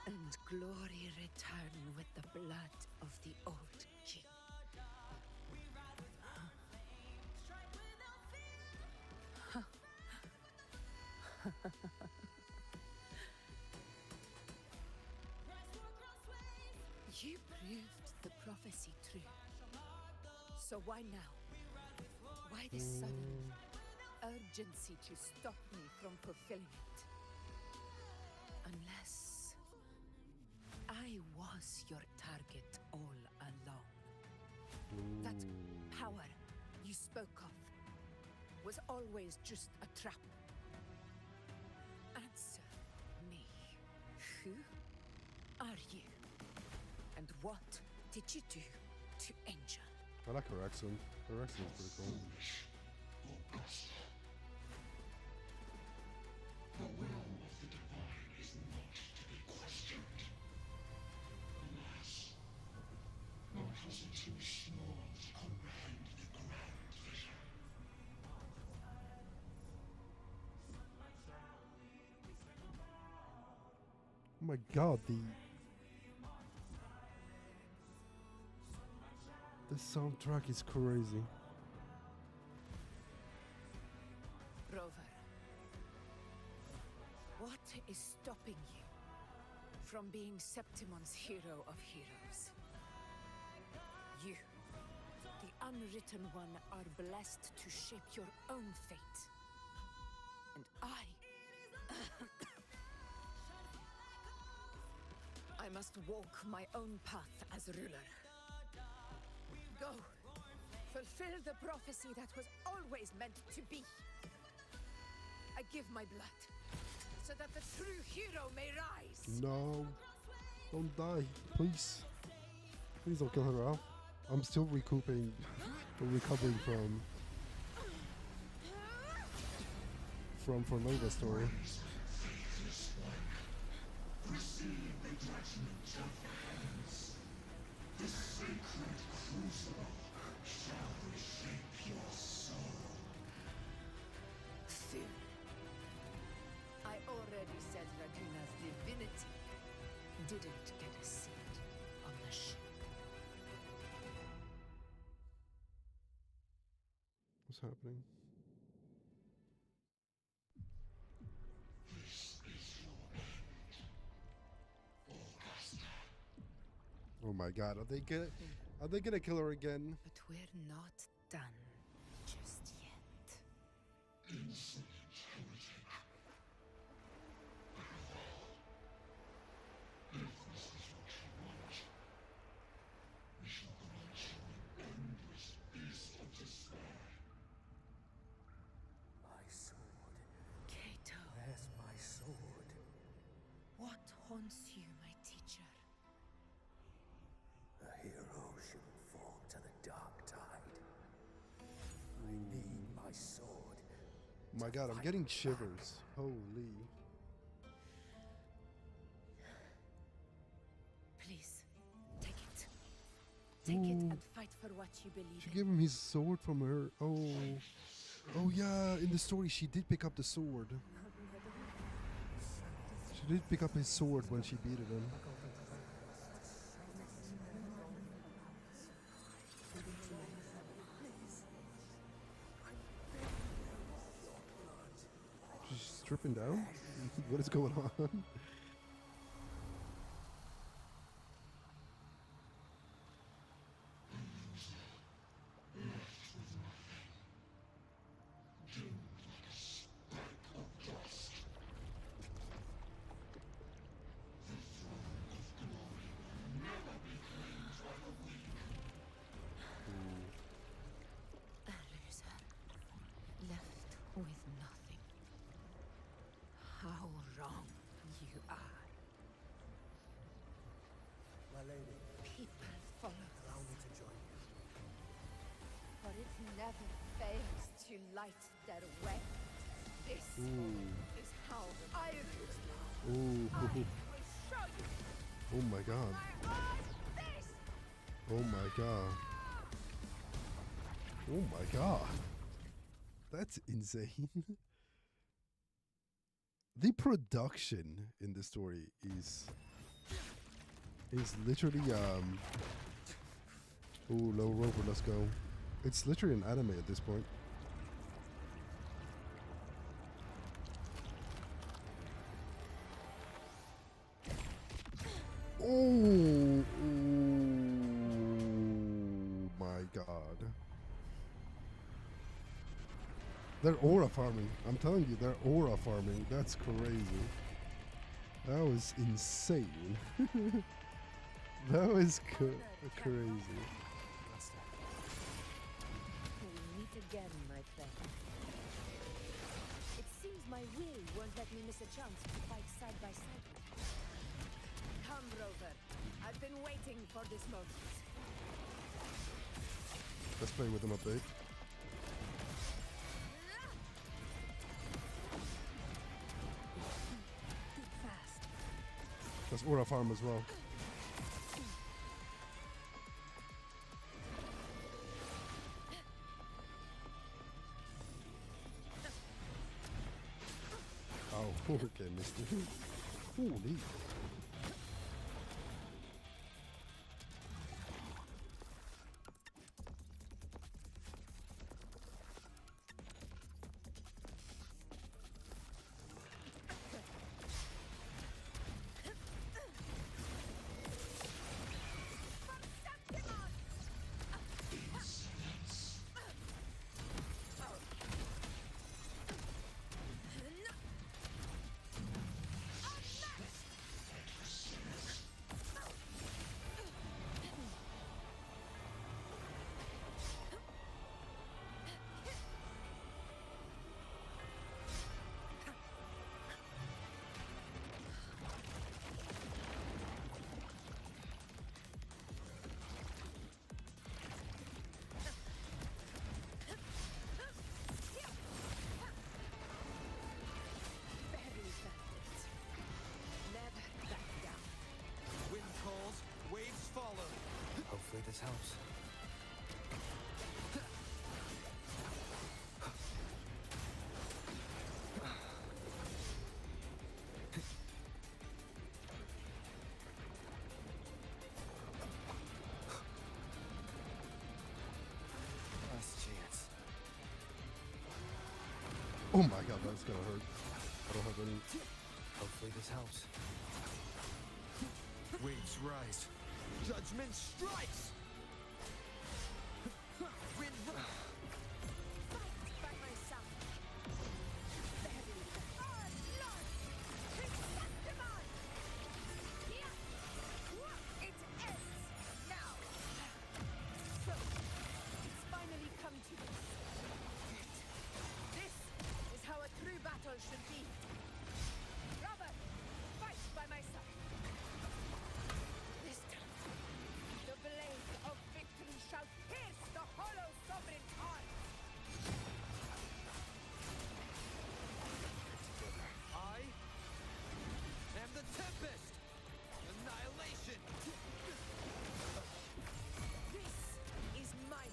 And glory return with the blood of the old king. You proved the prophecy true. So why now? Why this sudden urgency to stop me from fulfilling it? Unless I was your target all along. That power you spoke of was always just a trap. Answer me. Who are you? And what did you do to Angel? I like her accent. Her accent is pretty cool. Augusta. The will of the divine is not to be questioned. Alas, my cousin too small to comprehend the grand vision. Oh my god, the soundtrack is crazy. Rover, what is stopping you from being Septimon's hero of heroes? You, the unwritten one, are blessed to shape your own fate. And I must walk my own path as ruler. Go, fulfill the prophecy that was always meant to be. I give my blood, so that the true hero may rise. No. Don't die. Please. Please don't kill her off. I'm still recovering from Nova story. Receive the judgment of hands. The sacred crucible shall reshape your soul. Fool. I already said Raguna's divinity didn't get a seat on the ship. What's happening? my god, are they gonna kill her again? But we're not done just yet. Insolent heretic. If this is what you want, we shall grant you an endless peace of despair. My sword. Cato. Where's my sword? What haunts you, my teacher? A hero shouldn't fall to the dark tide. I need my sword. My god, I'm getting shivers. Holy. Please, take it. Take it and fight for what you believe She in. gave him his sword from her. Oh. Oh yeah, in the story she did pick up the sword. She did pick up his sword when she beat him. She's stripping down? What is going on? Left with nothing. How wrong you are. My lady, People follow allow me to join you. For it never fails to light their way. This is how I Ooh. will show you Oh my god. this. Oh my god. Oh my god. That's insane. The production in the story is literally ooh, low rover, let's go. It's literally an anime at this point. Oh, my god. They're aura farming. I'm telling you, they're aura farming. That's crazy. That was insane. That was crazy. We meet again, my friend. It seems my will won't let me miss a chance to fight side by side with you. Come, Rover. I've been waiting for this moment. Let's play with them a bit. Fast. That's aura farm as well. Oh, okay, mister. Holy. Hopefully this helps. Last chance. Oh my god, that's gonna hurt. I don't have any. Hopefully this helps. Waves rise. Judgment strikes! Wind By my side. The heavy our Lord! Chrysanthemum! Yeah! It ends now! So, it's finally come to this. This is how a true battle should be. Robert, fight by my side. This time, the blade of victory shall pierce the hollow sovereign's heart. I am the Tempest! Annihilation! This is my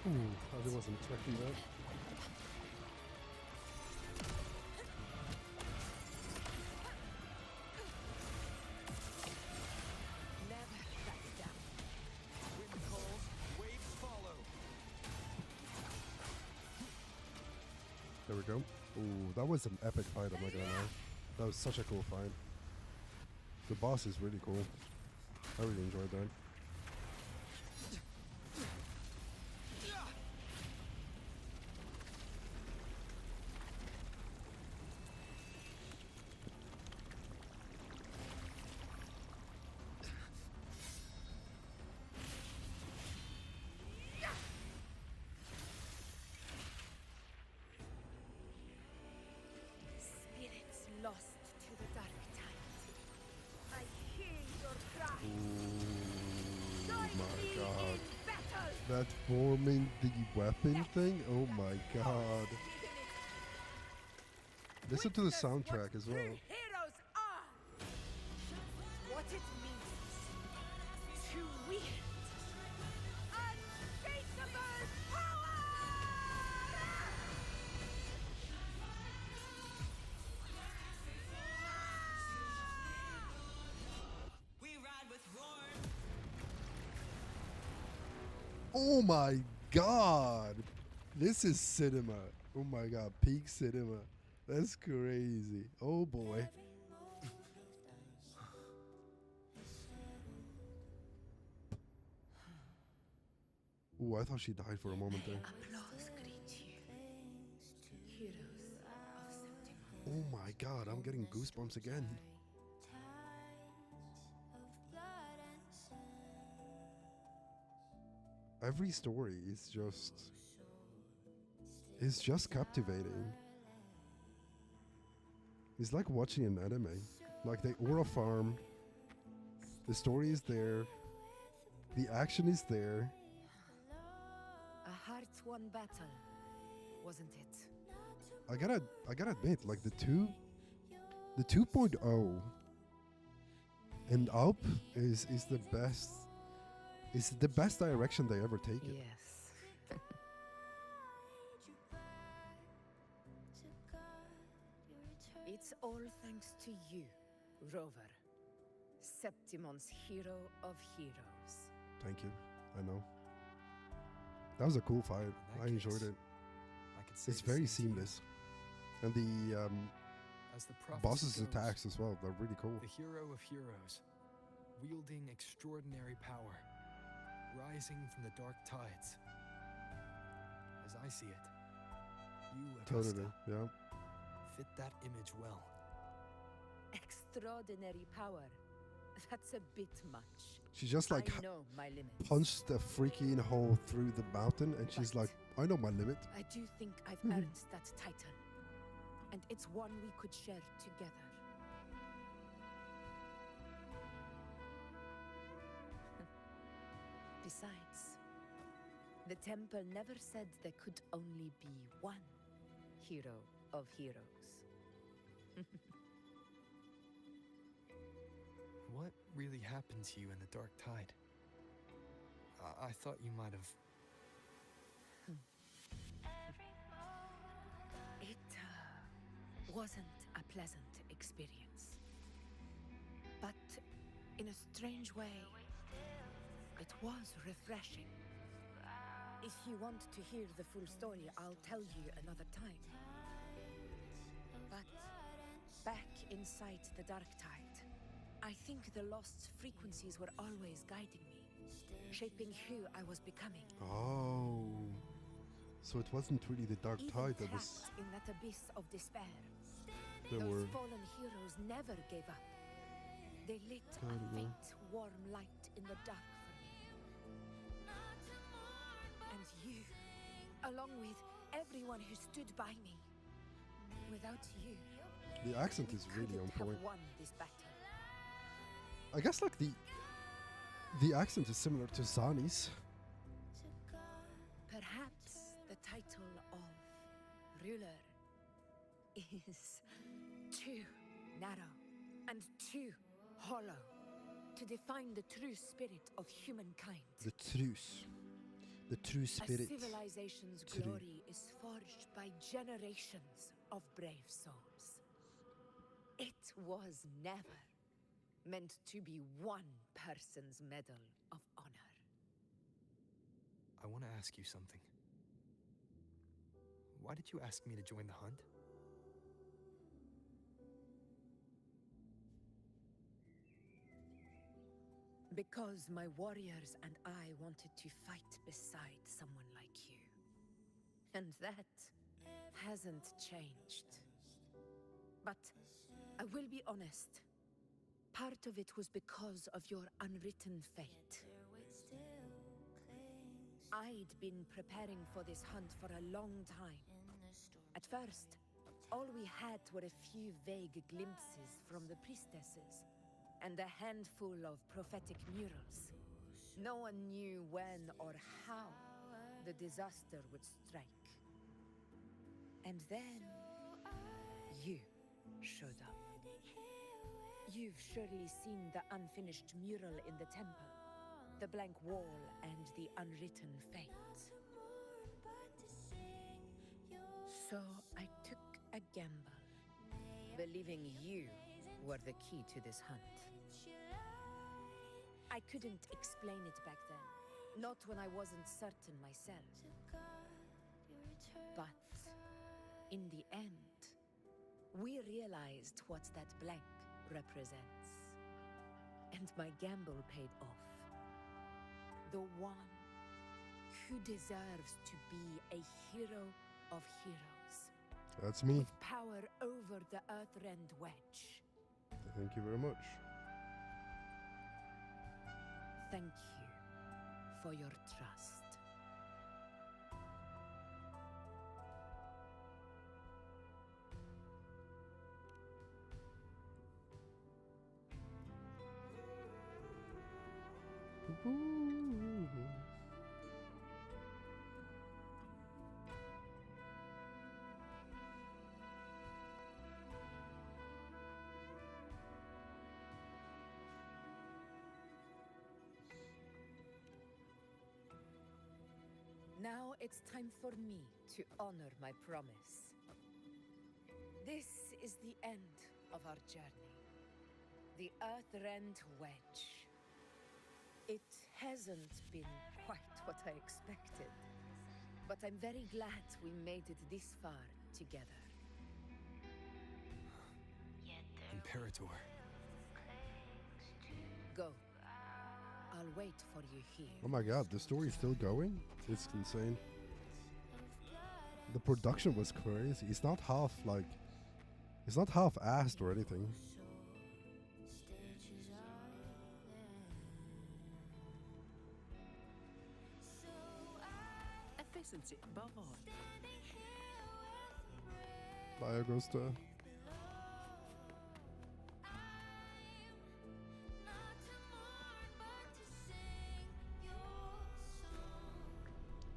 Ooh, I wasn't expecting that. never back down. Wind calls, waves follow. There we go. Ooh, that was an epic fight, I'm not gonna lie. That was such a cool fight. The boss is really cool. I really enjoyed that. Spirits lost to the dark tide. I hear your cry. Oh my god. Battle. That forming the weapon thing? Oh my god. Listen to the soundtrack as well. Heroes are. What it means to wield unshakable power. We ride with roar. Oh my god. This is cinema. Oh my god, peak cinema. That's crazy. Oh boy. Ooh, I thought she died for a moment there. Applause greet you, heroes of Septima. Oh my god, I'm getting goosebumps again. Every story is just captivating. It's like watching an anime. Like the Aura Farm, the story is there, the action is there. A hard-won battle, wasn't it? I gotta admit, like the 2.0 and up is the best. It's the best direction they ever take it. Yes. It's all thanks to you, Rover. Septimon's hero of heroes. Thank you. I know. That was a cool fight. I enjoyed it. It's very seamless, and the As the prophecy boss's goes, attacks as well. They're really cool. The hero of heroes, wielding extraordinary power, rising from the dark tides. As I see it, you, Augusta, Totally. Yeah. fit that image well. Extraordinary power. That's a bit much. She just like I know my limits. punched a freaking hole through the mountain, and she's like, "I know my limit." I do think I've Mhm. earned that title. And it's one we could share together. Besides, the temple never said there could only be one hero of heroes. What really happened to you in the dark tide? I thought you might have... It wasn't a pleasant experience. But in a strange way, it was refreshing. If you want to hear the full story, I'll tell you another time. But back inside the Dark Tide, I think the lost frequencies were always guiding me, shaping who I was becoming. Oh. So it wasn't really the Dark Tide that was... Trapped in that abyss of despair, There those were... fallen heroes never gave up. They lit a faint, warm light in the dark for me. And you, along with everyone who stood by me. Without you, The accent we is really on couldn't have point. won this battle. I guess like the accent is similar to Zani's. Perhaps the title of ruler is too narrow and too hollow to define the true spirit of humankind. The truth. The true spirit. A civilization's True. glory is forged by generations of brave souls. It was never meant to be one person's medal of honor. I want to ask you something. Why did you ask me to join the hunt? Because my warriors and I wanted to fight beside someone like you. And that hasn't changed. But I will be honest. Part of it was because of your unwritten fate. I'd been preparing for this hunt for a long time. At first, all we had were a few vague glimpses from the priestesses, and a handful of prophetic murals. No one knew when or how the disaster would strike. And then, you showed up. You've surely seen the unfinished mural in the temple, the blank wall and the unwritten fate. So I took a gamble, believing you were the key to this hunt. I couldn't explain it back then, not when I wasn't certain myself. But in the end, we realized what that blank represents. And my gamble paid off. The one who deserves to be a hero of heroes. That's me. With power over the Earthrend Wedge. Thank you very much. Thank you for your trust. Now it's time for me to honor my promise. This is the end of our journey. The Earthrend Wedge. It hasn't been quite what I expected, but I'm very glad we made it this far together. Imperator. Go. I'll wait for you here. Oh my god, the story's still going? It's insane. The production was crazy. It's not half-assed or anything. Efficiency above all. Bye, Augusta.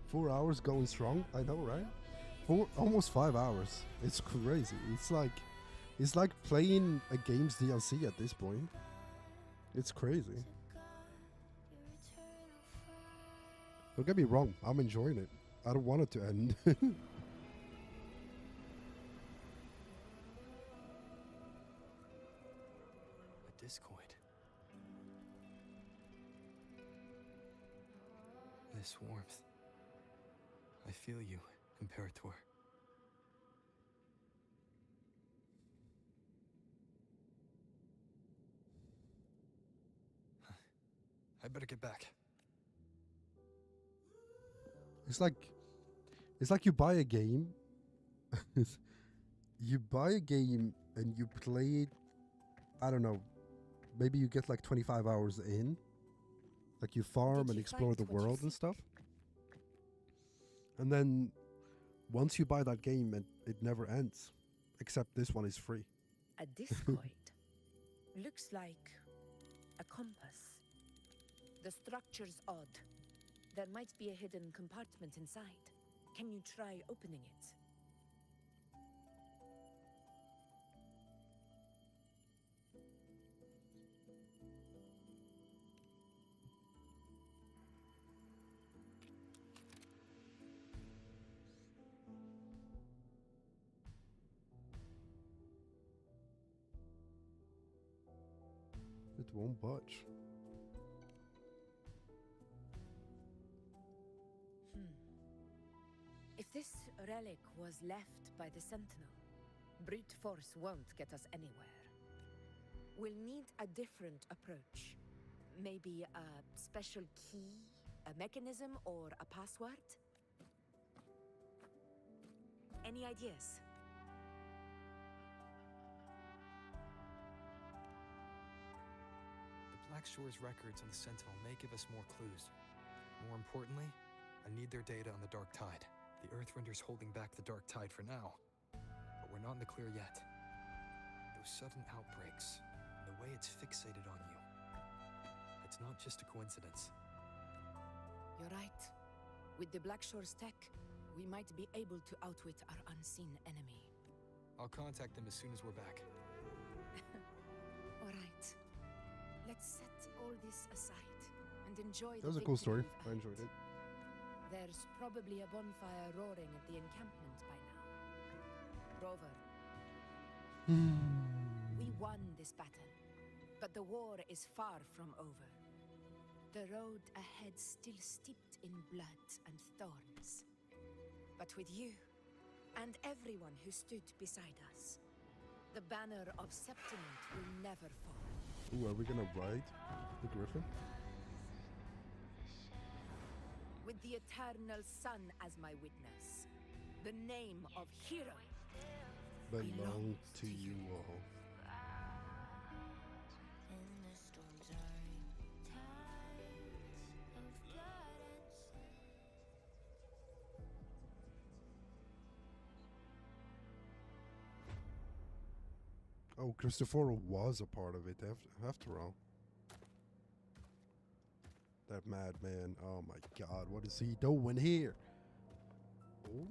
Four hours going strong, I know, right? Almost 5 hours. It's crazy. It's like playing a game's DLC at this point. It's crazy. Don't get me wrong, I'm enjoying it. I don't want it to end. A discoid. This warmth. I feel you, Imperator. I better get back. It's like you buy a game. You buy a game and you play it. I don't know. Maybe you get like 25 hours in. Like you farm and explore the world and stuff. And then once you buy that game, it never ends. Except this one is free. A discoid. Looks like a compass. The structure's odd. There might be a hidden compartment inside. Can you try opening it? It won't budge. If this relic was left by the Sentinel, brute force won't get us anywhere. We'll need a different approach. Maybe a special key, a mechanism, or a password? Any ideas? The Black Shore's records on the Sentinel may give us more clues. More importantly, I need their data on the Dark Tide. The Earthrender's holding back the Dark Tide for now, but we're not in the clear yet. Those sudden outbreaks, and the way it's fixated on you, it's not just a coincidence. You're right. With the Black Shore's tech, we might be able to outwit our unseen enemy. I'll contact them as soon as we're back. All right. Let's set all this aside and enjoy That was the a cool victory story. I we've enjoyed it. earned. There's probably a bonfire roaring at the encampment by now. Rover, we won this battle, but the war is far from over. The road ahead still steeped in blood and thorns. But with you, and everyone who stood beside us, the banner of Septiment will never fall. Ooh, are we gonna ride the Griffin? With the eternal sun as my witness, the name of hero Belong to you all. Oh, Christopher was a part of it after all. That madman. Oh my god, what is he doing here? Oh,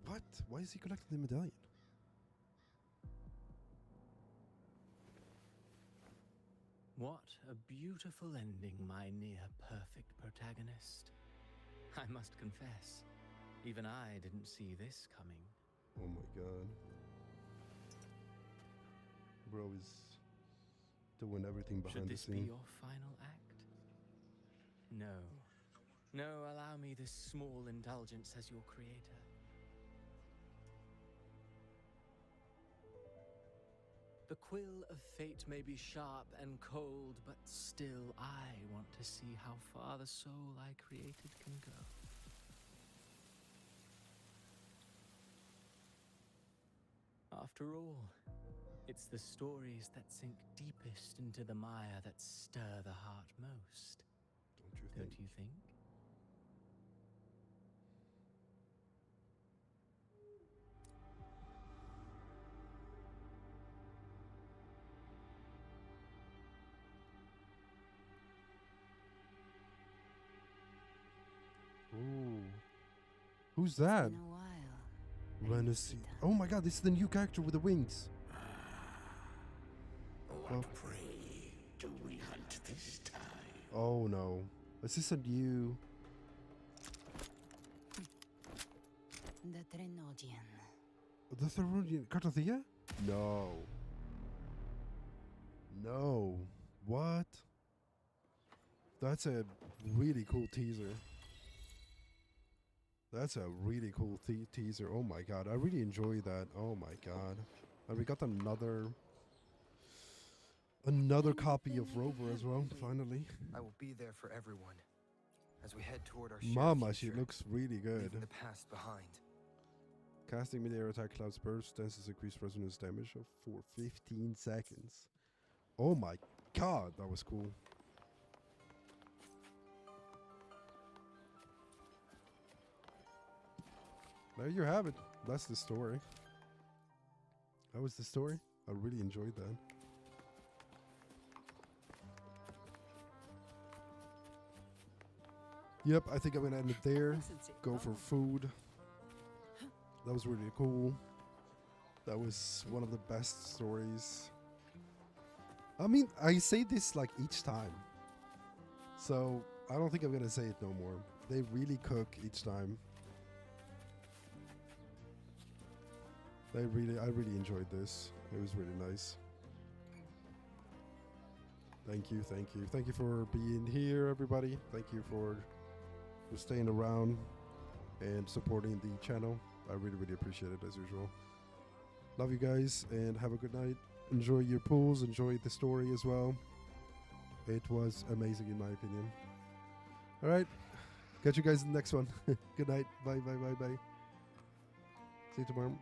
what? Why is he collecting the medallion? What a beautiful ending, my near-perfect protagonist. I must confess, even I didn't see this coming. Oh my god. Bro is doing everything behind Should the this scene. be your final act? No. No, allow me this small indulgence as your creator. The quill of fate may be sharp and cold, but still I want to see how far the soul I created can go. After all, it's the stories that sink deepest into the mire that stir the heart most. Don't you think? Ooh. Who's that? Been a while. Renaissance. Oh my god, this is the new character with the wings. What prey do we hunt this time? Oh no. Is this a new... The Trinodian. The Trinodian Cartothea? No. No. What? That's a really cool teaser. That's a really cool teaser. Oh my god, I really enjoy that. Oh my god. And we got another copy of Rover as well, finally. I will be there for everyone as we head toward our Mama, shared she future, looks really good. leaving the past behind. Casting mid-air attack clouds burst, dances increased resonance damage for 15 seconds. Oh my god, that was cool. There you have it. That's the story. That was the story. I really enjoyed that. Yep, I think I'm gonna end it there. Go for food. That was really cool. That was one of the best stories. I mean, I say this like each time. So I don't think I'm gonna say it no more. They really cook each time. I really enjoyed this. It was really nice. Thank you, thank you. Thank you for being here, everybody. Thank you for staying around and supporting the channel. I really, really appreciate it as usual. Love you guys and have a good night. Enjoy your pools, enjoy the story as well. It was amazing in my opinion. Alright. Catch you guys in the next one. Good night. Bye, bye, bye, bye. See you tomorrow.